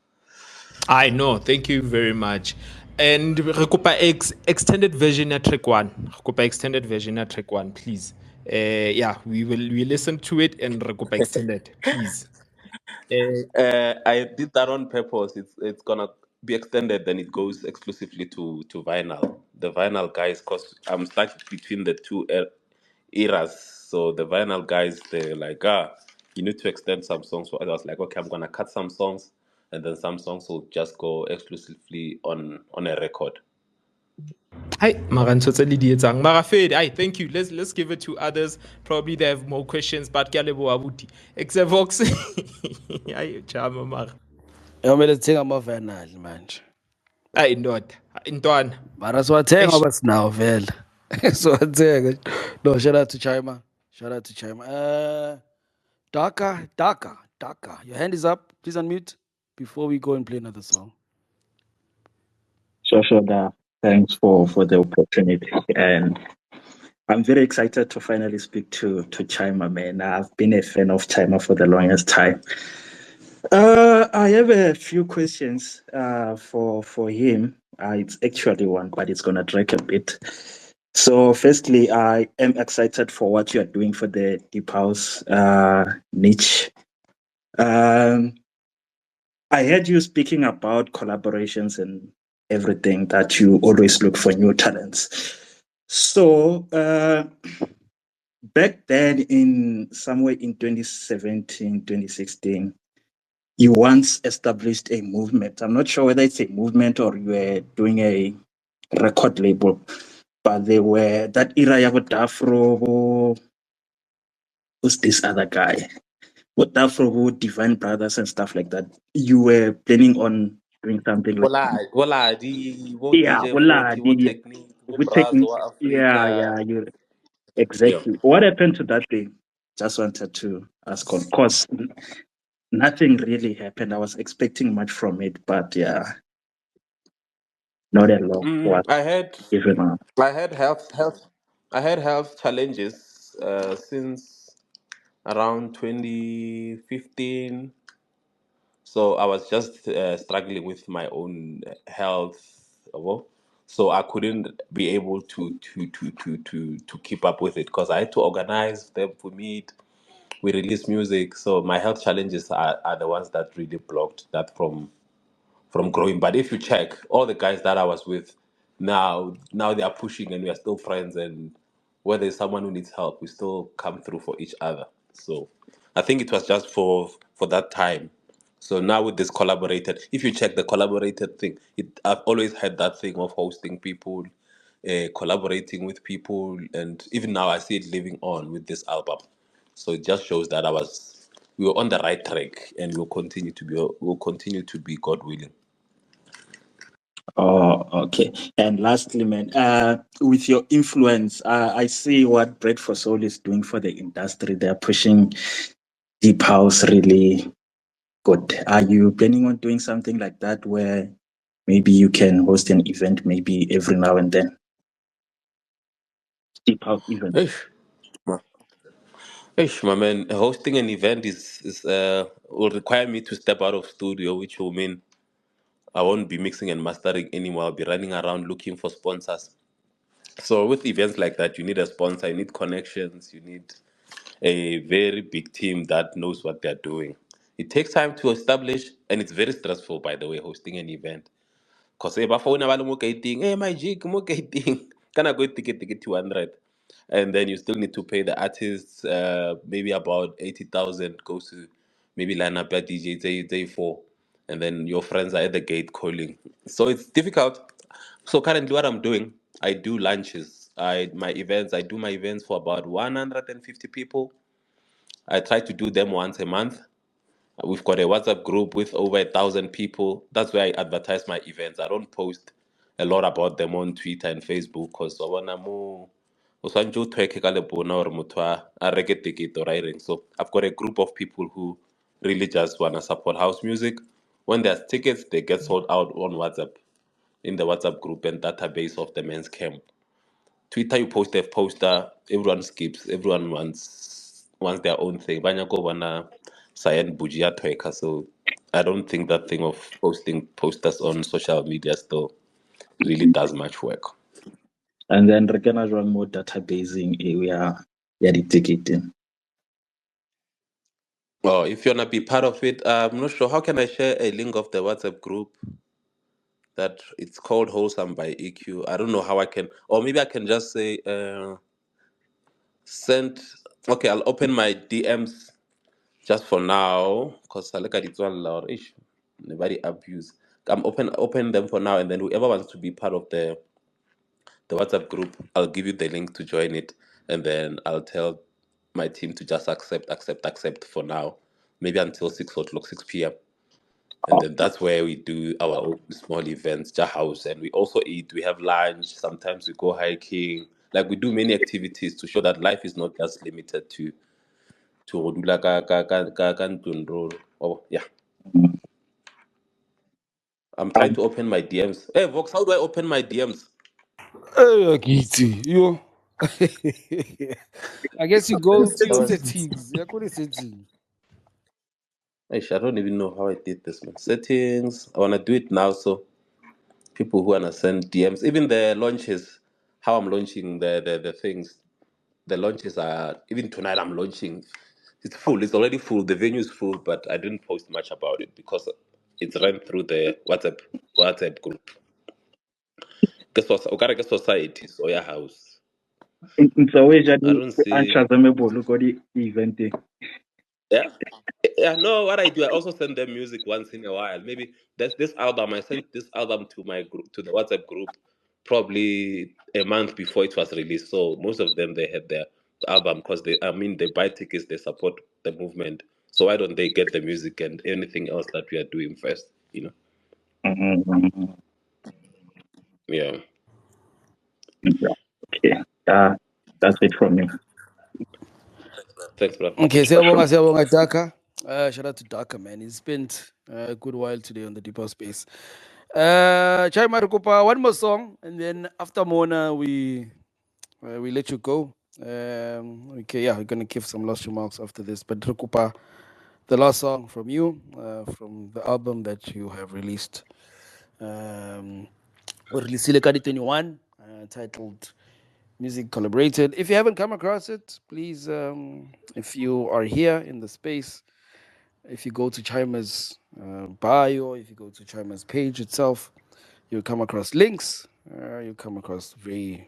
I know. Thank you very much. And Rekopa extended version at track one. Rekopa extended version at track one, please. Yeah, we listen to it and Rekopa extended, please. I did that on purpose. It's gonna be extended, then it goes exclusively to vinyl. The vinyl guys, cause I'm stuck between the two eras. So the vinyl guys, they're like, you need to extend some songs. So I was like, okay, I'm gonna cut some songs, and then some songs will just go exclusively on a record. Hi, Maran totally dietsang. Marafed, hi, thank you. Let's give it to others. Probably they have more questions, but Kalebo Abuti. Except Vox. Hi, Chama Mar. Yomele thenga amavanali manje. Hayi ndoda, intwana. Mara siwathenga ngoba sinawo vele. Siwathenga. No, shout out to Chima. Daka. Your hand is up. Please unmute before we go and play another song. Shoshoda, thanks for the opportunity. And I'm very excited to finally speak to Chyma, man. I've been a fan of Chyma for the longest time. I have a few questions for him. It's actually one, but it's gonna drag a bit. So, firstly, I am excited for what you are doing for the Deep House niche. I heard you speaking about collaborations and everything, that you always look for new talents. So, back then, in somewhere in 2017, 2016, you once established a movement. I'm not sure whether it's a movement or you were doing a record label, but they were that era of Dafro, who's this other guy? What Dafro, Divine Brothers and stuff like that. You were planning on doing something like that. Yeah, DJ voila, 40, technique, we Brazo, yeah, Africa. you Yeah. exactly. What happened to that thing? Just wanted to ask on. Of course, nothing really happened. I was expecting much from it, but yeah, not a lot was I had given up. I had health challenges since around 2015. So I was just struggling with my own health, so I couldn't be able to keep up with it because I had to organize them for meet. We release music, so my health challenges are the ones that really blocked that from growing. But if you check all the guys that I was with now they are pushing and we are still friends, and where there's someone who needs help, we still come through for each other. So I think it was just for that time. So now with this collaborated, if you check the collaborated thing, I've always had that thing of hosting people, collaborating with people, and even now I see it living on with this album. So it just shows that we were on the right track, and we'll continue to be, God willing. Oh, okay. And lastly, man, with your influence, I see what Bread for Soul is doing for the industry. They're pushing deep house really Good. Are you planning on doing something like that where maybe you can host an event maybe every now and then? Deep house event. Eish, ma- my man, hosting an event is will require me to step out of studio, which will mean I won't be mixing and mastering anymore. I'll be running around looking for sponsors. So with events like that, you need a sponsor, you need connections, you need a very big team that knows what they're doing. It takes time to establish, and it's very stressful, by the way, hosting an event. Because if I phone about mo gating, hey my jig, mo gating, can I go ticket 200? And then you still need to pay the artists maybe about 80,000 goes to maybe line up at DJ day 4. And then your friends are at the gate calling. So it's difficult. So currently what I'm doing, I do lunches. I do my events for about 150 people. I try to do them once a month. We've got a WhatsApp group with over 1,000 people. That's where I advertise my events. I don't post a lot about them on Twitter and Facebook because I wanna more. So I've got a group of people who really just wanna support house music. When there's tickets, they get sold out on WhatsApp in the WhatsApp group and database of the men's camp. Twitter, you post a poster, everyone skips, everyone wants their own thing. Banyako wanna Sayan Bujia Tweka, so I don't think that thing of posting posters on social media still really does much work. And then re kena jwang mo databasing ya di-ticketing. Oh, if you wanna be part of it, I'm not sure. How can I share a link of the WhatsApp group that it's called Wholesome by EQ? I don't know how I can, or maybe I can just say send. Okay, I'll open my DMs just for now, because I look at it one loud ish. Nobody abuse. I'm open them for now, and then whoever wants to be part of the WhatsApp group, I'll give you the link to join it, and then I'll tell my team to just accept for now, maybe until 6 o'clock, 6 p.m. And then that's where we do our own small events, just house, and we also eat. We have lunch. Sometimes we go hiking. Like we do many activities to show that life is not just limited to go dula ka ntlong ro. Oh yeah. I'm trying to open my DMs. Hey Vox, how do I open my DMs? Hey, Kitty, you. I guess you go to your How I, settings. Yeah, go to settings. Aish, I don't even know how I did this, man. Settings. I wanna do it now, so people who wanna send DMs, even the launches, how I'm launching the things. The launches are even tonight. I'm launching. It's full. It's already full. The venue is full, but I didn't post much about it because it's run through the WhatsApp group. Guess what? Okay, guess society. So your house. It's always I don't see. unshazamable ko di-event. Yeah. Yeah, no, what I do, I also send them music once in a while. Maybe that's this album. I sent this album to my group, to the WhatsApp group, probably a month before it was released. So most of them they had their album because they buy tickets, they support the movement. So why don't they get the music and anything else that we are doing first? You know? Mm-hmm. Yeah. Okay. That's it from me. Thanks, bro. Okay, siyabonga Daka. Shout out to Daka, man. He spent a good while today on the deeper space. Chai Marukupa, one more song, and then after Mona, we let you go. Okay, yeah, we're gonna give some last remarks after this. But Rukupa, the last song from you, from the album that you have released, released 2021, titled Music Collaborated. If you haven't come across it, please, if you are here in the space, if you go to Chima's bio, if you go to Chima's page itself, you'll come across links. You'll come across a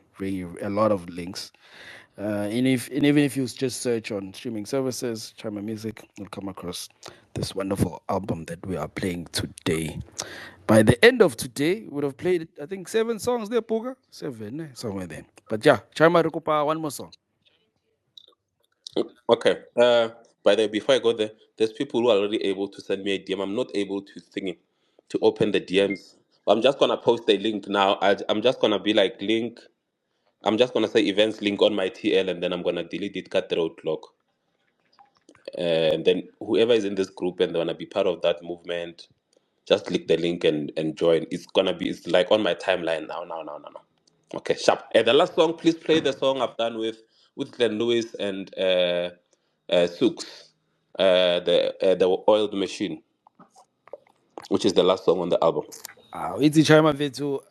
lot of links. And even if you just search on streaming services, Chymamusique, you'll come across this wonderful album that we are playing today. By the end of today, we would have played, I think, 7 songs there, Puga. 7, somewhere there. But yeah, Chima Rukupa, one more song. Okay. By the way, before I go there, there's people who are already able to send me a DM. I'm not able to to open the DMs. I'm just gonna post a link now. I'm just gonna be like link. I'm just gonna say events link on my TL, and then I'm gonna delete it, cut the roadblock. And then whoever is in this group and they want to be part of that movement, just click the link and join. It's like on my timeline now. Okay, sharp. The last song, please play the song I've done with Glenn Lewis and Sooks, the Oiled Machine, which is the last song on the album. It's Chima Vetu.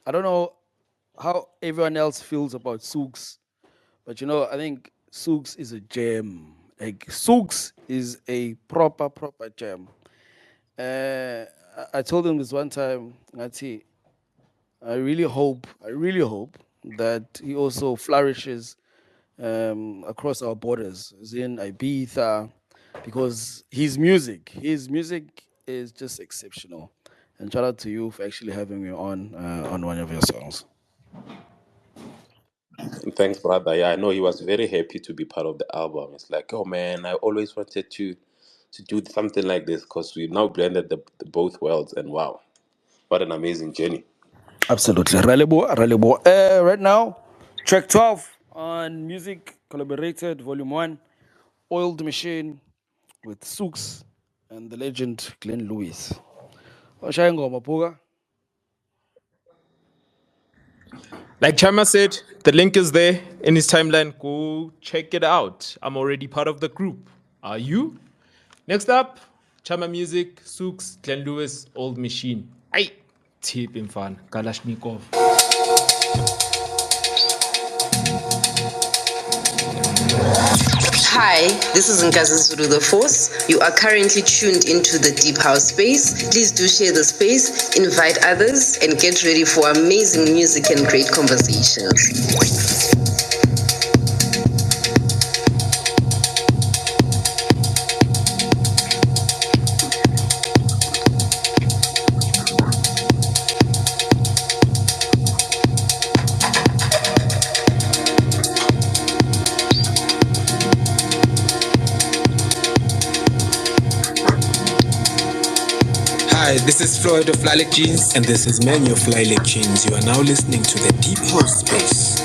I don't know how everyone else feels about Sooks, but I think Sooks is a gem. Like Sooks is a proper gem. I told him this one time, Ngati, I really hope that he also flourishes across our borders, as in Ibiza, because his music is just exceptional. And shout out to you for actually having me on one of your songs. And thanks, brother. Yeah, I know he was very happy to be part of the album. It's like, oh man, I always wanted to do something like this because we now blended the both worlds, and wow, what an amazing journey. Absolutely. Ralebo. Right now, track 12 on Music Collaborated, Volume 1, Oiled Machine with Sooks and the legend Glenn Lewis. Oshaya ngoma Puga. Like Chima said, the link is there in his timeline. Go check it out. I'm already part of the group. Are you? Next up, Chymamusique, Sooks, Glenn Lewis, Old Machine. Ay, tip in fun. Kalashnikov. Hi, this is Nkazi Zulu the Force. You are currently tuned into the Deep House space. Please do share the space, invite others, and get ready for amazing music and great conversations. Hi, this is Floyd of Lilac Jeans. And this is Manny of Lilac Jeans. You are now listening to the Deep House Space.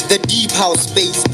The deep house space.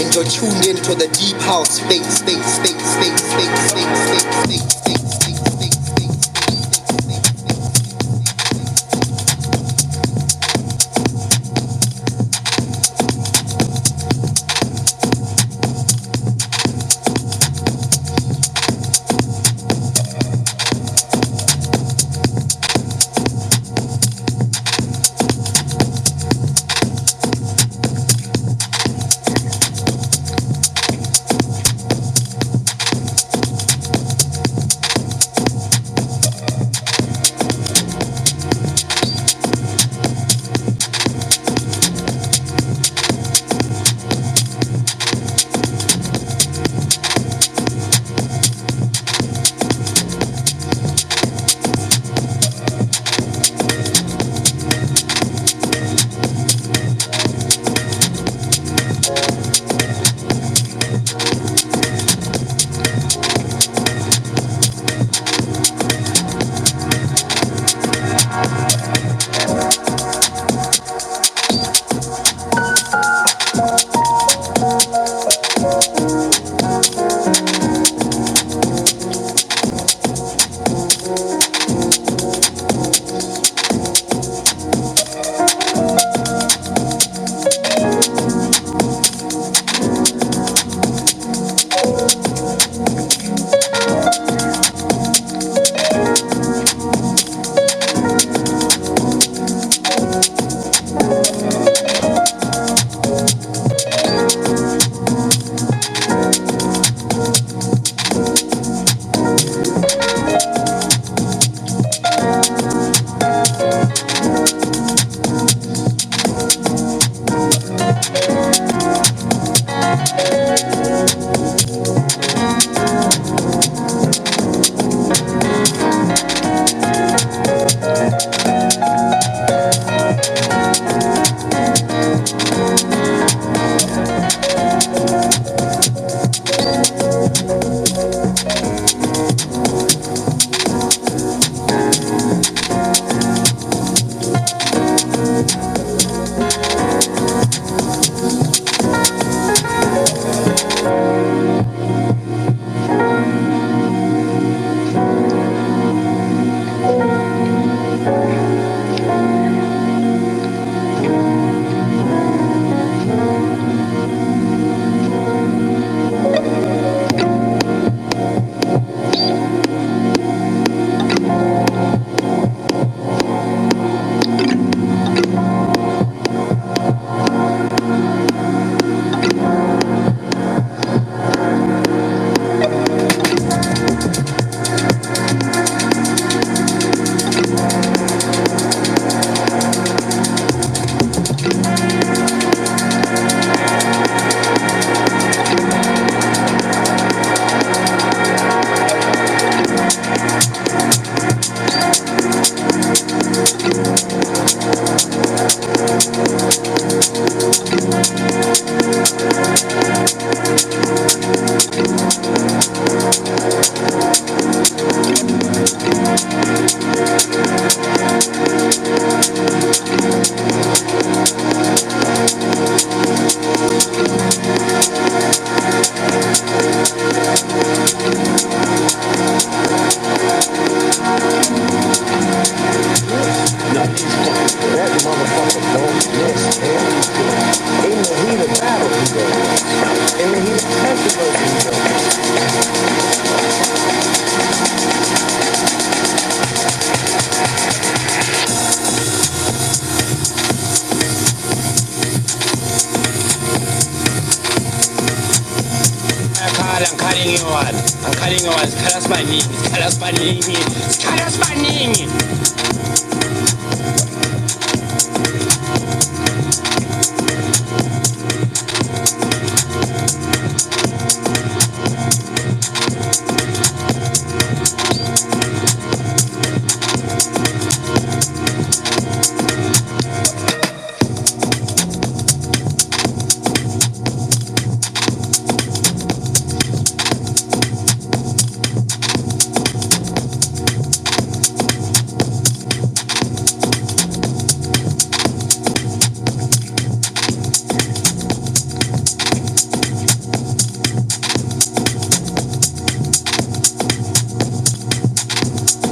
And you're tuned into the deep house space.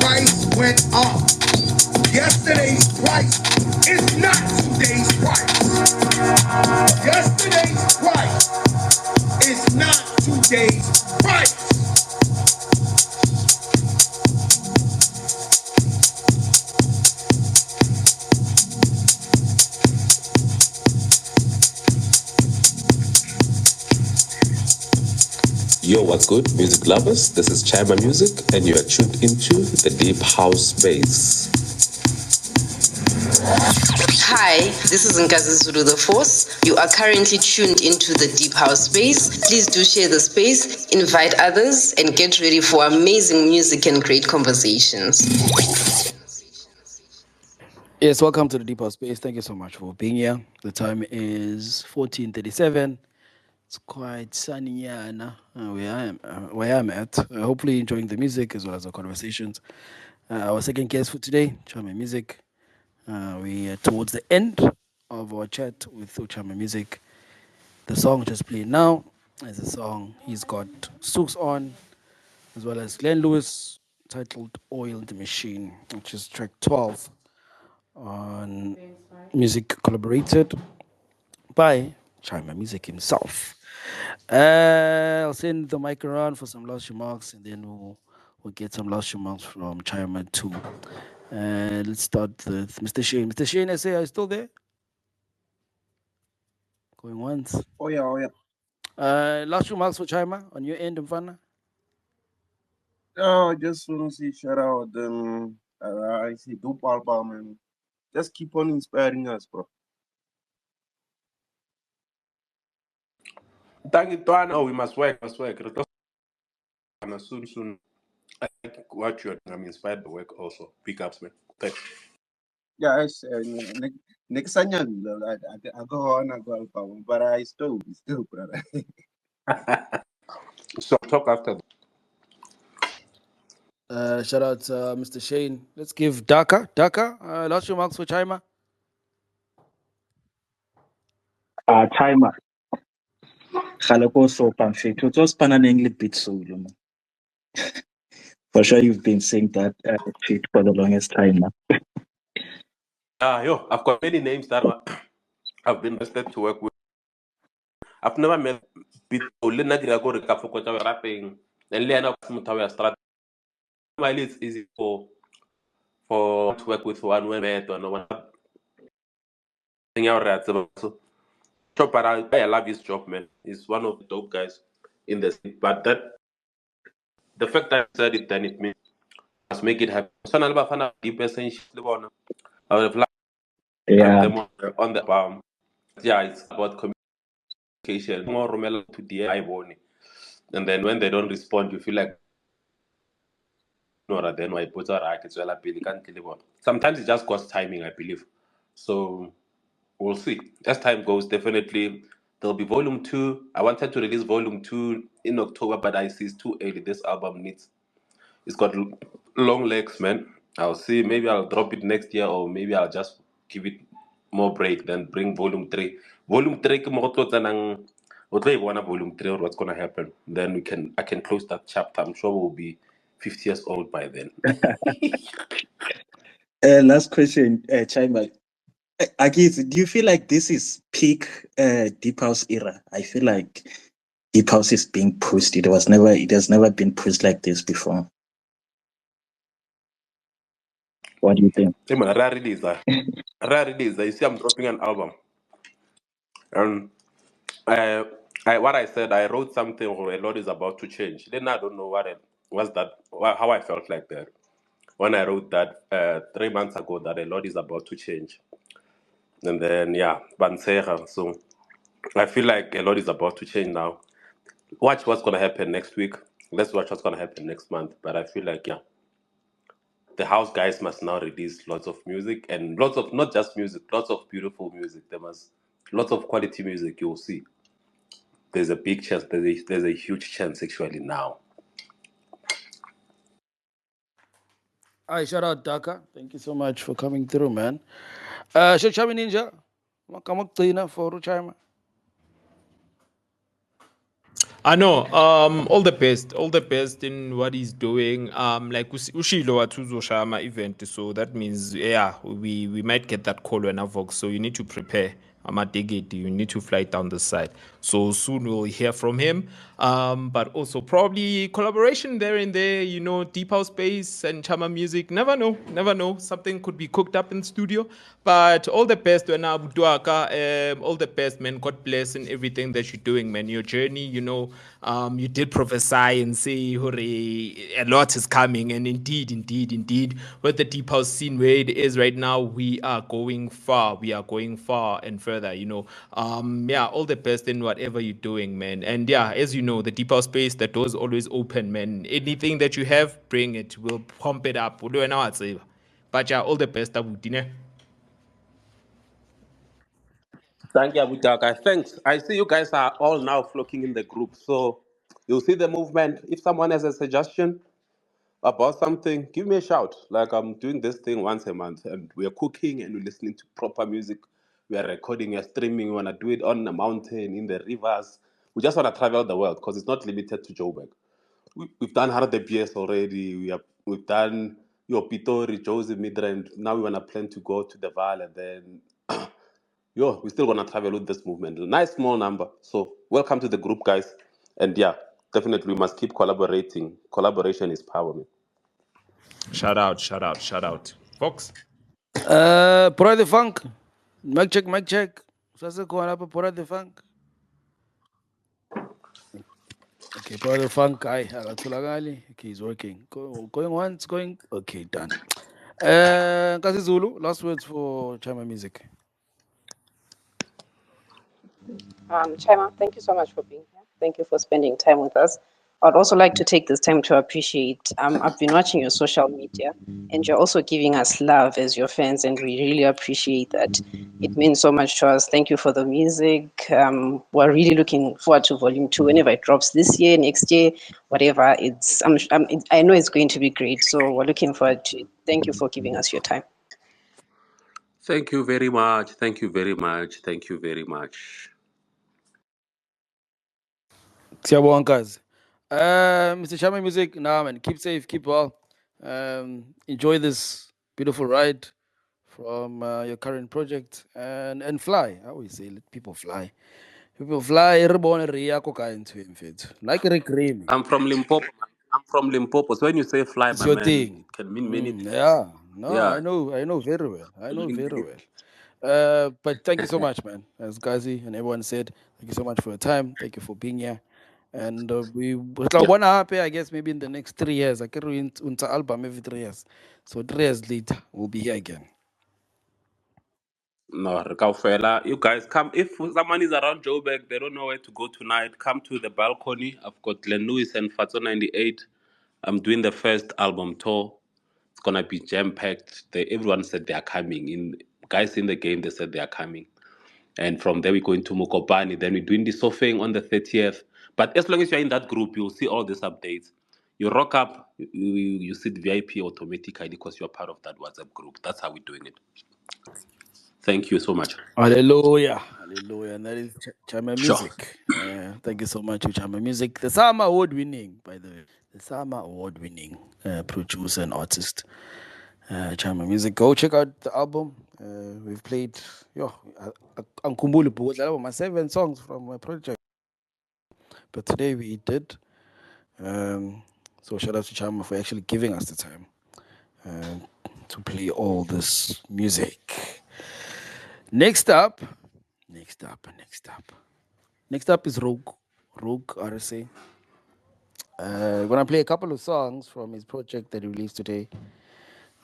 Price went up. Yesterday's price is not today's price. Yesterday's price is not today's price. Yo, what's good, music lovers? This is Chymamusique, and you are tuned into the Deep House Space. Hi, this is Nkazi Zulu the Force. You are currently tuned into the Deep House Space. Please do share the space, invite others, and get ready for amazing music and great conversations. Yes, welcome to the Deep House Space. Thank you so much for being here. The time is 14:37. It's quite sunny here now, where I'm at. Hopefully enjoying the music as well as the conversations. Our second guest for today, Chymamusique. We are towards the end of our chat with Chymamusique. The song just played now is a song he's got Stooks on, as well as Glenn Lewis, titled Oil the Machine, which is track 12 on Music Collaborated by Chymamusique himself. I'll send the mic around for some last remarks, and then we'll get some last remarks from Chyma too. Let's start with Mr. Shane. Mr. Shane SA, are you still there? Going once. Oh yeah, oh yeah. Last remarks for Chyma on your end, Mfana? I just want to say shout out I say dope album and just keep on inspiring us, bro. Thank you, Tuan. Oh, we must work. And soon. I like what you're doing. I'm inspired by work also. Big ups, man. Thanks. Yeah, next time I go on, I go album, but I still, brother. So talk after. Shout out Mr. Shane. Let's give Daka. Last remarks for Chyma. Timer. Galoko so perfect. It was pananengli bit solo. For sure, you've been saying that shit for the longest time now. I've got many names that I've been interested to work with. I've never met people rapping and learn up strat. It's easy for to work with one when met or no one thing out. So Chopper, I love his job, man. He's one of the dope guys in the city. But the fact that I said it, then it means must make it happen. So now, I deep essentially, I would have liked to have them on the yeah, it's about communication. More Romelo to the Iboni. And then when they don't respond, you feel like no, then why put our it's well appeal, can't deliver. Sometimes it just costs timing, I believe. So we'll see. As time goes, definitely there'll be volume 2. I wanted to release volume 2 in October, but I see it's too early. This album it's got long legs, man. I'll see. Maybe I'll drop it next year, or maybe I'll just give it more break, then bring volume 3. Volume 3, ke mo go tlo tsenang- o tlo e bona volume 3 or what's gonna happen. Then I can close that chapter. I'm sure we'll be 50 years old by then. Last question, Chima. Agis, do you feel like this is peak deep house era? I feel like deep house is being pushed. It has never been pushed like this before. What do you think? Hey man, rare release. Rare release. You see, I'm dropping an album. And what I said, I wrote something or a lot is about to change. Then I don't know how I felt like that when I wrote that 3 months ago that a lot is about to change. And then yeah, Bansera. So I feel like a lot is about to change now. Watch what's gonna happen next week. Let's watch what's gonna happen next month. But I feel like yeah, the house guys must now release lots of music and lots of not just music, lots of beautiful music. There must lots of quality music. You'll see. There's a big chance. There's a huge chance actually now. Hi, shout out Daka. Thank you so much for coming through, man. Chami Ninja. Come up cleaner for Chima. I know. All the best in what he's doing. Like Ushilo Atuzo Shama event, so that means yeah, we might get that call when I Vox. So you need to prepare. I'm at Digit. You need to fly down the side. So soon we'll hear from him. But also probably collaboration there and there. You know, Deep House Space and Chymamusique. Never know. Never know. Something could be cooked up in studio. But all the best, Wena Buduaka. All the best, man. God bless in everything that you're doing, man. Your journey, you know, you did prophesy and say, hooray, a lot is coming. And indeed, with the deep house scene where it is right now, we are going far. We are going far and further, you know. Yeah, all the best in whatever you're doing, man. And yeah, as you know, the deep house space, the door's always open, man. Anything that you have, bring it. We'll pump it up. We'll do it now, I'd say. But yeah, all the best, Abudine. Thank you, Abutaka. Thanks. I see you guys are all now flocking in the group. So you'll see the movement. If someone has a suggestion about something, give me a shout. Like I'm doing this thing once a month and we're cooking and we're listening to proper music. We are recording, we are streaming. We want to do it on the mountain, in the rivers. We just want to travel the world because it's not limited to Joburg. We've done Hardepies already. We've done your Pitori, Josie Midrand. Now we want to plan to go to the Val and then we're still gonna travel with this movement. A nice small number. So welcome to the group, guys. And yeah, definitely we must keep collaborating. Collaboration is power, man. Shout out. Fox. Pura the funk. Mic check. Sasa going up Pura the funk. Okay, Pura the funk. Agatulagali. Okay, he's working. Going once, going. Okay, done. Kasi Zulu, last words for Chymamusique. Chima, thank you so much for being here. Thank you for spending time with us. I'd also like to take this time to appreciate. I've been watching your social media, and you're also giving us love as your fans, and we really appreciate that. It means so much to us. Thank you for the music. We're really looking forward to Volume 2 whenever it drops this year, next year, whatever. I know it's going to be great, so we're looking forward to it. Thank you for giving us your time. Thank you very much. Thank you very much. Thank you very much. Siyabonga. Mr. Chymamusique, nah man, keep safe, keep well. Enjoy this beautiful ride from your current project and fly. I always say let people fly. People fly, reborn ria ko kain fit. Like a creamy. I'm from Limpopo. Man. I'm from Limpopo. So when you say fly, It's my your man, thing. it can mean many things. Yeah. No, Yeah. I know very well. I know very well. But thank you so much, man. As Gazi and everyone said, thank you so much for your time. Thank you for being here. And we want to happen, I guess, maybe in the next 3 years. I can read unter album every 3 years. So 3 years later, we'll be here again. No, Rikaufela, you guys come. If someone is around Joburg, they don't know where to go tonight, come to the balcony. I've got Glenn Lewis and Fatso 98. I'm doing the first album tour. It's gonna be jam packed. Everyone said they are coming. Guys in the game, they said they are coming. And from there, we go into Mokopani. Then we're doing the Sofeng on the 30th. But as long as you're in that group, you'll see all these updates. You rock up, you see the VIP automatically because you're part of that WhatsApp group. That's how we're doing it. Thank you so much. Hallelujah. Hallelujah. And that is Sure. Chymamusique. Thank you so much to Chymamusique. The Sama Award winning, by the way. The Sama Award winning producer and artist. Chymamusique. Go check out the album. We've played my 7 songs from my project. But today we did. So shout out to Chama for actually giving us the time to play all this music. Next up is Rogue RSA. We're gonna play a couple of songs from his project that he released today.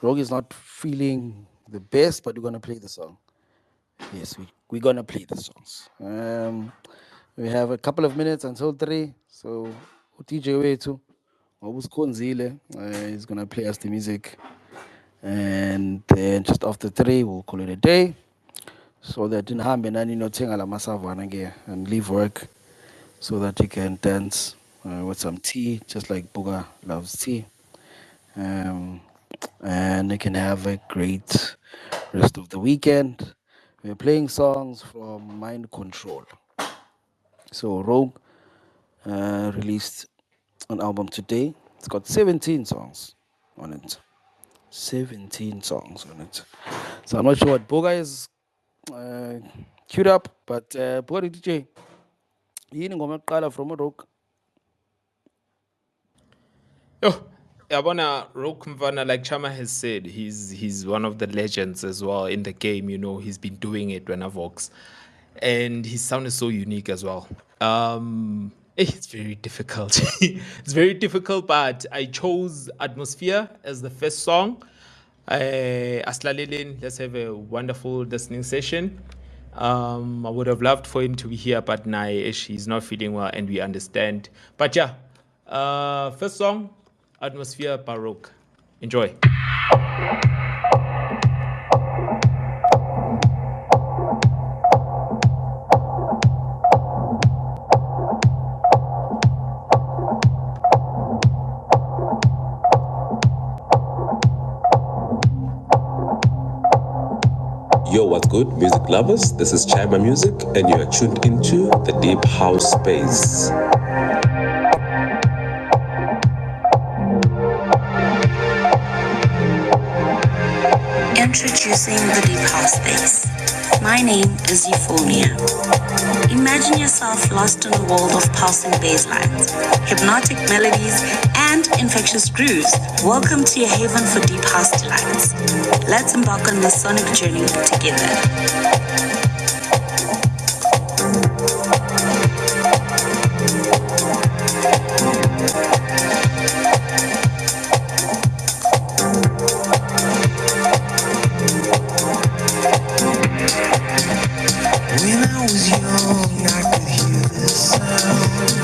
Rogue is not feeling the best, but we're gonna play the song. Yes, we're gonna play the songs. We have a couple of minutes until 3, so DJ Wetu, Konzile, is gonna play us the music, and then just after 3, we'll call it a day. So that in Hambe nani no tenga la masavana again and leave work, so that you can dance with some tea, just like Buga loves tea. And you can have a great rest of the weekend. We're playing songs from Mind Control. So Rogue released an album today. It's got 17 songs on it. 17 songs on it. So I'm not sure what Boga is queued up, but Boga DJ, yini ngoma yokuqala from Rogue? Oh, Yabona Roque Mfana, like Chama has said, he's one of the legends as well in the game. You know, he's been doing it when Vox, and his sound is so unique as well. It's very difficult. It's very difficult, but I chose Atmosphere as the first song. Aslalelin, let's have a wonderful listening session. I would have loved for him to be here, but he's not feeling well, and we understand. But yeah, first song, Atmosphere Baroque. Enjoy. Yo, what's good, music lovers? This is Chymamusique, and you are tuned into the Deep House Space. Introducing the Deep House Space. My name is Euphonia. Imagine yourself lost in a world of pulsing bass lines, hypnotic melodies, and infectious grooves. Welcome to your haven for deep house delights. Let's embark on this sonic journey together. When I was young, I could hear the sound.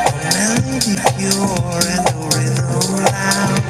A melody pure and the rhythm loud.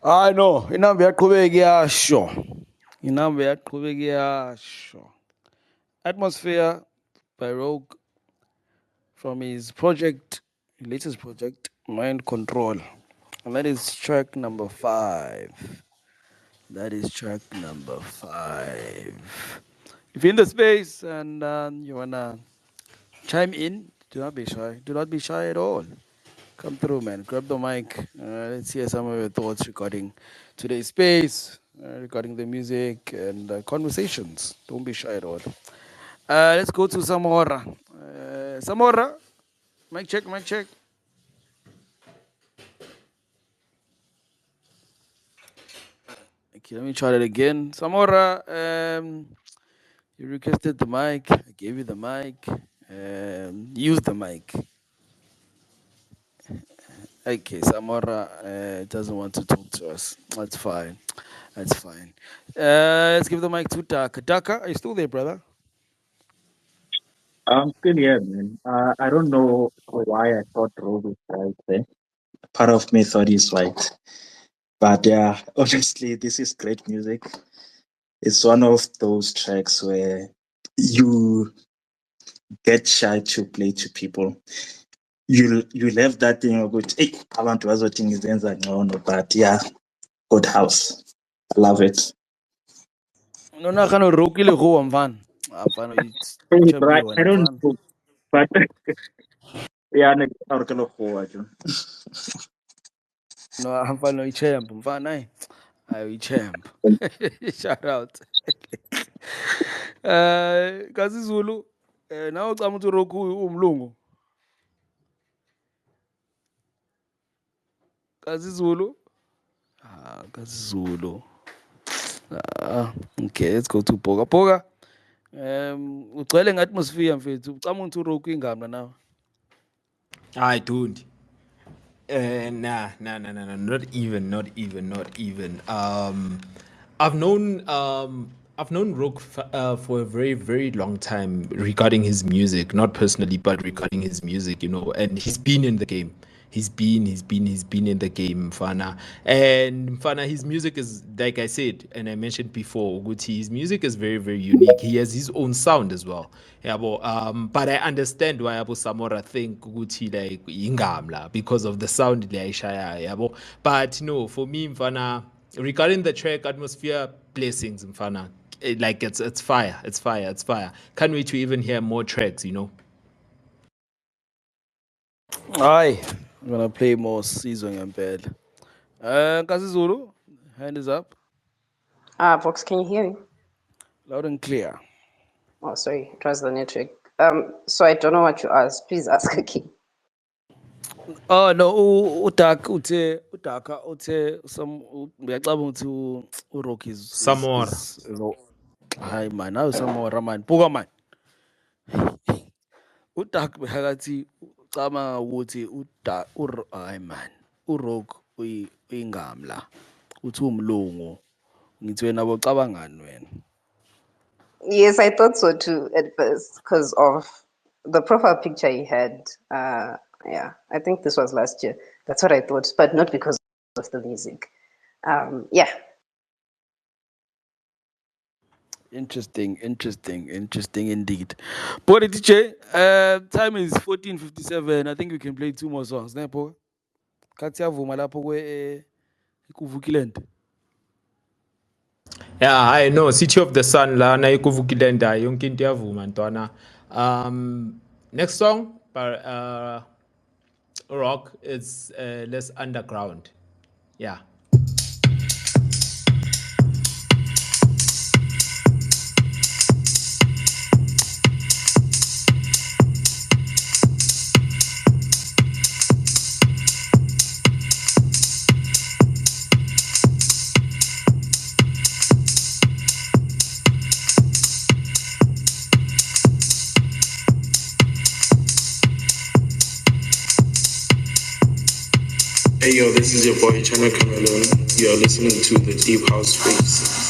I know. Inambe yaqhubeka iyasho. Inambe yaqhubeka iyasho. Atmosphere by Rogue from his project, latest project, Mind Control. And that is track number 5. That is track number 5. If you're in the space and you wanna chime in, do not be shy. Do not be shy at all. Come through, man. Grab the mic. Let's hear some of your thoughts regarding today's space, regarding the music and conversations. Don't be shy at all. Let's go to Samora. Samora, mic check, mic check. Okay, let me try that again. Samora, you requested the mic. I gave you the mic. Use the mic. Okay, Samora doesn't want to talk to us. That's fine. That's fine. Let's give the mic to Daka. Daka, are you still there, brother? I'm still here, man. I don't know why I thought Rogue was right there. Part of me thought he's right. But yeah, honestly, this is great music. It's one of those tracks where you get shy to play to people. You'll have that thing of good, hey, abantu bazothi ngizenza ngcono, but yeah, good house. I love it. No, no, no, Roke le go mfana. Mfana, it's Hey, champion right, I don't mfana. know, but yeah, next time forward. No, mfana i-champ, mfana. Ayi i-champ. Shout out. Kazi Zulu, nawe ucama ukuthi uRoke umlungu. Kazi Zulu. Kazi Zulu. Okay, let's go to Poga. Poga. Ugcwele nge-atmosphere mfethu. Ucama ukuthi uRoke ingami nawe. I don't. Nah, not even. I've known Roque for a very, very long time regarding his music, not personally, but regarding his music, and he's been in the game. He's been in the game, Mfana. And Mfana, his music is, like I said, and I mentioned before, Uguti, his music is very, very unique. He has his own sound as well. Yabo, but I understand why Abu Samora think Uguti like Ingamla because of the sound yabo. But no, for me, Mfana, regarding the track Atmosphere, blessings, Mfana. Like it's fire, it's fire, it's fire. Can't wait to even hear more tracks, you know. Aye, I'm gonna play more season and bed. Kazi Zulu, hand is up. Vox, can you hear me? Loud and clear. Oh, sorry, it was the network. So I don't know what you asked. Please ask again. Oh no, Utaka uthe some ngiyacabanga ukuthi uRocky Samora. hayi man, nayo Samora man. Buka man. Utaka phakathi ucabanga ukuthi hayi man. uRock uyingamla. Uthi umlungu. Ngithi wena bocabangani wena? Yes, I thought so too at first because of the profile picture he had. Yeah, I think this was last year. That's what I thought, but not because of the music. Yeah. Interesting indeed. But DJ, time is 14:57. I think we can play two more songs. Nepo. Kathi yavuma lapho kuVukiland. Yeah, I know. City of the Sun lana ikuvukilenda yonke into iyavuma ntwana. Next song by Rock is less underground. Yeah. Hey yo, this is your boy Chana Cameron. You're listening to the Deep House Space.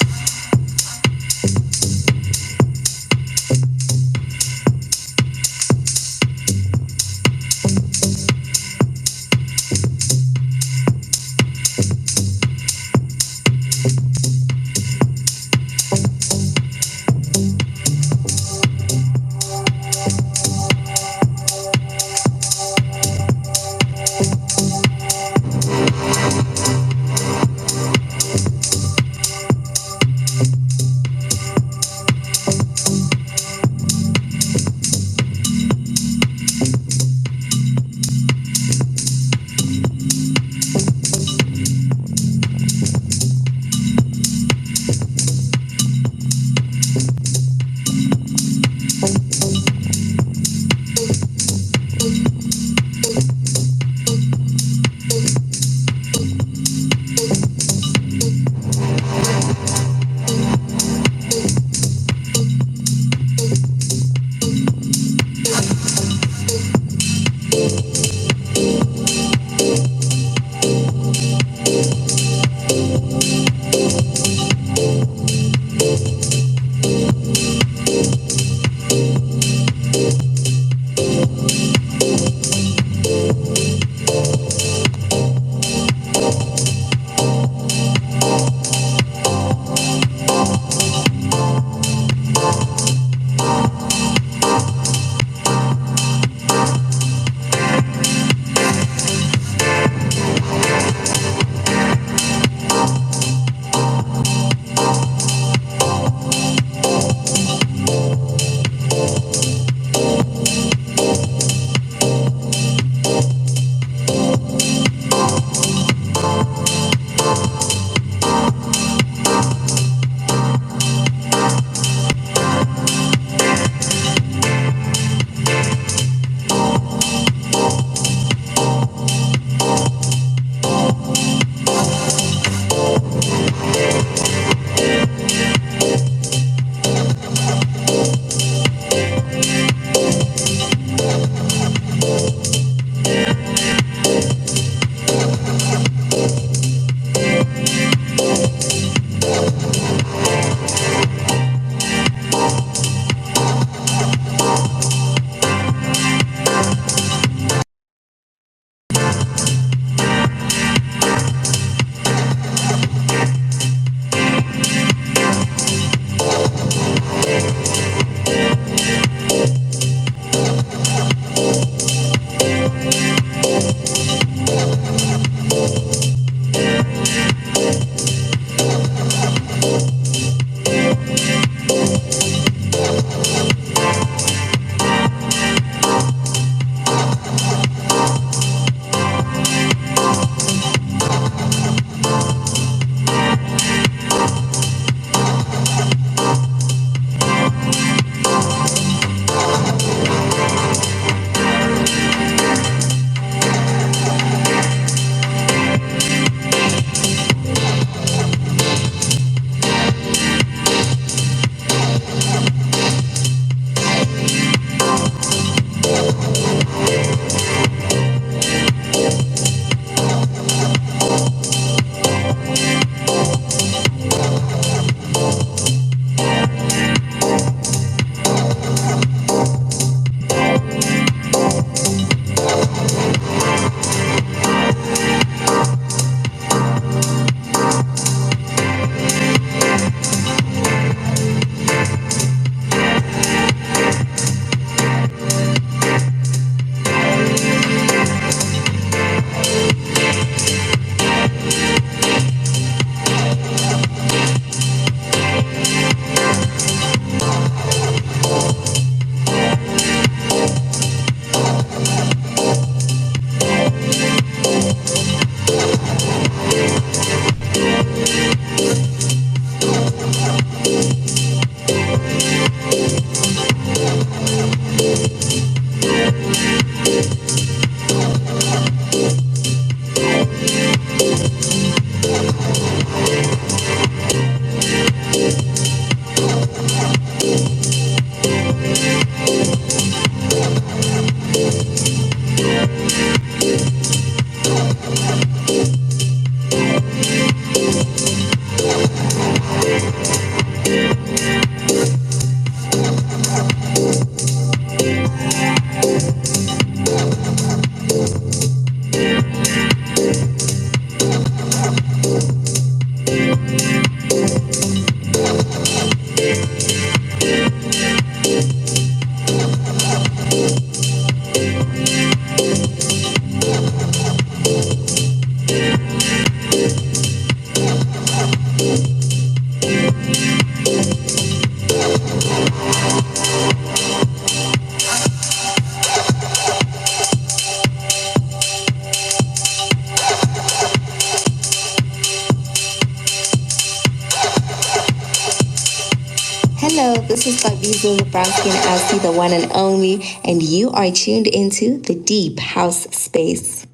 Hello, this is Babizo the brown skin Asty, the one and only, and you are tuned into the Deep House Space.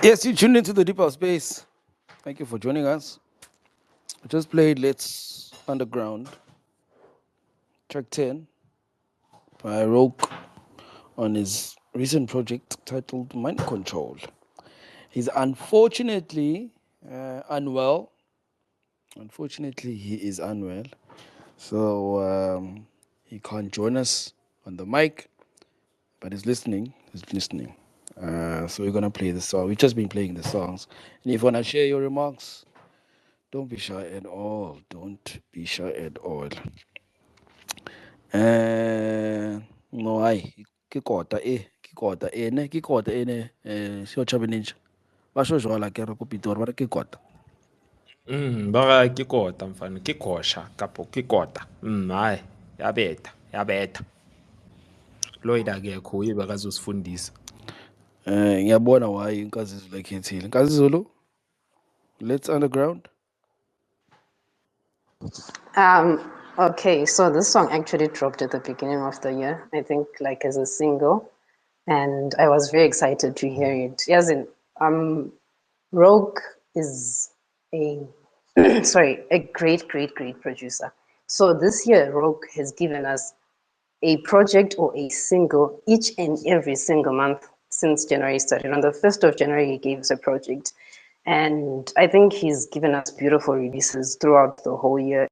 Yes, you tuned into the Deep House Space. Thank you for joining us. I just played Let's Underground, track 10 by Roque on his recent project titled Mind Control. He's unfortunately unwell. Unfortunately, he is unwell. So he can't join us on the mic, but he's listening. He's listening. So we're going to play the song. We've just been playing the songs. And if you want to share your remarks, don't be shy at all. Don't be shy at all. No, ke kota ne seo Chubby Ninja. Ba sho jwala ke re ko Pitori ba re ke kota. Ba ke kota mfana ke kosha kapo ke kota. Hayi yabetha. Lloyd akekho uye bekazosifundisa. Ngiyabona why inkazi Zulu ekhethile. Inkazi Zulu, Let's Underground. Okay, so this song actually dropped at the beginning of the year, I think like as a single, and I was very excited to hear it. As in, Rogue is a a great producer. So this year, Rogue has given us a project or a single each and every single month since January started. On the 1st of January, he gave us a project. And I think he's given us beautiful releases throughout the whole year.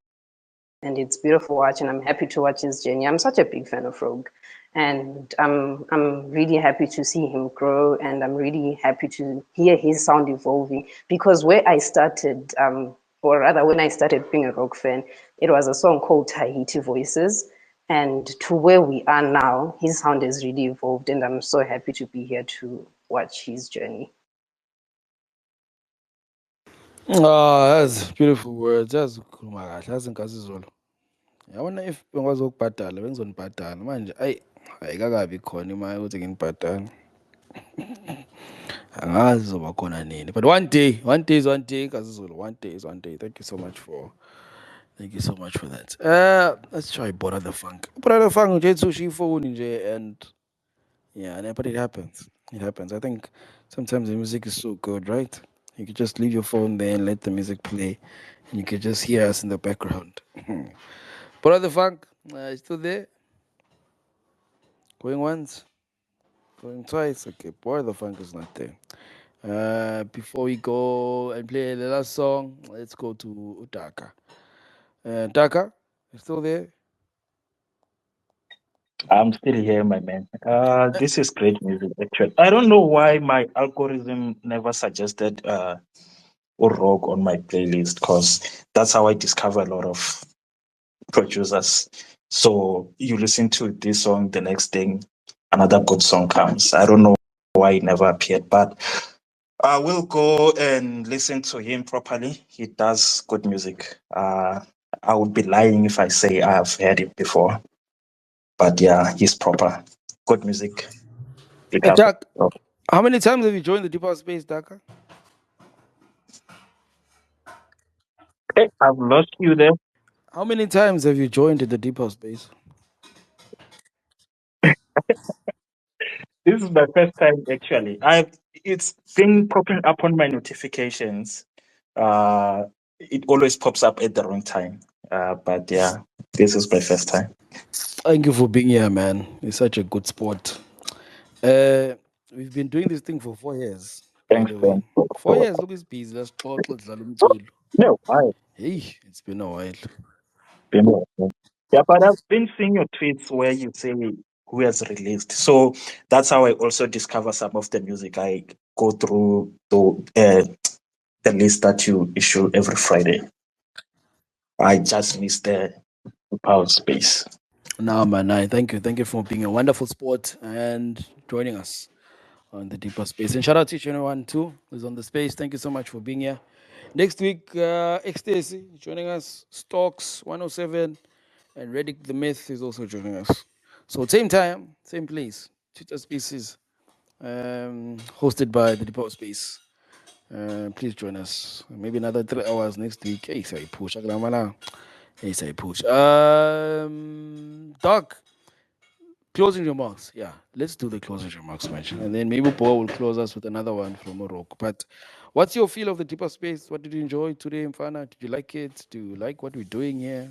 And it's beautiful watching. I'm happy to watch his journey. I'm such a big fan of Rogue. And I'm really happy to see him grow, and I'm really happy to hear his sound evolving, because where I started, or rather when I started being a Rogue fan, it was a song called Tahiti Voices. And to where we are now, his sound has really evolved, and I'm so happy to be here to watch his journey. That's beautiful words. That's ukukhuluma kahle. Yazi Nkosi Zulu. Yabona if bengazokubhadala bengizonibhadala manje ayikakabi khona imali ukuthi nginibhadale. Angazi zoba khona nini. But one day is one day, Nkosi Zulu. One day is one day. Thank you so much for that. Let's try Brother Funk. Brother Funk nje sushi phone nje, and yeah, but it happens. It happens. I think sometimes the music is so good, right? You could just leave your phone there and let the music play, and you could just hear us in the background. Brother Funk, still there? Going once, going twice. Okay, Brother Funk is not there. Before we go and play the last song, let's go to Utaka. Utaka, you still there? I'm still here, my man. This is great music, actually. I don't know why my algorithm never suggested Rock on my playlist, because that's how I discover a lot of producers. So you listen to this song, the next thing, another good song comes. I don't know why it never appeared, but I will go and listen to him properly. He does good music. I would be lying if I say I've heard it before. But yeah, he's proper. Good music. Big Hey, up. Doc, how many times have you joined the Deep House Space, Daka? Hey, I've lost you there. How many times have you joined the Deep House Space? This is my first time actually. It's been popping up on my notifications. It always pops up at the wrong time. But yeah, this is my first time. Thank you for being here, man. It's such a good sport. We've been doing this thing for 4 years, by Thanks, the way. man. 4 years, look, it's busy. Let's talk, let's umculo. No, I Hey, it's been a while. been yeah, but I've been seeing your tweets where you say who has released. So that's how I also discover some of the music. I go through the list that you issue every Friday. I just missed the power space. No, man, thank you. Thank you for being a wonderful sport and joining us on the Deeper Space. And shout out to each and everyone, too, who's on the space. Thank you so much for being here. Next week, Ecstasy joining us, Stocks 107, and Reddick the Myth is also joining us. So, same time, same place, Twitter Spaces, hosted by the Deeper Space. Please join us. Maybe another 3 hours next week. Hey, sorry, push. SA push. Doc, closing remarks. Yeah, let's do the closing remarks, man. And then maybe Paul will close us with another one from Morocco. But what's your feel of the deeper space? What did you enjoy today, Mfana? Did you like it? Do you like what we're doing here?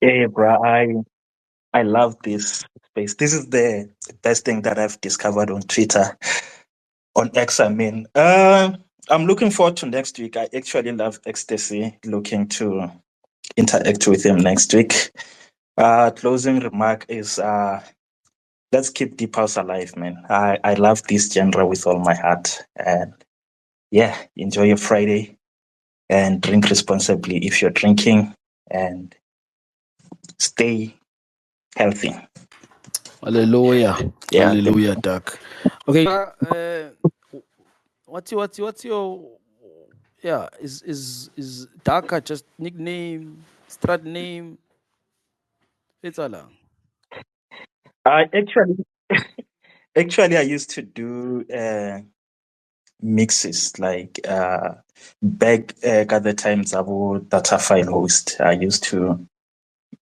Yeah, bro. I love this space. This is the best thing that I've discovered on Twitter, on X. I mean, I'm looking forward to next week. I actually love Ecstasy. Looking to interact with him next week. Closing remark is let's keep deep house alive, man. I love this genre with all my heart, and yeah, enjoy your Friday and drink responsibly if you're drinking, and stay healthy. Hallelujah. Yeah, Hallelujah, Doc. Okay. What's your yeah, is Dhaka just nickname, strat name? It's all. I actually I used to do mixes like back at the times about data file host. I used to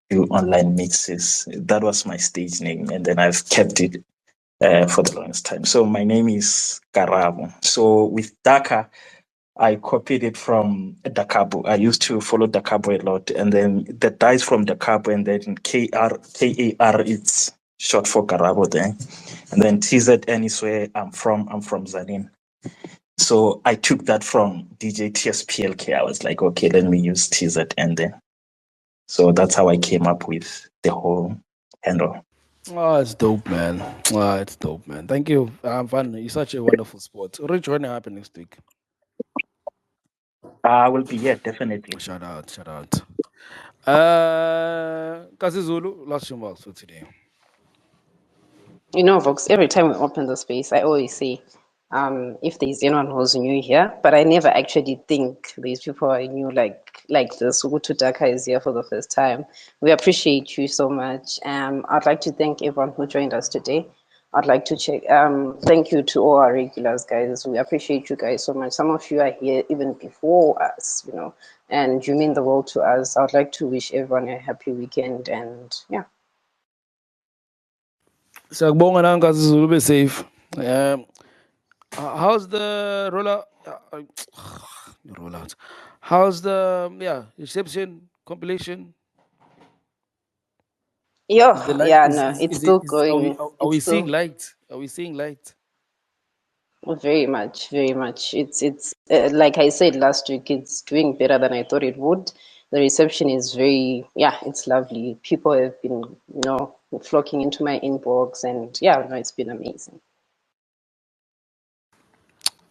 do online mixes. That was my stage name, and then I've kept it for the longest time. So my name is Karabo. So with Daka, I copied it from Dakabo. I used to follow Dakabo a lot, and then the dice from Dakabo, and then KAR, it's short for Karabo there, and then TZN is where I'm from. I'm from Zanin. So I took that from DJ TSPLK. I was like, okay, let me use TZN then. So that's how I came up with the whole handle. Oh, it's dope, man. Oh, it's dope, man. Thank you. Fun. You're such a wonderful sport. Rich, when it happen next week? I will be here, definitely. Shout out, shout out. Kasi Zulu, last remarks for today. You know, Vox, every time we open the space, I always say, if there's anyone who's new here, but I never actually think these people are new like this. Ugutu Daka is here for the first time. We appreciate you so much. I'd like to thank everyone who joined us today. I'd like to thank you to all our regulars, guys. We appreciate you guys so much. Some of you are here even before us, and you mean the world to us. I'd like to wish everyone a happy weekend, and yeah. Sakbonga na Kasi Zulu, be safe. How's the rollout? Rollout. How's the reception compilation? Is the light Yeah, no, it's is it still is going. are It's we seeing still light? Are we seeing light? very much, very much. It's like I said last week. It's doing better than I thought it would. The reception is it's lovely. People have been, flocking into my inbox, and yeah, no, it's been amazing.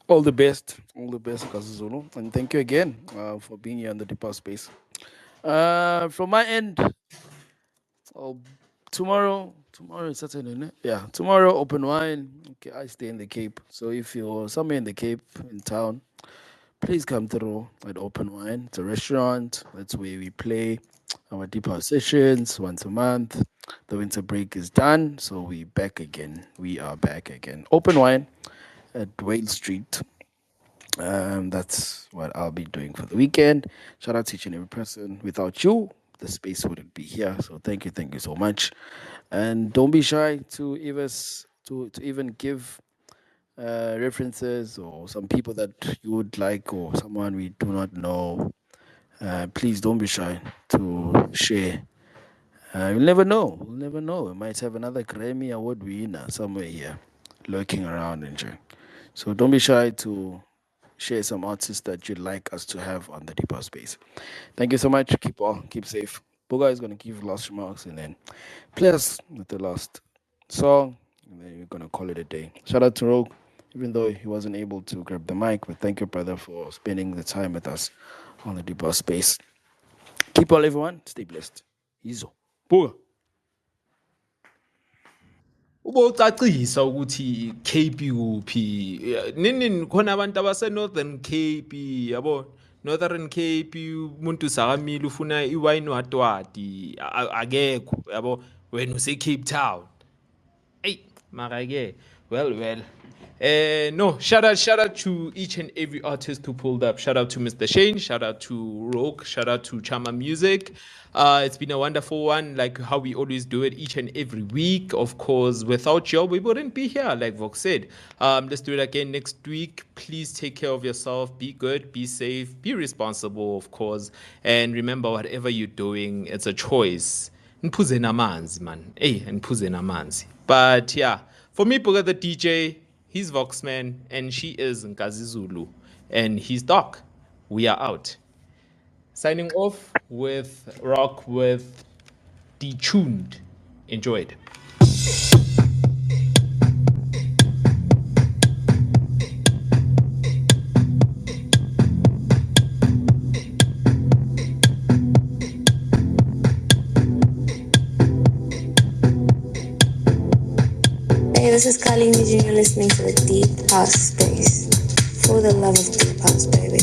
All the best, Kasi Zulu, and thank you again for being here on the Deeper Space. From my end, oh, tomorrow is Saturday, isn't it? Yeah, tomorrow open wine. Okay, I stay in the Cape, so if you're somewhere in the Cape in town, please come through at Open Wine. It's a restaurant. That's where we play our deep house sessions once a month. The winter break is done, so we back again. We are back again. Open Wine at Wayne Street. That's what I'll be doing for the weekend. Shout out to each and every person. Without you, the space wouldn't be here. So thank you so much. And don't be shy to even give references or some people that you would like or someone we do not know. Please don't be shy to share. You'll never know. We'll never know. We might have another Grammy Award winner somewhere here lurking around and share. So don't be shy to share some artists that you'd like us to have on the Deeper Space. Thank you so much. Keep well, keep safe. Boga is going to give last remarks and then play us with the last song, and then we're going to call it a day. Shout out to Rogue, even though he wasn't able to grab the mic, but thank you, brother, for spending the time with us on the Deeper Space. Keep well, everyone. Stay blessed. Izo. Boga. Ubocacisa ukuthi Cape kuphi nini khona abantu abase Northern Cape yabo Northern Cape umuntu sakamile ufuna iwine wadwadi akekho yabo wena use Cape Town hey mara ke Well. No, shout out to each and every artist who pulled up. Shout out to Mr. Shane. Shout out to Roque. Shout out to Chymamusique. It's been a wonderful one, like how we always do it each and every week. Of course, without you, we wouldn't be here, like Vox said. Let's do it again next week. Please take care of yourself. Be good, be safe, be responsible, of course. And remember, whatever you're doing, it's a choice. Niphuze namanzi, man. Hey, niphuze namanzi. But yeah, for me, Puga the DJ, he's Voxman, and she is Nkazi Zulu, and he's Doc. We are out. Signing off with Rock with Detuned. Enjoy it. Hey, this is Kylie Music, and you're listening to the Deep House Space. For the love of Deep House, baby.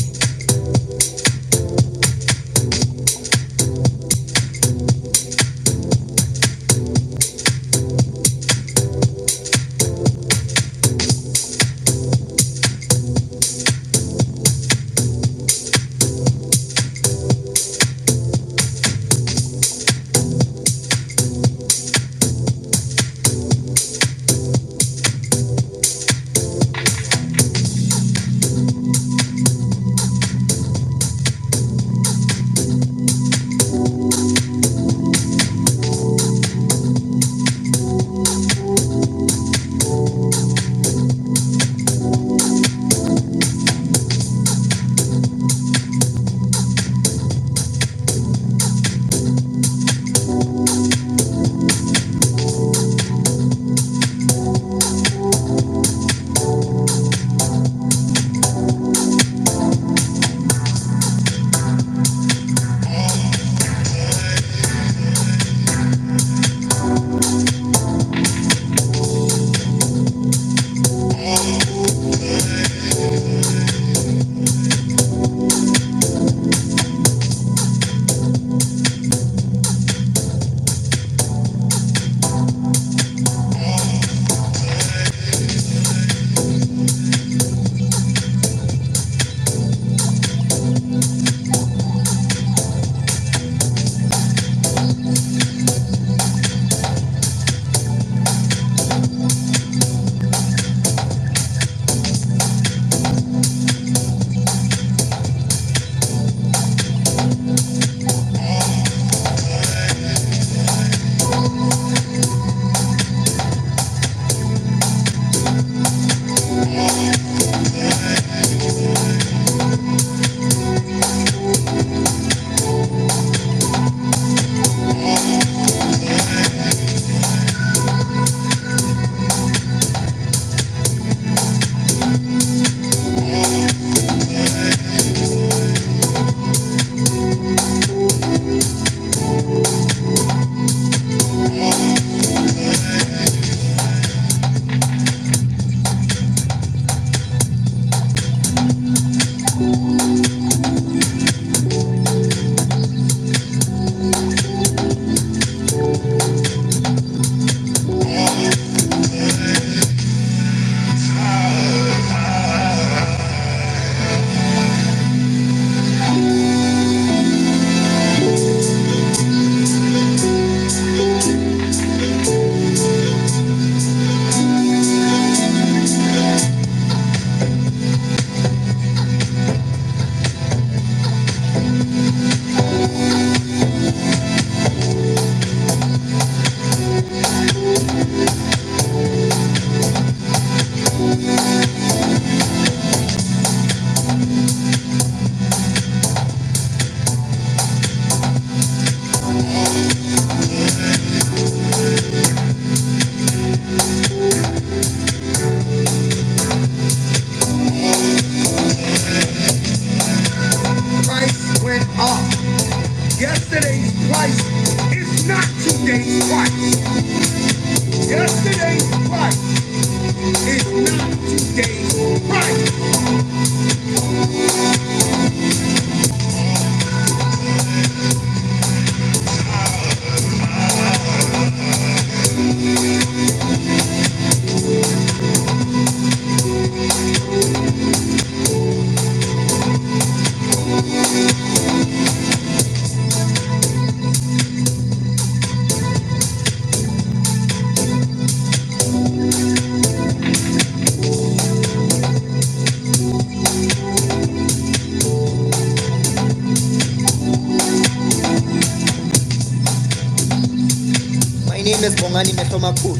name is Bongani Metomakul.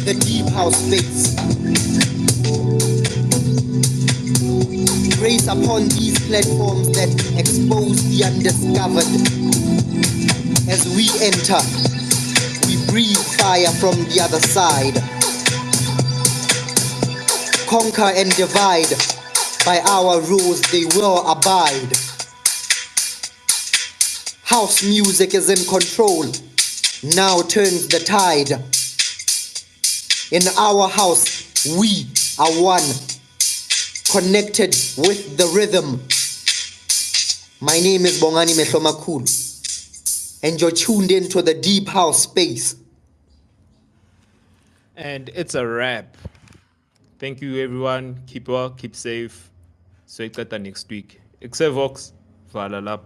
The deep house space. Grace upon these platforms that expose the undiscovered. As we enter, we breathe fire from the other side. Conquer and divide. By our rules they will abide. House music is in control. Now turns the tide. In our house, we are one. Connected with the rhythm. My name is Bongani Mehlomakulu. And you're tuned into the deep house space. And it's a wrap. Thank you, everyone. Keep well, keep safe. So it's next week. Xevox, Valalap.